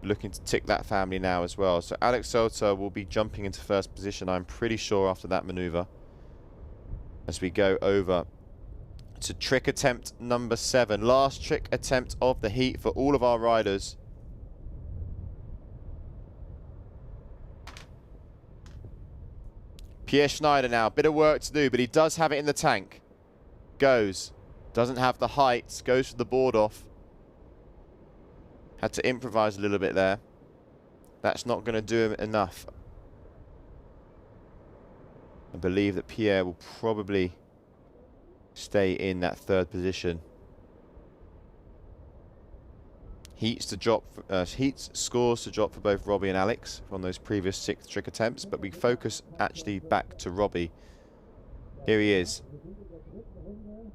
Looking to tick that family now as well. So Alex Soto will be jumping into first position, I'm pretty sure, after that maneuver. As we go over to trick attempt number 7. Last trick attempt of the heat for all of our riders. Pierre Schneider now, bit of work to do, but he does have it in the tank. Goes. Doesn't have the height, goes for the board off. Had to improvise a little bit there. That's not going to do him enough. I believe that Pierre will probably stay in that third position. Heats scores to drop for both Robbie and Alex from those previous 6 trick attempts, but we focus actually back to Robbie. Here he is. You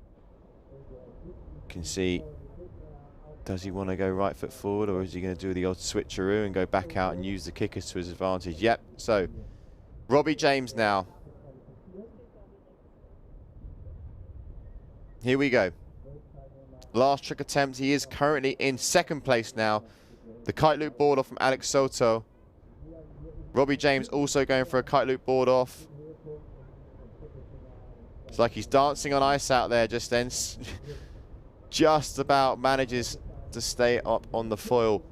can see, does he want to go right foot forward, or is he going to do the odd switcheroo and go back out and use the kickers to his advantage? Yep, so Robbie James now. Here we go. Last trick attempt. He is currently in second place now. The kite loop board off from Alex Soto. Robbie James also going for a kite loop board off. It's like he's dancing on ice out there just then. Just about manages to stay up on the foil.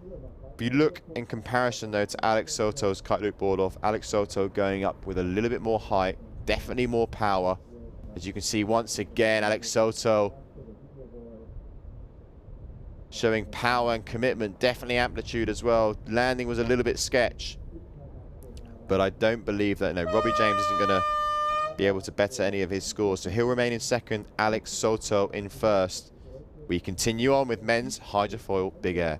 If you look in comparison though to Alex Soto's kite loop board off, Alex Soto going up with a little bit more height, definitely more power. As you can see once again, Alex Soto showing power and commitment, definitely amplitude as well. Landing was a little bit sketch, but I don't believe that, no, Robbie James isn't going to be able to better any of his scores. So he'll remain in second, Alex Soto in first. We continue on with men's hydrofoil big air.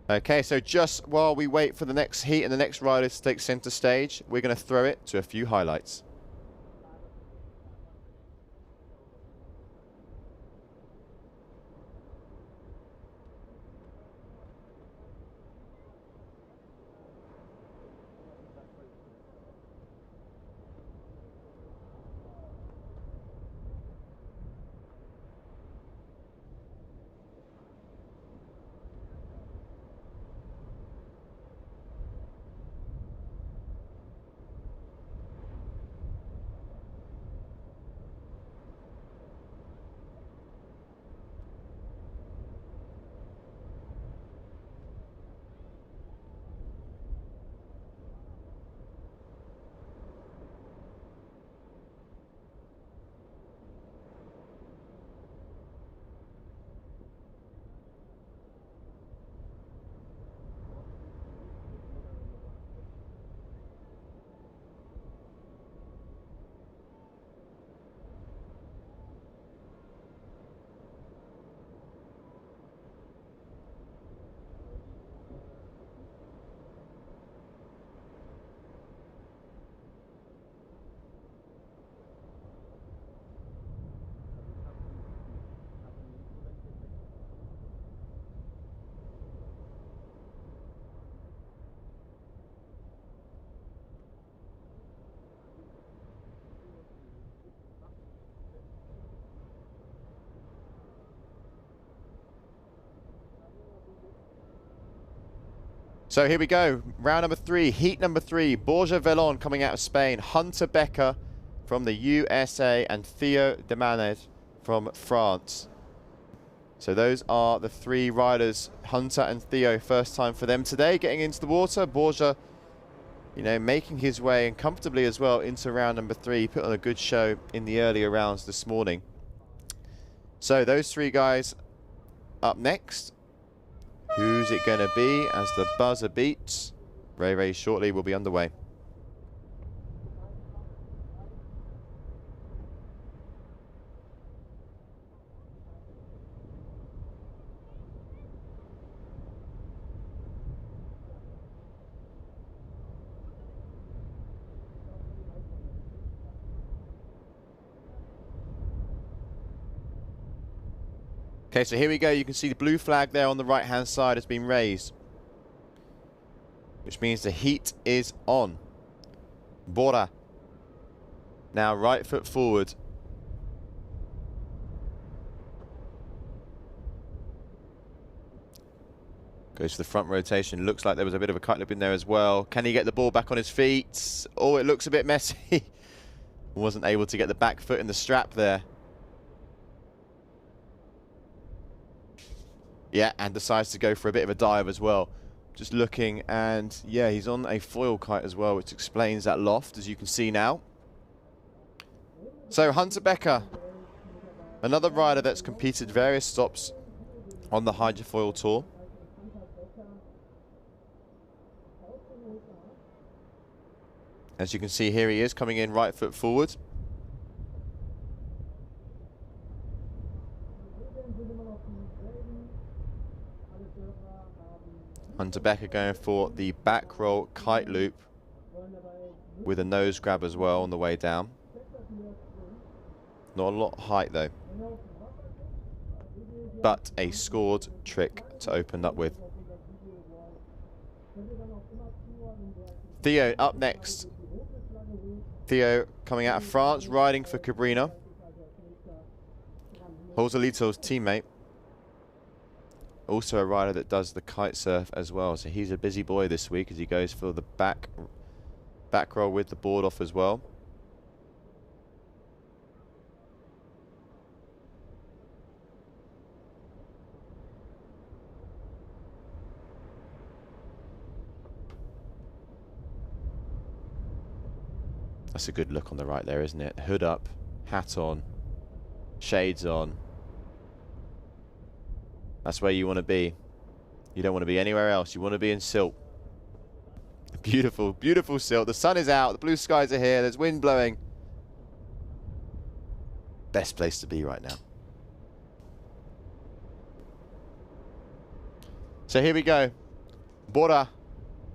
Okay, so just while we wait for the next heat and the next riders to take center stage, we're going to throw it to a few highlights. So here we go, round number 3, heat number 3, Borja Velon coming out of Spain, Hunter Becker from the USA, and Theo Demanet from France. So those are the 3 riders, Hunter and Theo, first time for them today, getting into the water. Borja, you know, making his way, and comfortably as well, into round number 3. He put on a good show in the earlier rounds this morning. So those 3 guys up next. Who's it going to be as the buzzer beats? Very shortly we'll be underway. Okay, so here we go. You can see the blue flag there on the right-hand side has been raised, which means the heat is on. Bora. Now right foot forward. Goes to the front rotation. Looks like there was a bit of a kite loop in there as well. Can he get the ball back on his feet? Oh, it looks a bit messy. Wasn't able to get the back foot in the strap there. Yeah, and decides to go for a bit of a dive as well. Just looking, and yeah, he's on a foil kite as well, which explains that loft, as you can see now. So Hunter Becker, another rider that's competed various stops on the Hydrofoil Tour. As you can see here, he is coming in right foot forward. Hunter Becker going for the back roll kite loop with a nose grab as well on the way down. Not a lot of height though, but a scored trick to open up with. Theo up next. Theo coming out of France, riding for Cabrina. Joselito's teammate. Also a rider that does the kite surf as well. So he's a busy boy this week as he goes for the back roll with the board off as well. That's a good look on the right there, isn't it? Hood up, hat on, shades on. That's where you want to be. You don't want to be anywhere else. You want to be in Sylt. Beautiful, beautiful Sylt. The sun is out. The blue skies are here. There's wind blowing. Best place to be right now. So here we go. Bora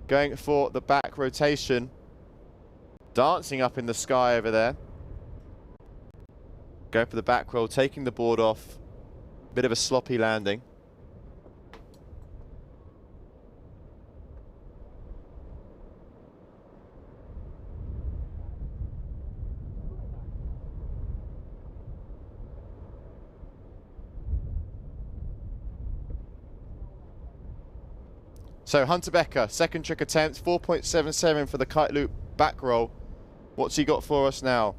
going for the back rotation. Dancing up in the sky over there. Going for the back roll, taking the board off. Bit of a sloppy landing. So Hunter Becker, second trick attempt, 4.77 for the kite loop back roll. What's he got for us now?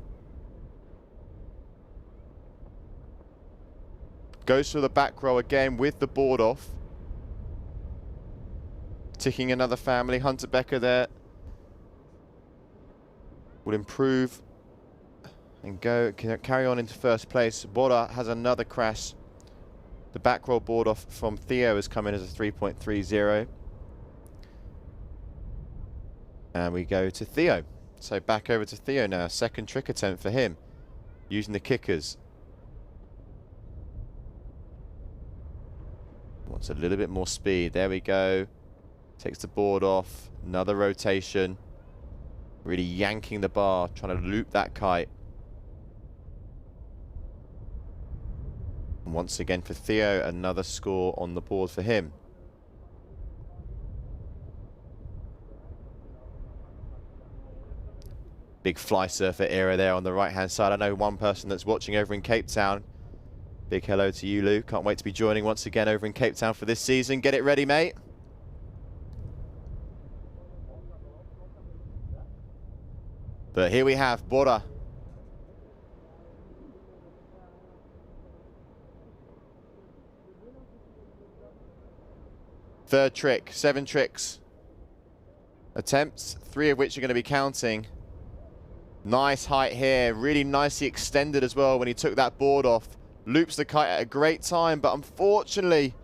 Goes for the back row again with the board off. Ticking another family. Hunter Becker there will improve and carry on into first place. Bora has another crash. The back roll board off from Theo has come in as a 3.30. And we go to Theo. So back over to Theo now. Second trick attempt for him. Using the kickers. Wants a little bit more speed. There we go. Takes the board off. Another rotation. Really yanking the bar. Trying to loop that kite. And once again for Theo. Another score on the board for him. Big fly surfer era there on the right hand side. I know one person that's watching over in Cape Town. Big hello to you, Lou. Can't wait to be joining once again over in Cape Town for this season. Get it ready, mate. But here we have Bora. Third trick, 7 tricks. Attempts, 3 of which are going to be counting. Nice height here, really nicely extended as well when he took that board off. Loops the kite at a great time, but unfortunately,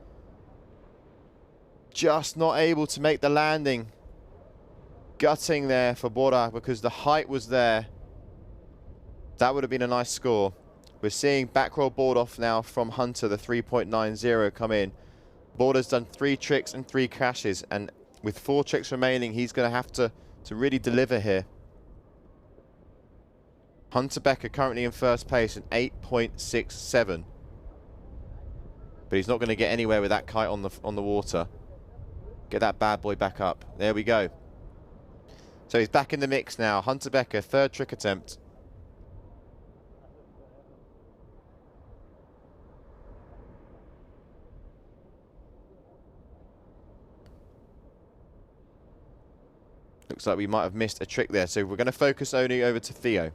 just not able to make the landing. Gutting there for Bora because the height was there. That would have been a nice score. We're seeing back roll board off now from Hunter, the 3.90 come in. Bora's done 3 tricks and 3 crashes, and with 4 tricks remaining, he's going to have to really deliver here. Hunter Becker currently in first place at 8.67. But he's not going to get anywhere with that kite on the water. Get that bad boy back up. There we go. So he's back in the mix now. Hunter Becker, third trick attempt. Looks like we might have missed a trick there. So we're going to focus only over to Theo.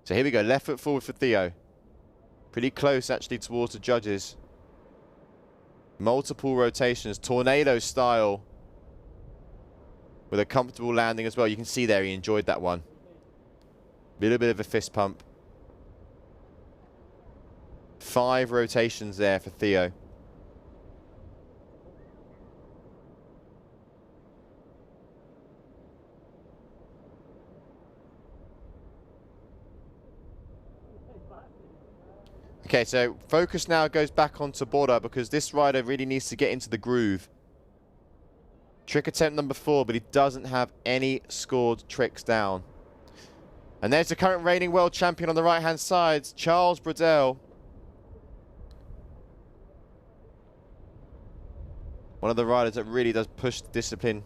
So here we go, left foot forward for Theo. Pretty close actually towards the judges. Multiple rotations, tornado style. With a comfortable landing as well. You can see there he enjoyed that one. Little bit of a fist pump. 5 rotations there for Theo. Okay, so focus now goes back onto border because this rider really needs to get into the groove. Trick attempt number 4, but he doesn't have any scored tricks down. And there's the current reigning world champion on the right-hand side, Charles Brodell. One of the riders that really does push the discipline,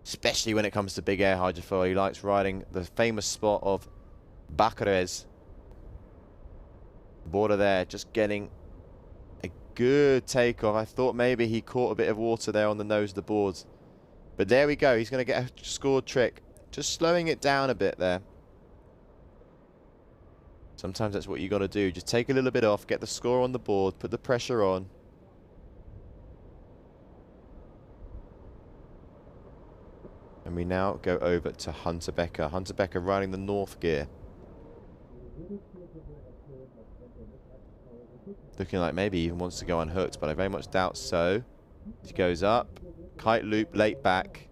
especially when it comes to big air hydrofoil. He likes riding the famous spot of Bacares. Border there, just getting a good takeoff. I thought maybe he caught a bit of water there on the nose of the boards. But there we go. He's going to get a scored trick. Just slowing it down a bit there. Sometimes that's what you got to do. Just take a little bit off, get the score on the board, put the pressure on. And we now go over to Hunter Becker. Hunter Becker riding the north gear. Looking like maybe he even wants to go unhooked, but I very much doubt so. He goes up. Kite loop late back.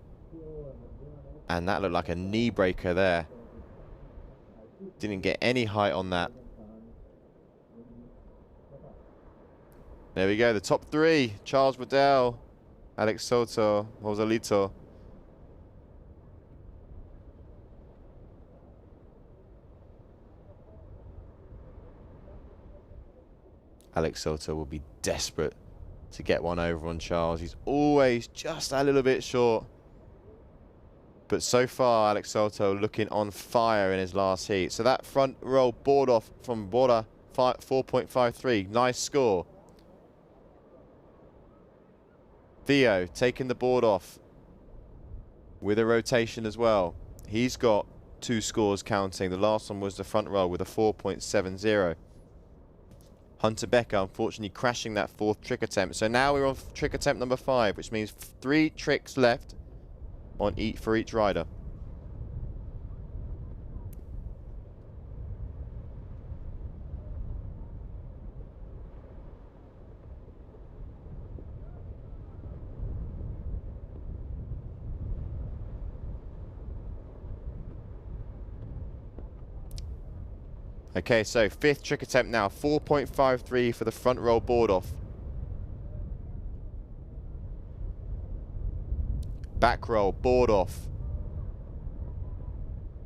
And that looked like a knee breaker there. Didn't get any height on that. There we go, the top 3. Charles Brodell, Alex Soto, Joselito. Alex Soto will be desperate to get one over on Charles. He's always just a little bit short. But so far, Alex Soto looking on fire in his last heat. So that front row board off from Border 4.53. Nice score. Theo taking the board off with a rotation as well. He's got 2 scores counting. The last one was the front row with a 4.70. Hunter Becker, unfortunately, crashing that 4th trick attempt. So now we're on trick attempt number 5, which means 3 tricks left on for each rider. Okay, so 5th trick attempt now, 4.53 for the front roll board off. Back roll, board off.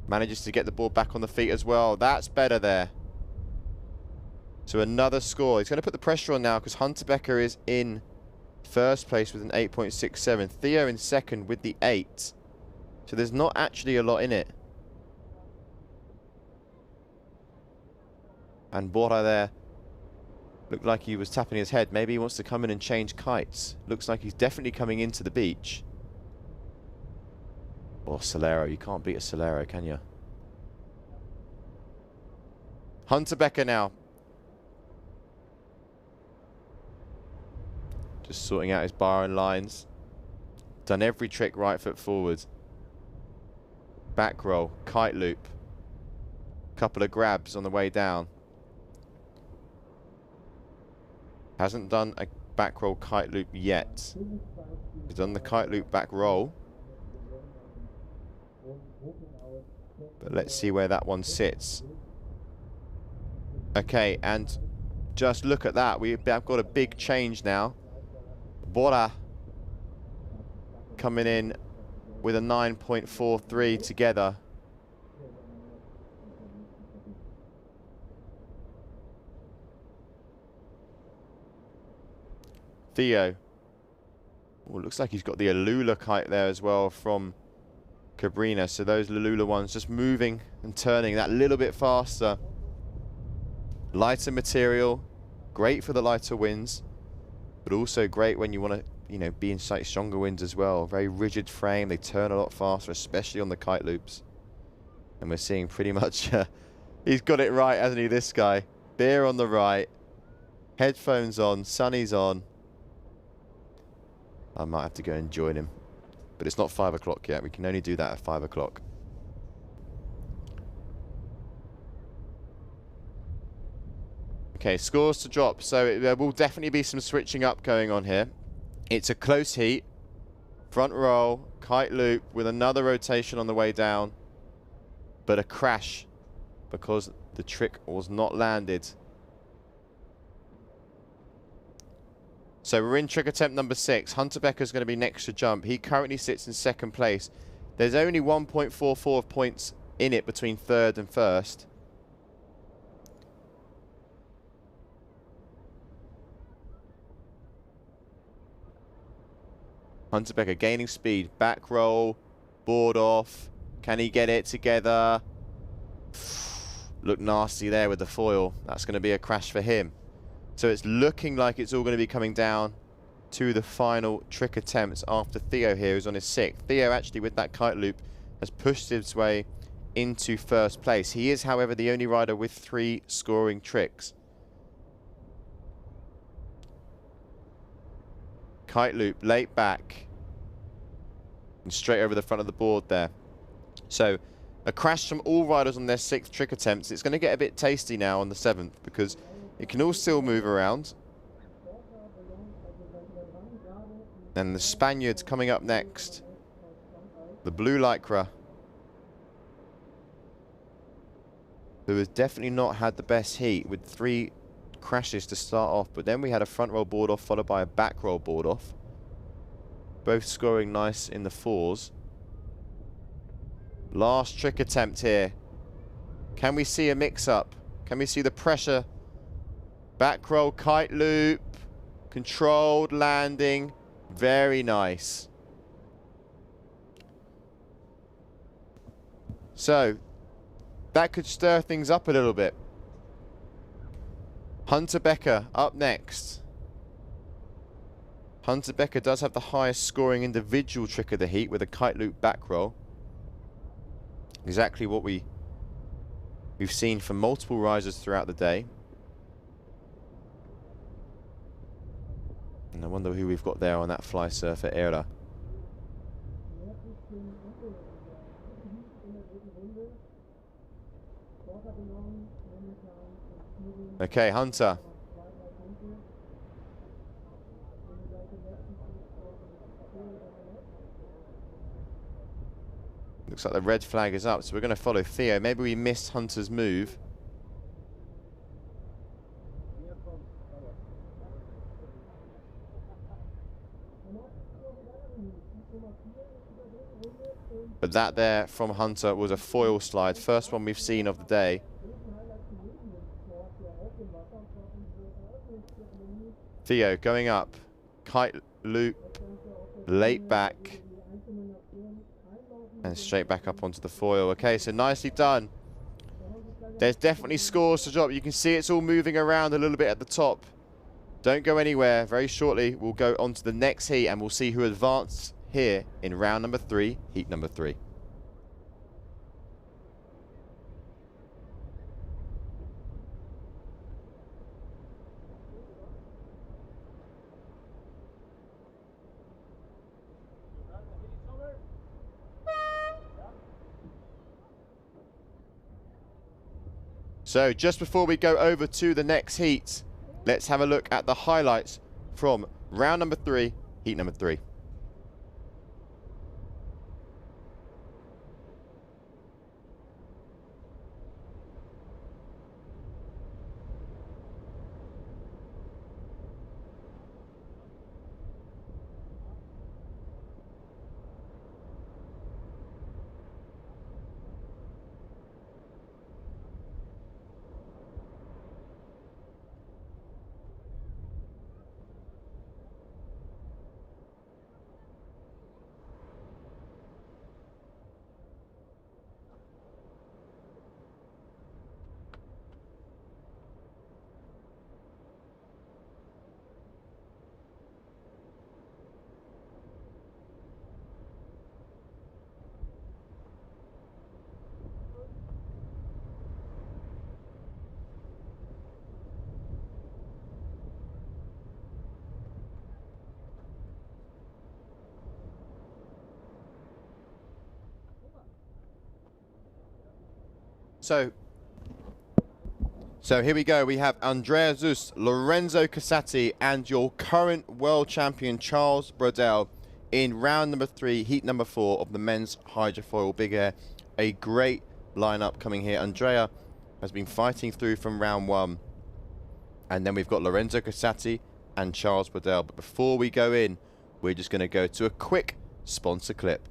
Manages to get the board back on the feet as well. That's better there. So another score. He's going to put the pressure on now because Hunter Becker is in 1st place with an 8.67. Theo in 2nd with the 8. So there's not actually a lot in it. And Bora there looked like he was tapping his head. Maybe he wants to come in and change kites. Looks like he's definitely coming into the beach. Or Solero. You can't beat a Solero, can you? Hunter Becker now. Just sorting out his bar and lines. Done every trick right foot forward. Back roll, kite loop. Couple of grabs on the way down. Hasn't done a back roll kite loop yet. He's done the kite loop back roll. But let's see where that one sits. Okay, and just look at that. We've got a big change now. Bora coming in with a 9.43 together. Theo. Oh, looks like he's got the Alula kite there as well from Cabrina. So those Alula ones just moving and turning that little bit faster. Lighter material, great for the lighter winds, but also great when you want to, you know, be in slightly stronger winds as well. Very rigid frame, they turn a lot faster, especially on the kite loops. And we're seeing pretty much, he's got it right, hasn't he, this guy? Beer on the right, headphones on, sunnies on. I might have to go and join him. But it's not 5 o'clock yet. We can only do that at 5 o'clock. Okay, scores to drop. So there will definitely be some switching up going on here. It's a close heat. Front roll, kite loop with another rotation on the way down. But a crash because The trick was not landed. So we're in trick attempt number 6. Hunter Becker's going to be next to jump. He currently sits in second place. There's only 1.44 points in it between third and first. Hunter Becker gaining speed. Back roll. Board off. Can he get it together? Look nasty there with the foil. That's going to be a crash for him. So it's looking like it's all going to be coming down to the final trick attempts after Theo here is on his 6th. Theo actually with that kite loop has pushed his way into first place. He is, however, the only rider with 3 scoring tricks. Kite loop, late back. And straight over the front of the board there. So a crash from all riders on their 6th trick attempts. It's going to get a bit tasty now on the 7th because it can all still move around. And the Spaniards coming up next. The blue lycra. Who has definitely not had the best heat with 3 crashes to start off. But then we had a front roll board off followed by a back roll board off. Both scoring nice in the 4s. Last trick attempt here. Can we see a mix-up? Can we see the pressure? Back roll, kite loop. Controlled landing. Very nice. So, that could stir things up a little bit. Hunter Becker up next. Hunter Becker does have the highest scoring individual trick of the heat with a kite loop back roll. Exactly what we've seen from multiple risers throughout the day. And I wonder who we've got there on that fly surfer era. Okay, Hunter. Looks like the red flag is up, so we're going to follow Theo. Maybe we missed Hunter's move. But that there from Hunter was a foil slide. First one we've seen of the day. Theo going up. Kite loop. Late back. And straight back up onto the foil. Okay, so nicely done. There's definitely scores to drop. You can see it's all moving around a little bit at the top. Don't go anywhere. Very shortly, we'll go on to the next heat and we'll see who advanced here in round number 3, heat number 3. So just before we go over to the next heat, let's have a look at the highlights from round number 3, heat number 3. So here we go. We have Andrea Zus, Lorenzo Casati, and your current world champion Charles Brodell in round number 3, heat number 4 of the men's Hydrofoil Big Air. A great lineup coming here. Andrea has been fighting through from round 1. And then we've got Lorenzo Casati and Charles Waddell. But before we go in, we're just going to go to a quick sponsor clip.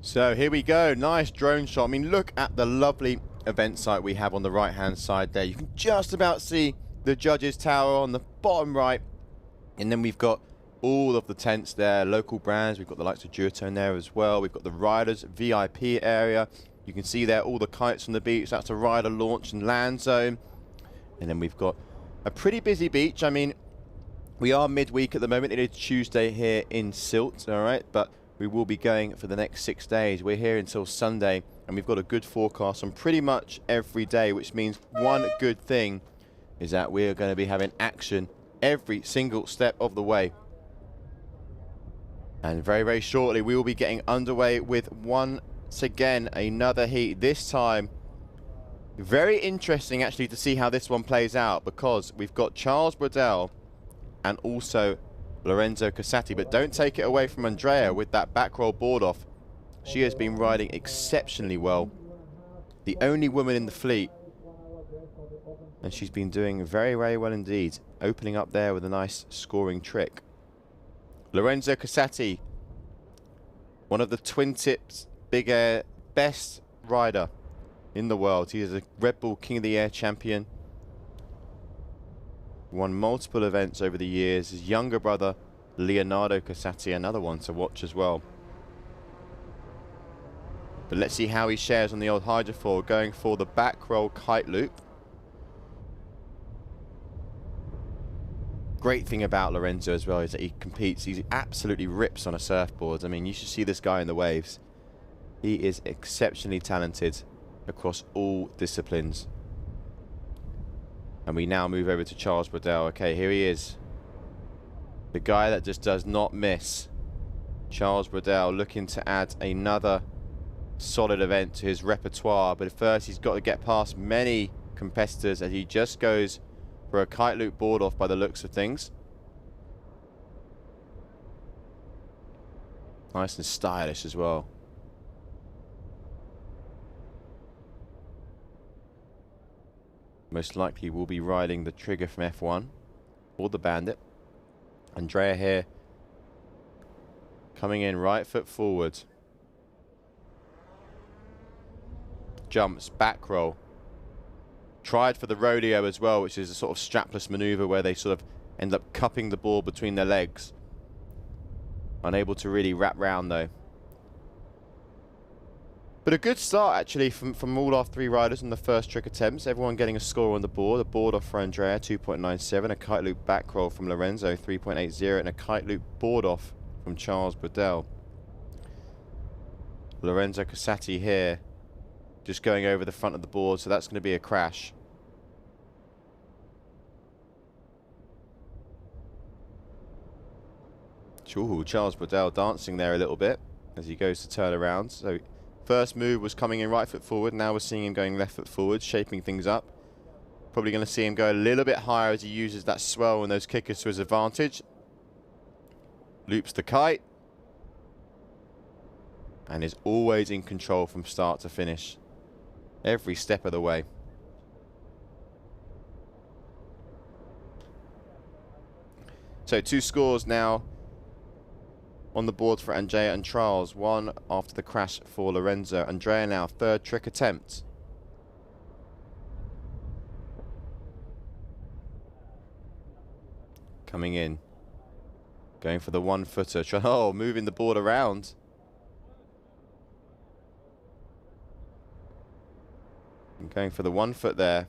So here we go, nice drone shot. I mean, look at the lovely event site we have on the right hand side there. You can just about see the judges tower on the bottom right, and then we've got all of the tents there, local brands. We've got the likes of Duotone there as well. We've got the riders VIP area. You can see there all the kites on the beach. That's a rider launch and land zone. And then we've got a pretty busy beach. I mean, we are midweek at the moment. It is Tuesday here in Sylt, all right, but we will be going for the next 6 days. We're here until Sunday, and we've got a good forecast on pretty much every day, which means one good thing is that we're going to be having action every single step of the way. And very, very shortly, we will be getting underway with once again another heat. This time, very interesting actually to see how this one plays out, because we've got Charles Waddell and also Lorenzo Casati, but don't take it away from Andrea with that back roll board off. She has been riding exceptionally well. The only woman in the fleet. And she's been doing very, very well indeed. Opening up there with a nice scoring trick. Lorenzo Casati, one of the twin tips Big Air best rider in the world. He is a Red Bull King of the Air champion. Won multiple events over the years. His younger brother, Leonardo Casati, another one to watch as well. But let's see how he shares on the old hydrofoil, going for the back roll kite loop. Great thing about Lorenzo as well is that he competes. He absolutely rips on a surfboard. I mean, you should see this guy in the waves. He is exceptionally talented across all disciplines. And we now move over to Charles Waddell. Okay, here he is. The guy that just does not miss. Charles Waddell looking to add another solid event to his repertoire. But first, he's got to get past many competitors as he just goes for a kite loop board off by the looks of things. Nice and stylish as well. Most likely will be riding the Trigger from F1 or the Bandit. Andrea here coming in right foot forward. Jumps, back roll. Tried for the rodeo as well, which is a sort of strapless maneuver where they sort of end up cupping the ball between their legs. Unable to really wrap round though. But a good start actually from all our 3 riders in the first trick attempts. Everyone getting a score on the board. A board off for Andrea, 2.97. A kite loop back roll from Lorenzo, 3.80. And a kite loop board off from Charles Waddell. Lorenzo Casati here, just going over the front of the board, so that's going to be a crash. Ooh, Charles Waddell dancing there a little bit as he goes to turn around. So first move was coming in right foot forward. Now we're seeing him going left foot forward, shaping things up. Probably going to see him go a little bit higher as he uses that swell and those kickers to his advantage. Loops the kite. And is always in control from start to finish. Every step of the way. So 2 scores now on the board for Andrea and Charles. 1 after the crash for Lorenzo. Andrea now 3rd trick attempt. Coming in. Going for the 1-footer. Oh, moving the board around. And going for the 1 foot there.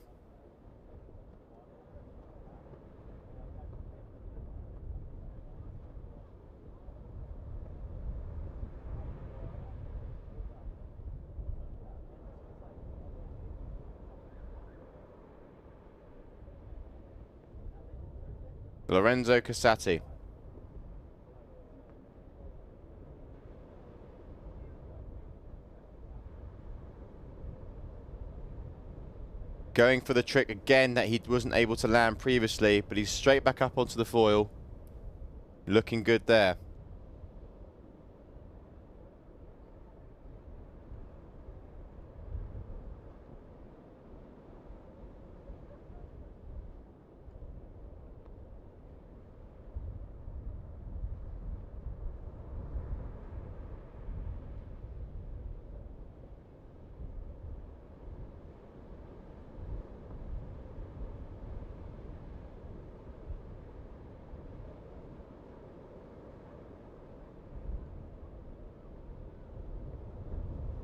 for Lorenzo Casati. Going for the trick again that he wasn't able to land previously, but he's straight back up onto the foil. Looking good there.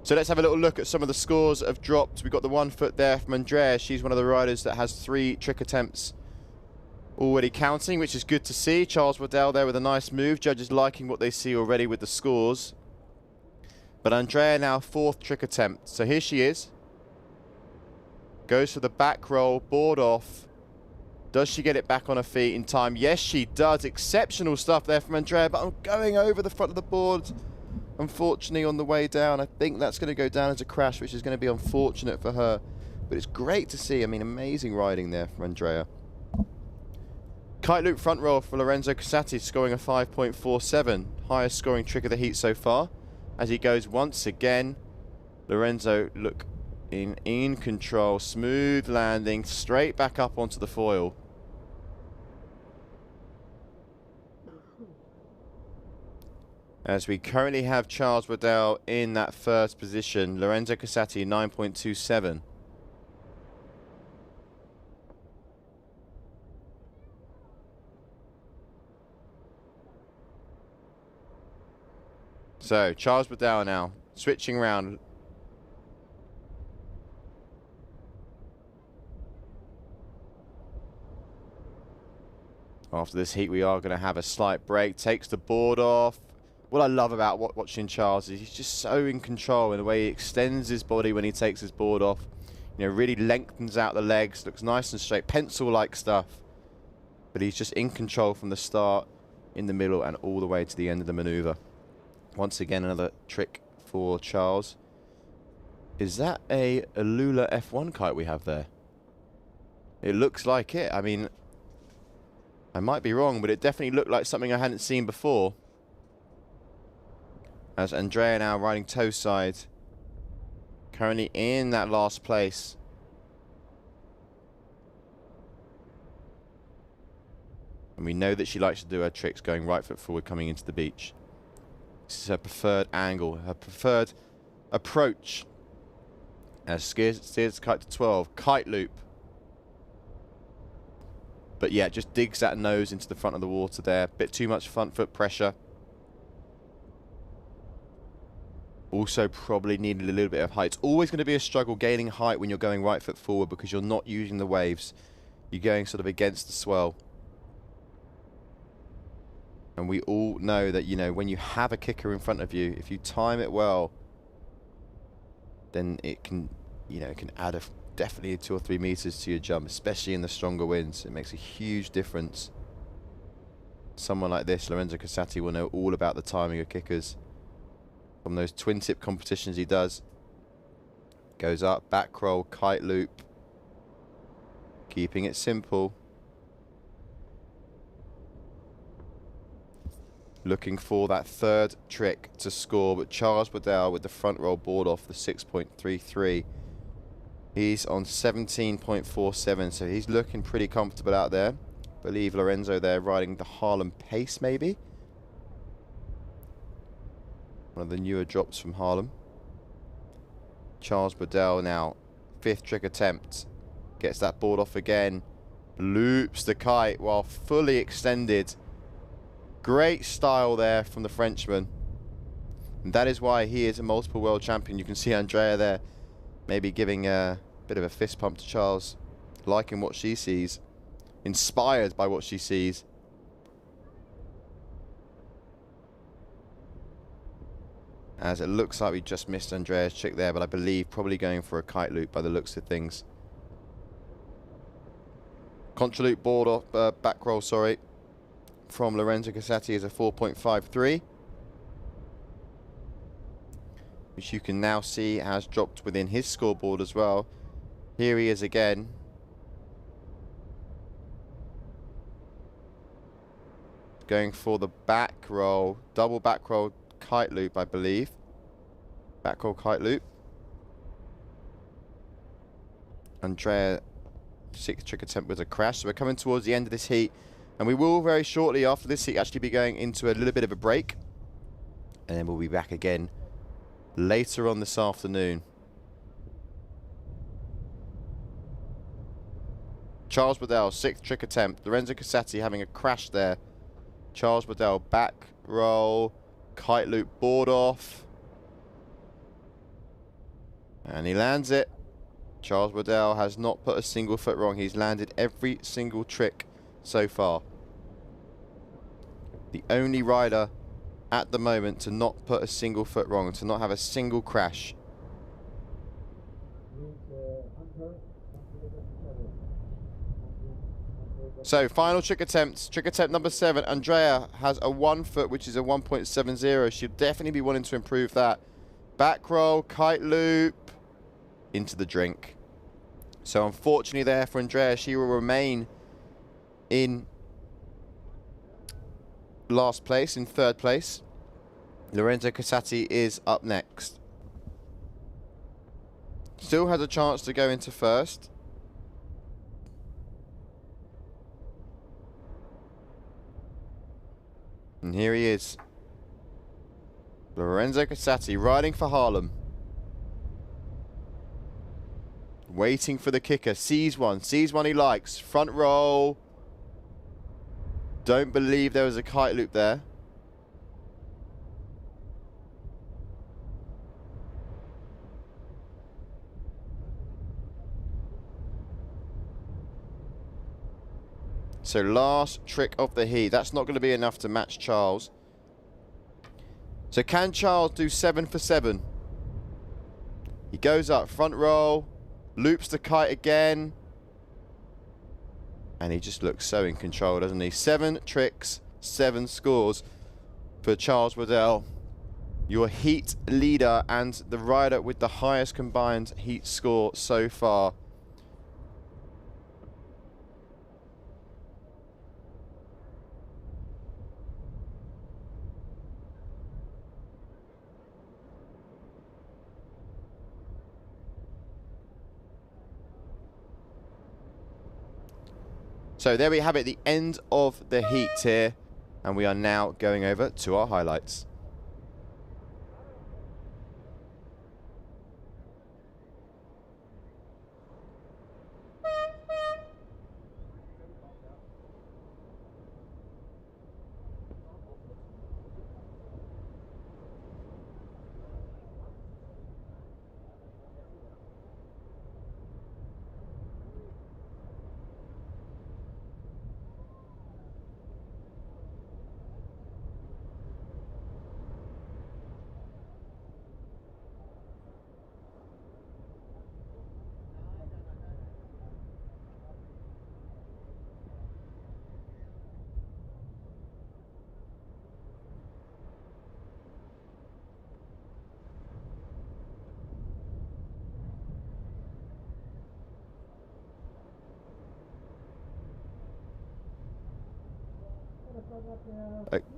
So let's have a little look at some of the scores that have dropped. We've got the 1 foot there from Andrea. She's one of the riders that has 3 trick attempts already counting, which is good to see. Charles Waddell there with a nice move. Judges liking what they see already with the scores. But Andrea now 4th trick attempt. So here she is. Goes for the back roll, board off. Does she get it back on her feet in time? Yes, she does. Exceptional stuff there from Andrea, but I'm going over the front of the board. Unfortunately, on the way down, I think that's going to go down as a crash, which is going to be unfortunate for her. But it's great to see. I mean, amazing riding there from Andrea. Kite loop front roll for Lorenzo Casati, scoring a 5.47. Highest scoring trick of the heat so far. As he goes once again. Lorenzo look in control. Smooth landing. Straight back up onto the foil. As we currently have Charles Waddell in that first position. Lorenzo Casati 9.27. So Charles Waddell now switching around. After this heat we are going to have a slight break. Takes the board off. What I love about watching Charles is he's just so in control in the way he extends his body when he takes his board off. You know, really lengthens out the legs, looks nice and straight, pencil-like stuff. But he's just in control from the start, in the middle, and all the way to the end of the maneuver. Once again, another trick for Charles. Is that a Lula F1 kite we have there? It looks like it. I mean, I might be wrong, but it definitely looked like something I hadn't seen before. As Andrea now riding toe side. Currently in that last place. And we know that she likes to do her tricks going right foot forward coming into the beach. This is her preferred angle, her preferred approach. As steers the kite to 12. Kite loop. But yeah, just digs that nose into the front of the water there. Bit too much front foot pressure. Also probably needed a little bit of height. It's always going to be a struggle gaining height when you're going right foot forward because you're not using the waves. You're going sort of against the swell. And we all know that, you know, when you have a kicker in front of you, if you time it well, then it can, you know, it can add definitely 2 or 3 meters to your jump, especially in the stronger winds. It makes a huge difference. Someone like this, Lorenzo Casati, will know all about the timing of kickers. From those twin tip competitions he does. Goes up, back roll, kite loop. Keeping it simple. Looking for that 3rd trick to score, but Charles Waddell with the front roll board off the 6.33. He's on 17.47, so he's looking pretty comfortable out there. I believe Lorenzo there riding the Harlem pace maybe. One of the newer drops from Harlem. Charles Waddell now, 5th trick attempt. Gets that board off again. Loops the kite while fully extended. Great style there from the Frenchman. And that is why he is a multiple world champion. You can see Andrea there maybe giving a bit of a fist pump to Charles. Liking what she sees. Inspired by what she sees. As it looks like we just missed Andrea's trick there, but I believe probably going for a kite loop by the looks of things. Contra loop board off, back roll, sorry. from Lorenzo Casati is a 4.53, which you can now see has dropped within his scoreboard as well. Here he is again. Going for the back roll, double back roll kite loop, I believe. Back roll kite loop. Andrea, 6th trick attempt was a crash. So we're coming towards the end of this heat. And we will very shortly after this heat actually be going into a little bit of a break. And then we'll be back again later on this afternoon. Charles Waddell, 6th trick attempt. Lorenzo Casati having a crash there. Charles Waddell, back roll, kite loop, board off. And he lands it. Charles Waddell has not put a single foot wrong. He's landed every single trick so far. The only rider at the moment to not put a single foot wrong and to not have a single crash. So, final trick attempts. Trick attempt number 7. Andrea has a 1 foot, which is a 1.70. She'll definitely be wanting to improve that. Back roll, kite loop, into the drink. So, unfortunately there for Andrea, she will remain in last place, in 3rd place. Lorenzo Casati is up next. Still has a chance to go into 1st. And here he is. Lorenzo Casati riding for Harlem. Waiting for the kicker. Sees one he likes. Front roll. Don't believe there was a kite loop there. So last trick of the heat. That's not going to be enough to match Charles. So can Charles do 7 for 7? He goes up, front roll, loops the kite again. And he just looks so in control, doesn't he? 7 tricks, 7 scores for Charles Waddell. Your heat leader and the rider with the highest combined heat score so far. So there we have it, the end of the heat here. And we are now going over to our highlights.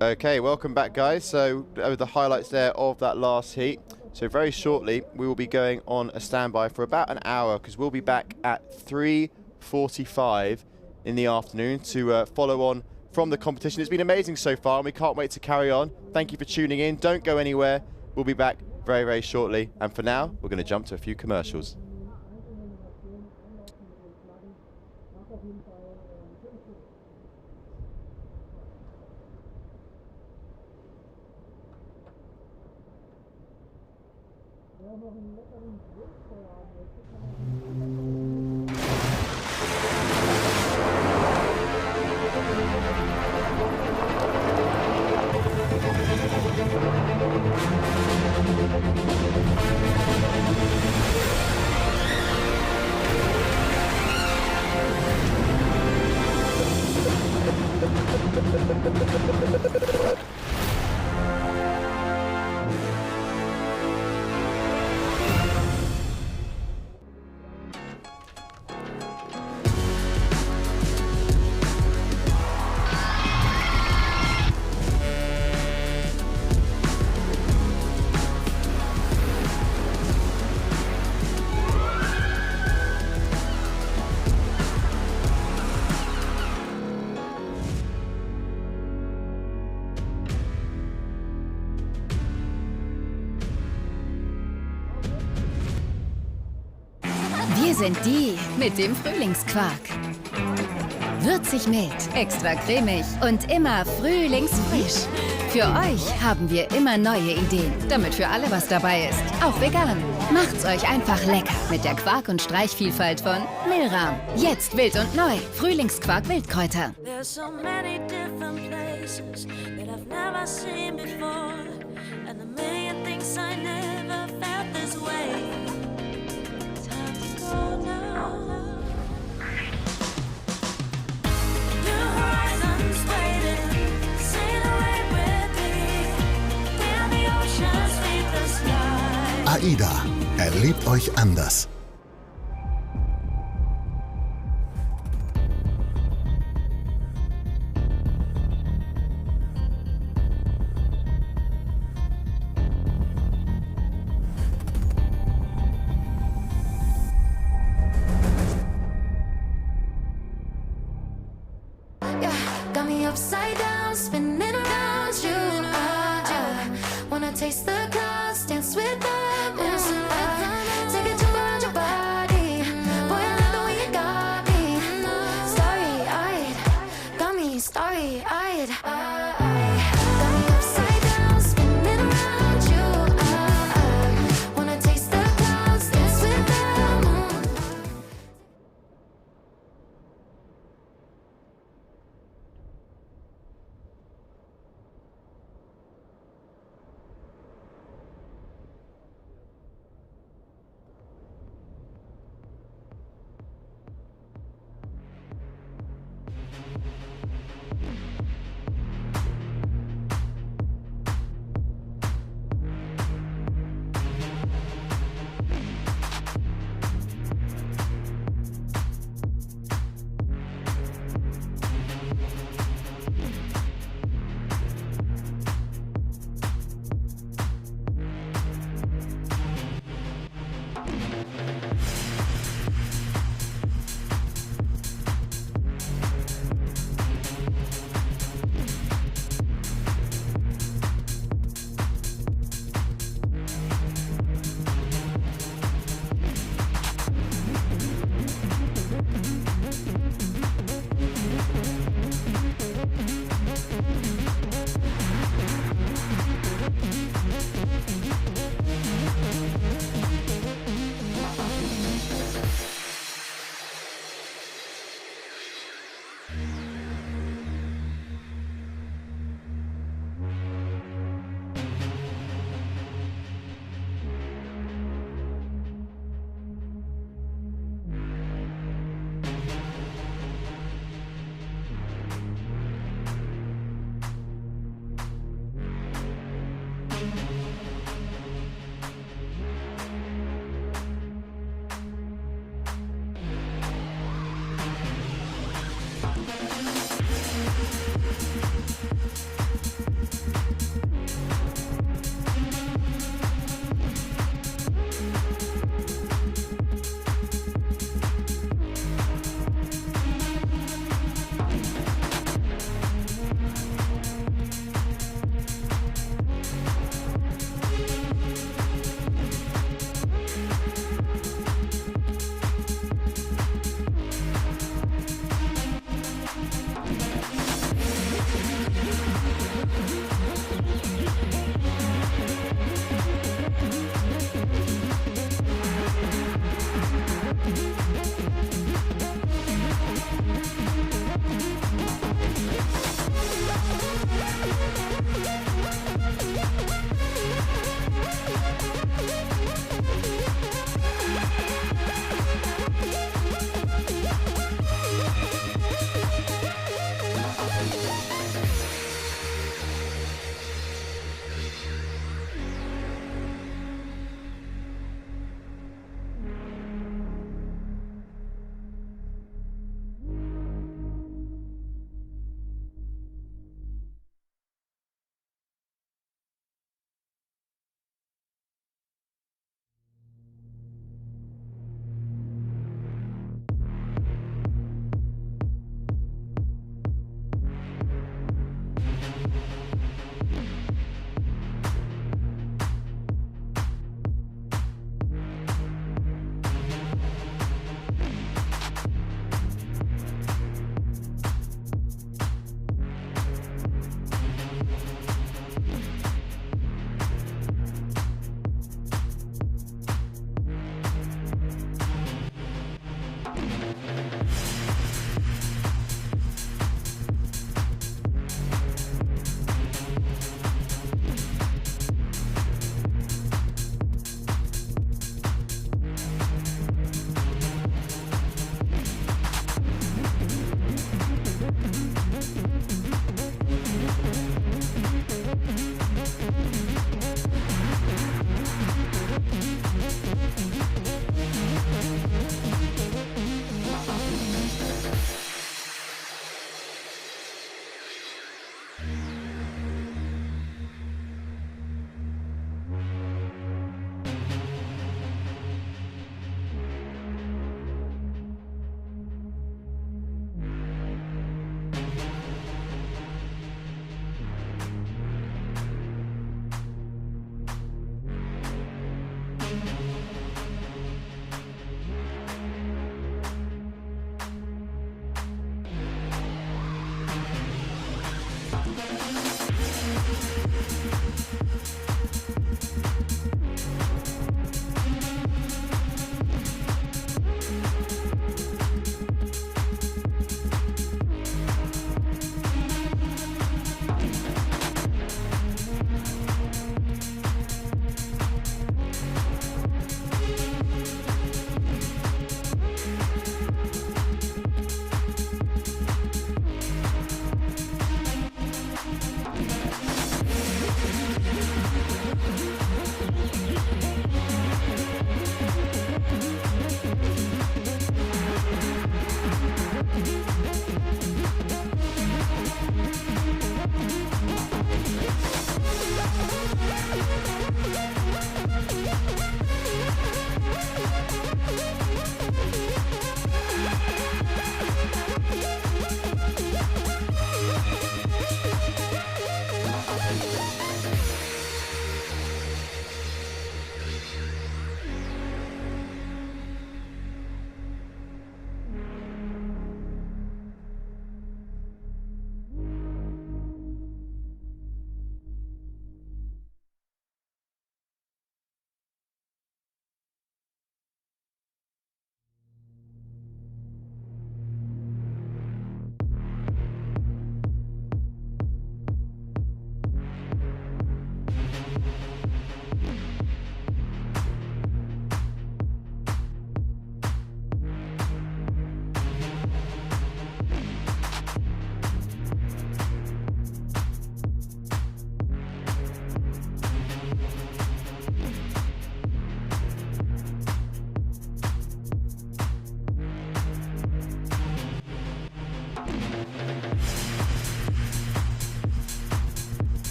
Okay, welcome back guys. So the highlights there of that last heat. So very shortly we will be going on a standby for about an hour because we'll be back at 3:45 in the afternoon to follow on from the competition. It's been amazing so far and we can't wait to carry on. Thank you for tuning in. Don't go anywhere. We'll be back very, very shortly. And for now, we're going to jump to a few commercials. Wir sind die mit dem Frühlingsquark. Würzig mild, extra cremig und immer frühlingsfrisch. Für euch haben wir immer neue Ideen, damit für alle was dabei ist. Auch vegan. Macht's euch einfach lecker mit der Quark- und Streichvielfalt von Milram. Jetzt wild und neu. Frühlingsquark Wildkräuter. There's so many different places that I've never seen before, and a million things I never felt this way. Time to go now. New horizons waiting, sail away with me. Feel the oceans sweep the sky. AIDA. Erlebt euch anders. Yeah, got me upside down, spinning around you. Wanna taste the clouds, dance with the moon. Take a tour around your body. Boy, I love the way you got me. Starry-eyed, got me starry-eyed. Got me upside down, spinning around you. Wanna taste the clouds, dance with the moon.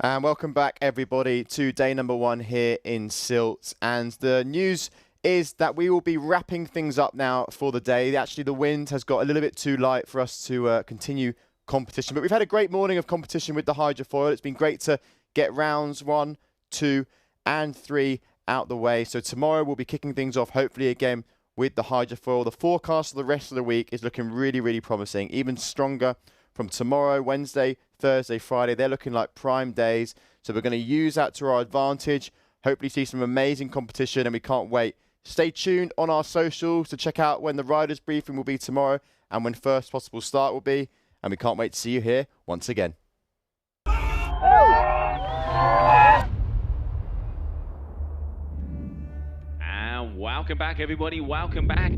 And welcome back, everybody, to day number 1 here in Sylt. And the news is that we will be wrapping things up now for the day. Actually, the wind has got a little bit too light for us to continue competition. But we've had a great morning of competition with the hydrofoil. It's been great to get rounds 1, 2, and 3 out the way. So tomorrow we'll be kicking things off, hopefully again, with the hydrofoil. The forecast for the rest of the week is looking really, really promising. Even stronger from tomorrow, Wednesday, Thursday, Friday. They're looking like prime days. So we're going to use that to our advantage. Hopefully see some amazing competition, and we can't wait. Stay tuned on our socials to check out when the riders briefing will be tomorrow and when first possible start will be. And we can't wait to see you here once again. And welcome back, everybody. Welcome back.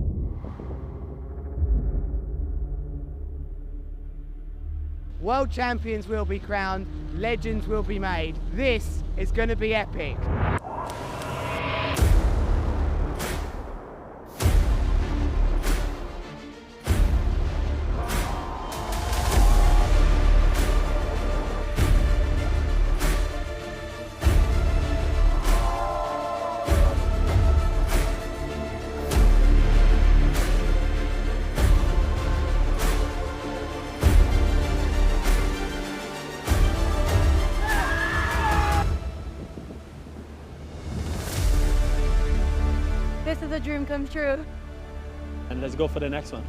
World champions will be crowned, legends will be made. This is going to be epic. This is a dream come true. And let's go for the next one.